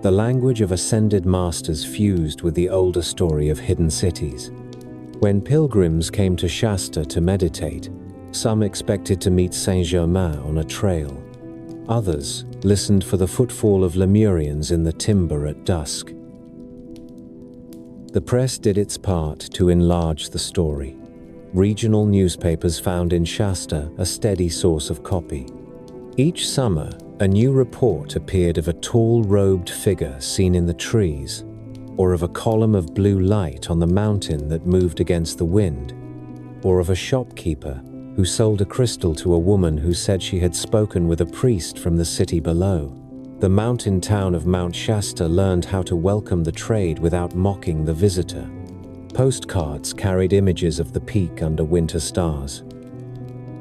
the language of ascended masters fused with the older story of hidden cities. When pilgrims came to Shasta to meditate, some expected to meet Saint-Germain on a trail. Others listened for the footfall of Lemurians in the timber at dusk. The press did its part to enlarge the story. Regional newspapers found in Shasta a steady source of copy. Each summer, a new report appeared of a tall robed figure seen in the trees, or of a column of blue light on the mountain that moved against the wind, or of a shopkeeper who sold a crystal to a woman who said she had spoken with a priest from the city below. The mountain town of Mount Shasta learned how to welcome the trade without mocking the visitor. Postcards carried images of the peak under winter stars.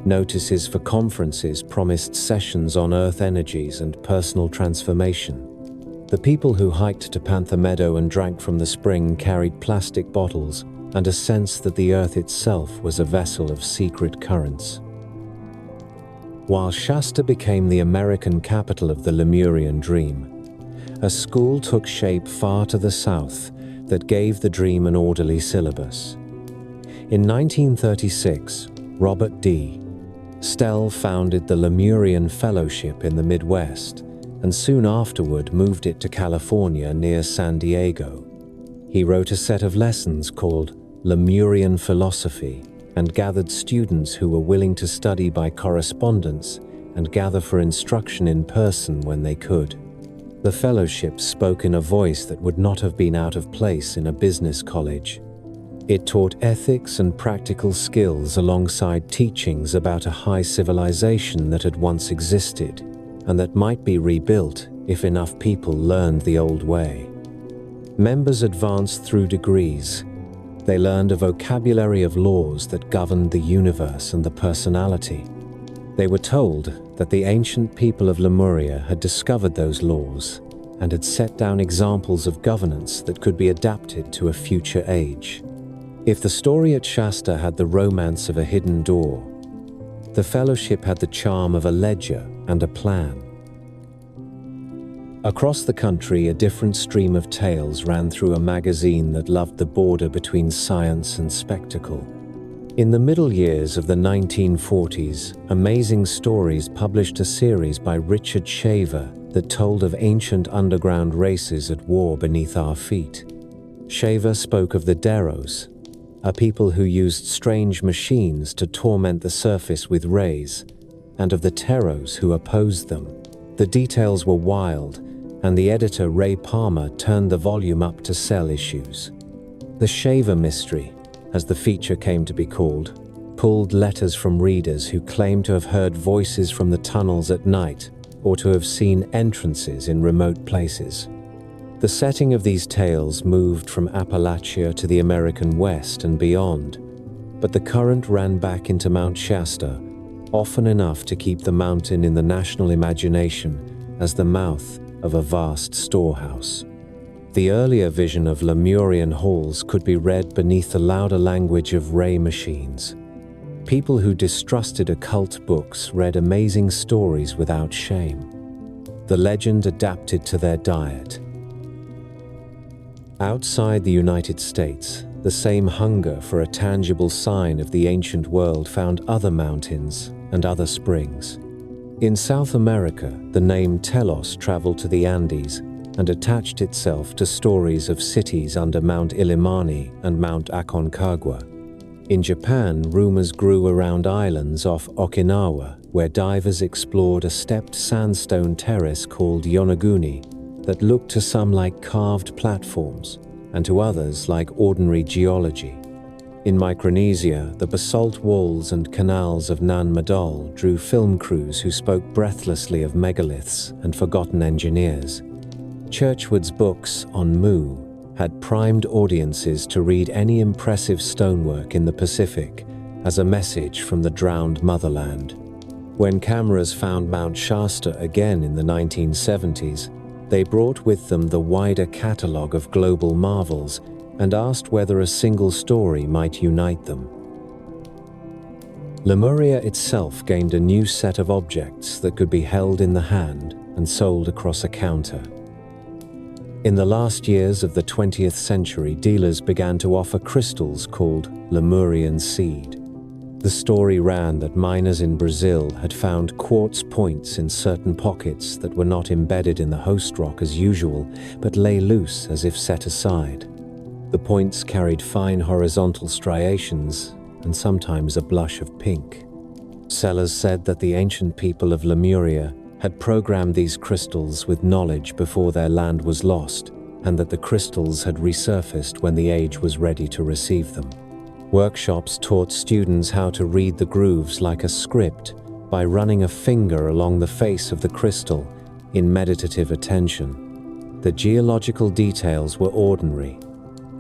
Notices for conferences promised sessions on earth energies and personal transformation. The people who hiked to Panther Meadow and drank from the spring carried plastic bottles and a sense that the earth itself was a vessel of secret currents. While Shasta became the American capital of the Lemurian dream, a school took shape far to the south that gave the dream an orderly syllabus. In 1936, Robert D. Stell founded the Lemurian Fellowship in the Midwest, and soon afterward moved it to California near San Diego. He wrote a set of lessons called Lemurian Philosophy and gathered students who were willing to study by correspondence and gather for instruction in person when they could. The fellowship spoke in a voice that would not have been out of place in a business college. It taught ethics and practical skills alongside teachings about a high civilization that had once existed and that might be rebuilt if enough people learned the old way. Members advanced through degrees. They learned a vocabulary of laws that governed the universe and the personality. They were told that the ancient people of Lemuria had discovered those laws and had set down examples of governance that could be adapted to a future age. If the story at Shasta had the romance of a hidden door, the fellowship had the charm of a ledger and a plan. Across the country, a different stream of tales ran through a magazine that loved the border between science and spectacle. In the middle years of the 1940s, Amazing Stories published a series by Richard Shaver that told of ancient underground races at war beneath our feet. Shaver spoke of the Deros, a people who used strange machines to torment the surface with rays, and of the Teros who opposed them. The details were wild, and the editor Ray Palmer turned the volume up to sell issues. The Shaver Mystery, as the feature came to be called, pulled letters from readers who claimed to have heard voices from the tunnels at night or to have seen entrances in remote places. The setting of these tales moved from Appalachia to the American West and beyond, but the current ran back into Mount Shasta, often enough to keep the mountain in the national imagination as the mouth of a vast storehouse. The earlier vision of Lemurian halls could be read beneath the louder language of ray machines. People who distrusted occult books read amazing stories without shame. The legend adapted to their diet. Outside the United States, the same hunger for a tangible sign of the ancient world found other mountains and other springs. In South America, the name Telos traveled to the Andes and attached itself to stories of cities under Mount Illimani and Mount Aconcagua. In Japan, rumors grew around islands off Okinawa, where divers explored a stepped sandstone terrace called Yonaguni that looked to some like carved platforms and to others like ordinary geology. In Micronesia, the basalt walls and canals of Nan Madol drew film crews who spoke breathlessly of megaliths and forgotten engineers. Churchward's books on Mu had primed audiences to read any impressive stonework in the Pacific as a message from the drowned motherland. When cameras found Mount Shasta again in the 1970s, they brought with them the wider catalogue of global marvels and asked whether a single story might unite them. Lemuria itself gained a new set of objects that could be held in the hand and sold across a counter. In the last years of the 20th century, dealers began to offer crystals called Lemurian seed. The story ran that miners in Brazil had found quartz points in certain pockets that were not embedded in the host rock as usual, but lay loose as if set aside. The points carried fine horizontal striations and sometimes a blush of pink. Sellers said that the ancient people of Lemuria had programmed these crystals with knowledge before their land was lost, and that the crystals had resurfaced when the age was ready to receive them. Workshops taught students how to read the grooves like a script by running a finger along the face of the crystal in meditative attention. The geological details were ordinary.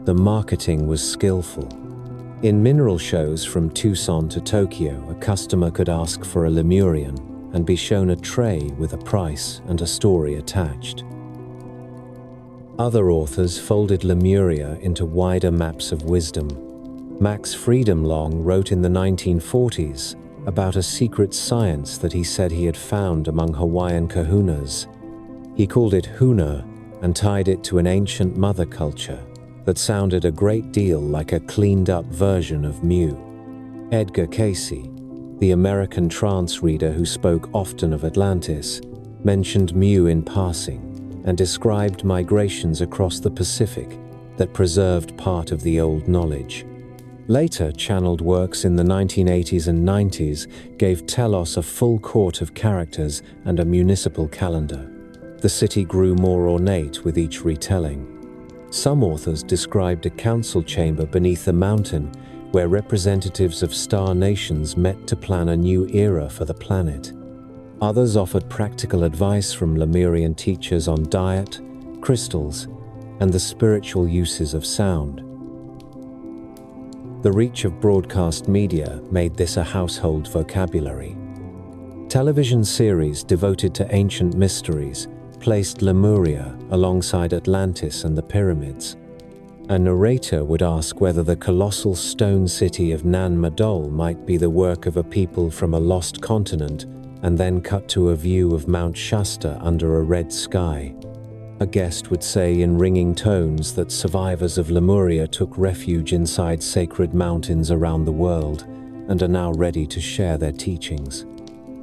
The marketing was skillful. In mineral shows from Tucson to Tokyo, a customer could ask for a Lemurian and be shown a tray with a price and a story attached. Other authors folded Lemuria into wider maps of wisdom. Max Freedomlong wrote in the 1940s about a secret science that he said he had found among Hawaiian kahunas. He called it huna and tied it to an ancient mother culture that sounded a great deal like a cleaned-up version of Mu. Edgar Cayce, the American trance reader who spoke often of Atlantis, mentioned Mu in passing and described migrations across the Pacific that preserved part of the old knowledge. Later, channeled works in the 1980s and 90s gave Telos a full court of characters and a municipal calendar. The city grew more ornate with each retelling. Some authors described a council chamber beneath a mountain where representatives of star nations met to plan a new era for the planet. Others offered practical advice from Lemurian teachers on diet, crystals, and the spiritual uses of sound. The reach of broadcast media made this a household vocabulary. Television series devoted to ancient mysteries placed Lemuria alongside Atlantis and the pyramids. A narrator would ask whether the colossal stone city of Nan Madol might be the work of a people from a lost continent, and then cut to a view of Mount Shasta under a red sky. A guest would say in ringing tones that survivors of Lemuria took refuge inside sacred mountains around the world and are now ready to share their teachings.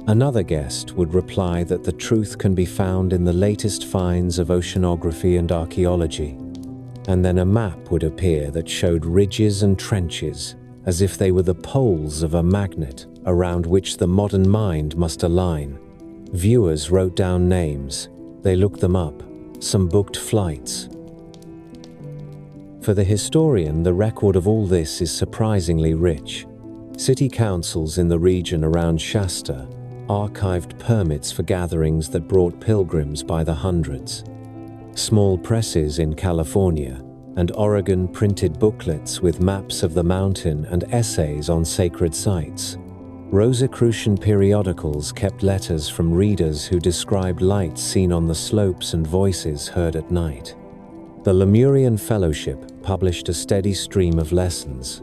Another guest would reply that the truth can be found in the latest finds of oceanography and archaeology. And then a map would appear that showed ridges and trenches, as if they were the poles of a magnet around which the modern mind must align. Viewers wrote down names, they looked them up, some booked flights. For the historian, the record of all this is surprisingly rich. City councils in the region around Shasta archived permits for gatherings that brought pilgrims by the hundreds. Small presses in California and Oregon printed booklets with maps of the mountain and essays on sacred sites. Rosicrucian periodicals kept letters from readers who described lights seen on the slopes and voices heard at night. The Lemurian Fellowship published a steady stream of lessons,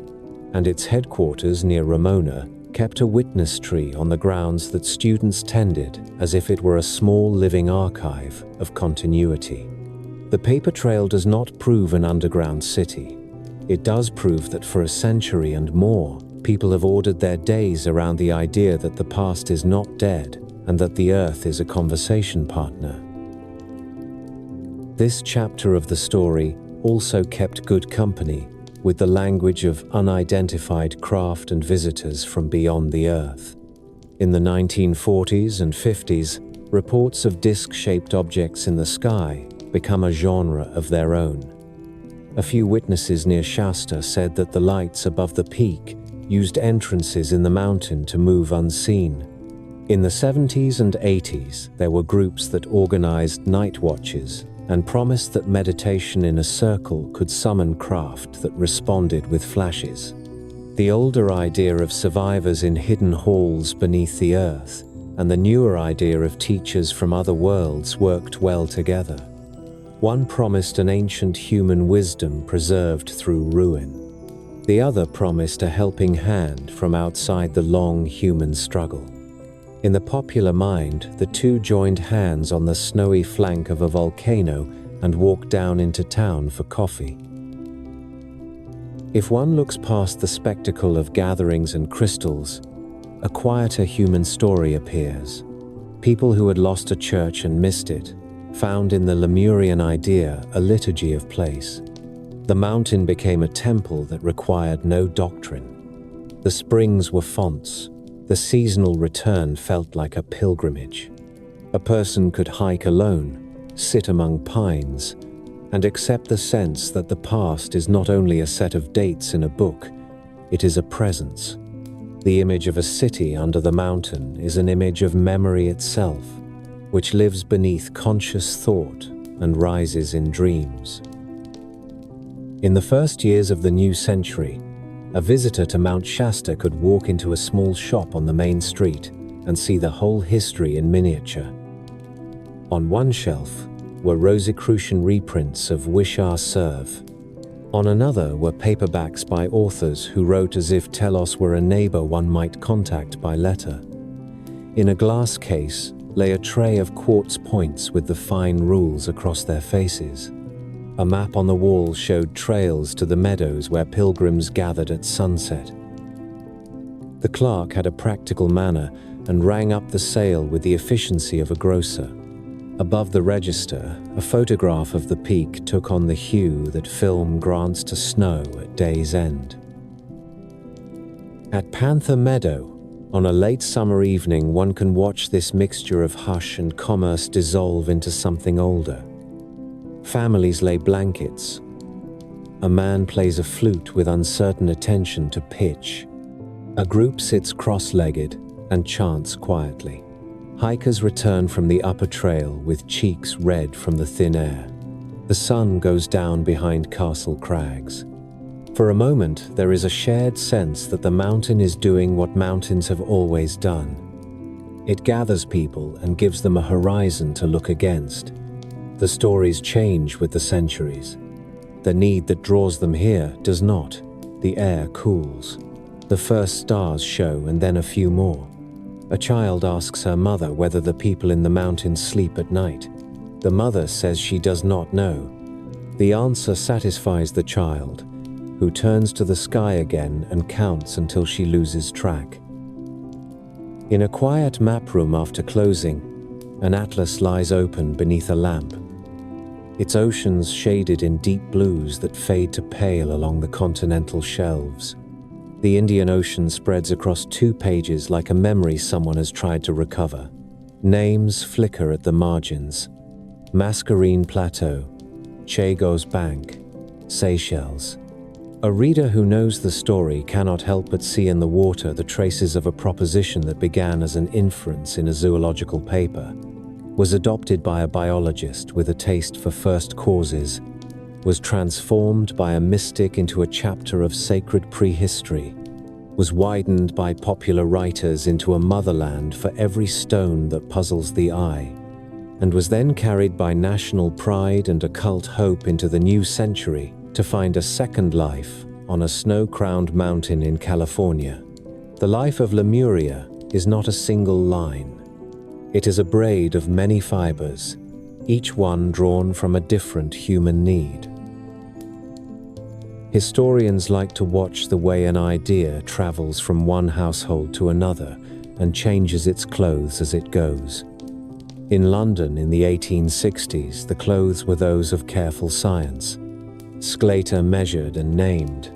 and its headquarters near Ramona kept a witness tree on the grounds that students tended as if it were a small living archive of continuity. The paper trail does not prove an underground city. It does prove that for a century and more, people have ordered their days around the idea that the past is not dead and that the earth is a conversation partner. This chapter of the story also kept good company with the language of unidentified craft and visitors from beyond the earth. In the 1940s and 50s, reports of disc-shaped objects in the sky become a genre of their own. A few witnesses near Shasta said that the lights above the peak used entrances in the mountain to move unseen. In the 70s and 80s, there were groups that organized night watches and promised that meditation in a circle could summon craft that responded with flashes. The older idea of survivors in hidden halls beneath the earth and the newer idea of teachers from other worlds worked well together. One promised an ancient human wisdom preserved through ruin. The other promised a helping hand from outside the long human struggle. In the popular mind, the two joined hands on the snowy flank of a volcano and walked down into town for coffee. If one looks past the spectacle of gatherings and crystals, a quieter human story appears. People who had lost a church and missed it found in the Lemurian idea a liturgy of place. The mountain became a temple that required no doctrine. The springs were fonts. The seasonal return felt like a pilgrimage. A person could hike alone, sit among pines, and accept the sense that the past is not only a set of dates in a book, it is a presence. The image of a city under the mountain is an image of memory itself, which lives beneath conscious thought and rises in dreams. In the first years of the new century, a visitor to Mount Shasta could walk into a small shop on the main street and see the whole history in miniature. On one shelf were Rosicrucian reprints of Wish Our Serve. On another were paperbacks by authors who wrote as if Telos were a neighbor one might contact by letter. In a glass case lay a tray of quartz points with the fine rules across their faces. A map on the wall showed trails to the meadows where pilgrims gathered at sunset. The clerk had a practical manner and rang up the sale with the efficiency of a grocer. Above the register, a photograph of the peak took on the hue that film grants to snow at day's end. At Panther Meadow, on a late summer evening, one can watch this mixture of hush and commerce dissolve into something older. Families lay blankets. A man plays a flute with uncertain attention to pitch. A group sits cross-legged and chants quietly. Hikers return from the upper trail with cheeks red from the thin air. The sun goes down behind Castle Crags. For a moment, there is a shared sense that the mountain is doing what mountains have always done. It gathers people and gives them a horizon to look against. The stories change with the centuries. The need that draws them here does not. The air cools. The first stars show and then a few more. A child asks her mother whether the people in the mountains sleep at night. The mother says she does not know. The answer satisfies the child, who turns to the sky again and counts until she loses track. In a quiet map room after closing, an atlas lies open beneath a lamp. Its oceans shaded in deep blues that fade to pale along the continental shelves. The Indian Ocean spreads across 2 pages like a memory someone has tried to recover. Names flicker at the margins. Mascarene Plateau, Chagos Bank, Seychelles. A reader who knows the story cannot help but see in the water the traces of a proposition that began as an inference in a zoological paper, was adopted by a biologist with a taste for first causes, was transformed by a mystic into a chapter of sacred prehistory, was widened by popular writers into a motherland for every stone that puzzles the eye, and was then carried by national pride and occult hope into the new century to find a second life on a snow-crowned mountain in California. The life of Lemuria is not a single line. It is a braid of many fibers, each one drawn from a different human need. Historians like to watch the way an idea travels from one household to another and changes its clothes as it goes. In London in the 1860s, the clothes were those of careful science. Sclater measured and named,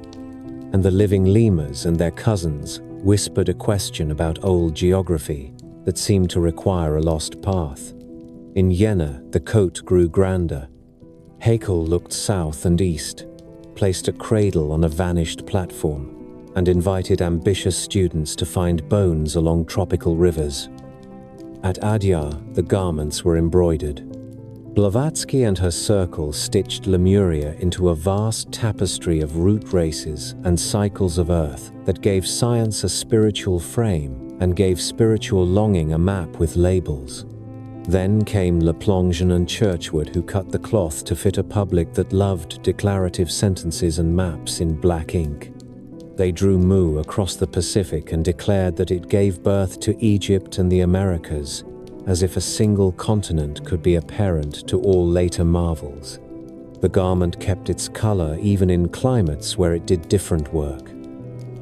and the living lemurs and their cousins whispered a question about old geography that seemed to require a lost path. In Jena, the coat grew grander. Haeckel looked south and east, placed a cradle on a vanished platform, and invited ambitious students to find bones along tropical rivers. At Adyar, the garments were embroidered. Blavatsky and her circle stitched Lemuria into a vast tapestry of root races and cycles of earth that gave science a spiritual frame and gave spiritual longing a map with labels. Then came Le Plongeon and Churchward, who cut the cloth to fit a public that loved declarative sentences and maps in black ink. They drew Mu across the Pacific and declared that it gave birth to Egypt and the Americas, as if a single continent could be a parent to all later marvels. The garment kept its color even in climates where it did different work.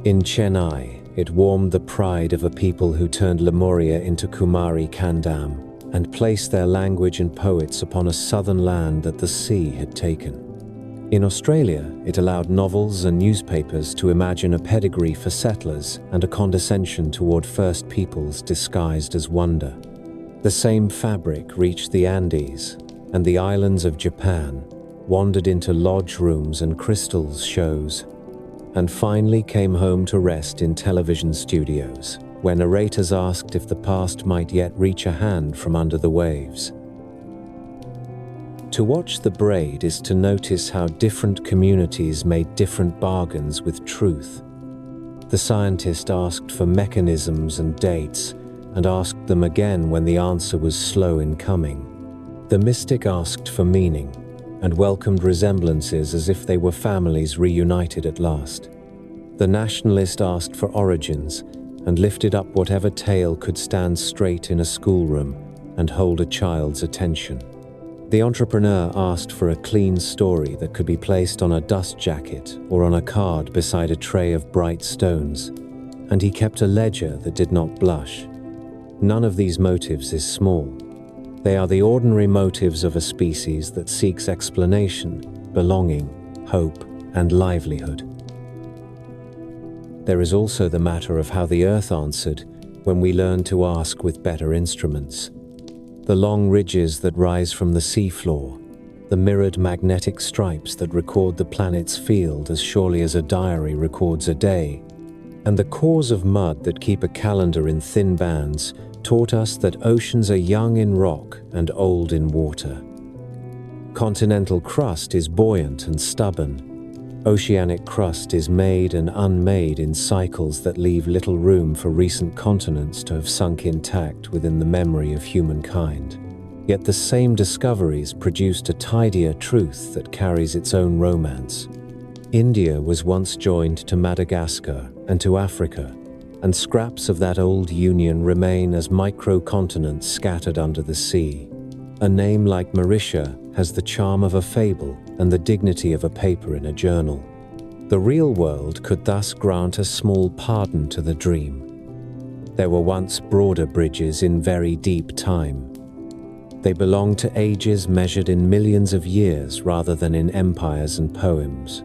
In Chennai, it warmed the pride of a people who turned Lemuria into Kumari Kandam and placed their language and poets upon a southern land that the sea had taken. In Australia, it allowed novels and newspapers to imagine a pedigree for settlers and a condescension toward First Peoples disguised as wonder. The same fabric reached the Andes, and the islands of Japan wandered into lodge rooms and crystals shows, and finally came home to rest in television studios, where narrators asked if the past might yet reach a hand from under the waves. To watch the braid is to notice how different communities made different bargains with truth. The scientist asked for mechanisms and dates, and asked them again when the answer was slow in coming. The mystic asked for meaning, and welcomed resemblances as if they were families reunited at last. The nationalist asked for origins and lifted up whatever tale could stand straight in a schoolroom and hold a child's attention. The entrepreneur asked for a clean story that could be placed on a dust jacket or on a card beside a tray of bright stones, and he kept a ledger that did not blush. None of these motives is small. They are the ordinary motives of a species that seeks explanation, belonging, hope, and livelihood. There is also the matter of how the earth answered when we learned to ask with better instruments. The long ridges that rise from the seafloor, the mirrored magnetic stripes that record the planet's field as surely as a diary records a day, and the cores of mud that keep a calendar in thin bands taught us that oceans are young in rock and old in water. Continental crust is buoyant and stubborn. Oceanic crust is made and unmade in cycles that leave little room for recent continents to have sunk intact within the memory of humankind. Yet the same discoveries produced a tidier truth that carries its own romance. India was once joined to Madagascar and to Africa, and scraps of that old union remain as microcontinents scattered under the sea. A name like Mauritius has the charm of a fable and the dignity of a paper in a journal. The real world could thus grant a small pardon to the dream. There were once broader bridges in very deep time. They belonged to ages measured in millions of years rather than in empires and poems.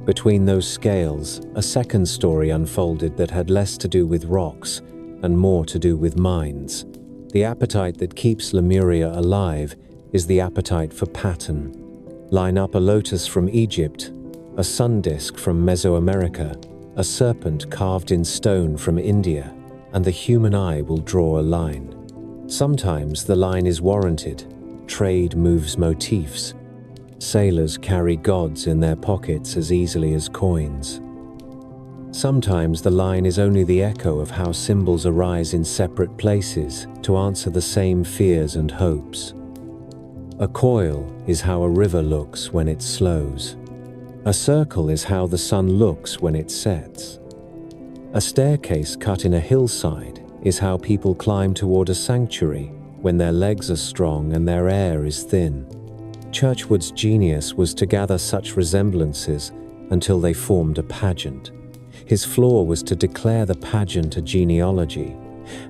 Between those scales, a second story unfolded that had less to do with rocks and more to do with minds. The appetite that keeps Lemuria alive is the appetite for pattern. Line up a lotus from Egypt, a sun disk from Mesoamerica, a serpent carved in stone from India, and the human eye will draw a line. Sometimes the line is warranted. Trade moves motifs. Sailors carry gods in their pockets as easily as coins. Sometimes the line is only the echo of how symbols arise in separate places to answer the same fears and hopes. A coil is how a river looks when it slows. A circle is how the sun looks when it sets. A staircase cut in a hillside is how people climb toward a sanctuary when their legs are strong and their air is thin. Churchward's genius was to gather such resemblances until they formed a pageant. His flaw was to declare the pageant a genealogy,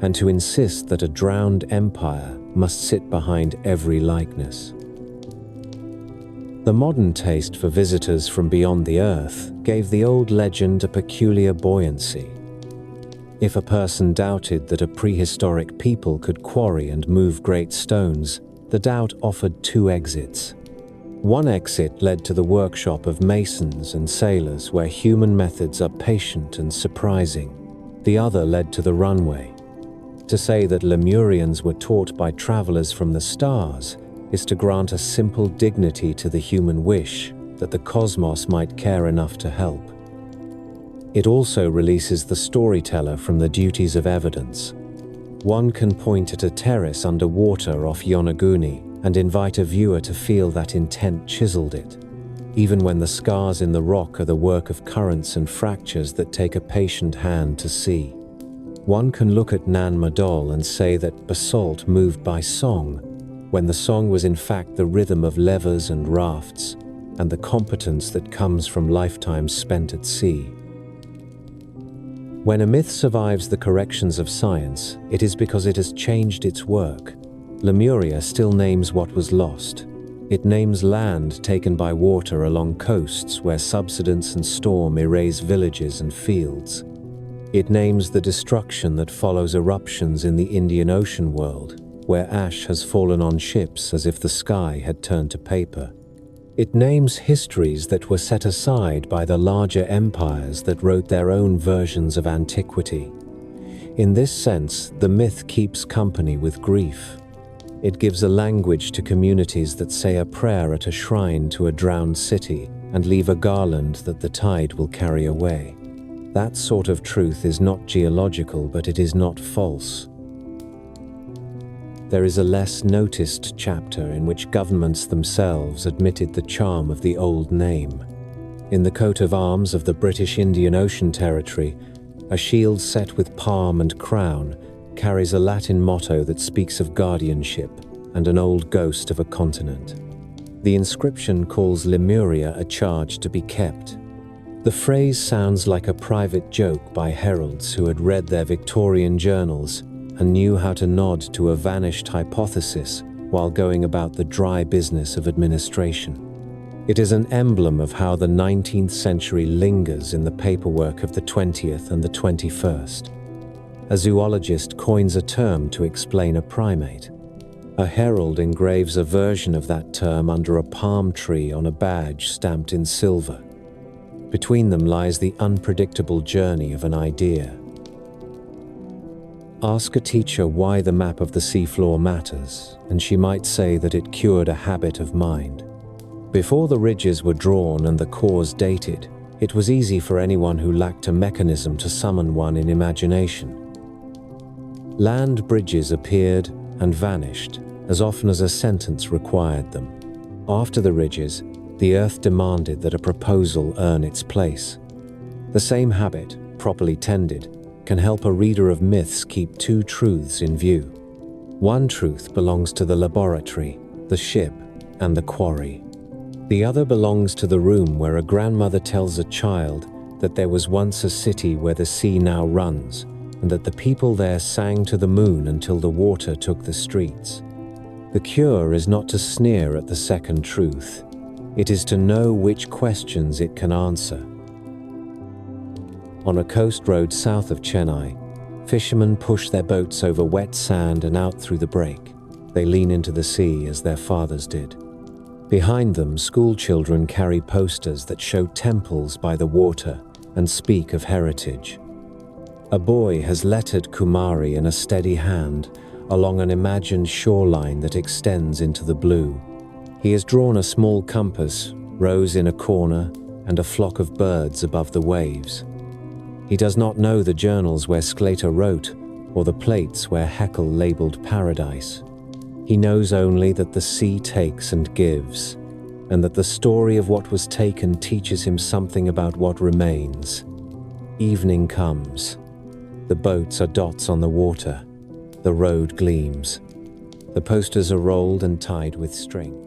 and to insist that a drowned empire must sit behind every likeness. The modern taste for visitors from beyond the earth gave the old legend a peculiar buoyancy. If a person doubted that a prehistoric people could quarry and move great stones, the doubt offered two exits. One exit led to the workshop of masons and sailors where human methods are patient and surprising. The other led to the runway. To say that Lemurians were taught by travelers from the stars is to grant a simple dignity to the human wish that the cosmos might care enough to help. It also releases the storyteller from the duties of evidence. One can point at a terrace underwater off Yonaguni and invite a viewer to feel that intent chiseled it, even when the scars in the rock are the work of currents and fractures that take a patient hand to see. One can look at Nan Madol and say that basalt moved by song, when the song was in fact the rhythm of levers and rafts, and the competence that comes from lifetimes spent at sea. When a myth survives the corrections of science, it is because it has changed its work. Lemuria still names what was lost. It names land taken by water along coasts where subsidence and storm erase villages and fields. It names the destruction that follows eruptions in the Indian Ocean world, where ash has fallen on ships as if the sky had turned to paper. It names histories that were set aside by the larger empires that wrote their own versions of antiquity. In this sense, the myth keeps company with grief. It gives a language to communities that say a prayer at a shrine to a drowned city and leave a garland that the tide will carry away. That sort of truth is not geological, but it is not false. there is a less noticed chapter in which governments themselves admitted the charm of the old name. In the coat of arms of the British Indian Ocean Territory, a shield set with palm and crown carries a Latin motto that speaks of guardianship and an old ghost of a continent. The inscription calls Lemuria a charge to be kept. The phrase sounds like a private joke by heralds who had read their Victorian journals and knew how to nod to a vanished hypothesis while going about the dry business of administration. It is an emblem of how the 19th century lingers in the paperwork of the 20th and the 21st. A zoologist coins a term to explain a primate. A herald engraves a version of that term under a palm tree on a badge stamped in silver. Between them lies the unpredictable journey of an idea. Ask a teacher why the map of the seafloor matters, and she might say that it cured a habit of mind. Before the ridges were drawn and the cores dated, it was easy for anyone who lacked a mechanism to summon one in imagination. Land bridges appeared and vanished as often as a sentence required them. After the ridges, the earth demanded that a proposal earn its place. The same habit, properly tended, can help a reader of myths keep two truths in view. One truth belongs to the laboratory, the ship, and the quarry. The other belongs to the room where a grandmother tells a child that there was once a city where the sea now runs, and that the people there sang to the moon until the water took the streets. The cure is not to sneer at the second truth. It is to know which questions it can answer. On a coast road south of Chennai, fishermen push their boats over wet sand and out through the break. They lean into the sea as their fathers did. Behind them, school children carry posters that show temples by the water and speak of heritage. A boy has lettered Kumari in a steady hand along an imagined shoreline that extends into the blue. He has drawn a small compass, rows in a corner, and a flock of birds above the waves. He does not know the journals where Sclater wrote, or the plates where Haeckel labeled paradise. He knows only that the sea takes and gives, and that the story of what was taken teaches him something about what remains. Evening comes. The boats are dots on the water. The road gleams. The posters are rolled and tied with string.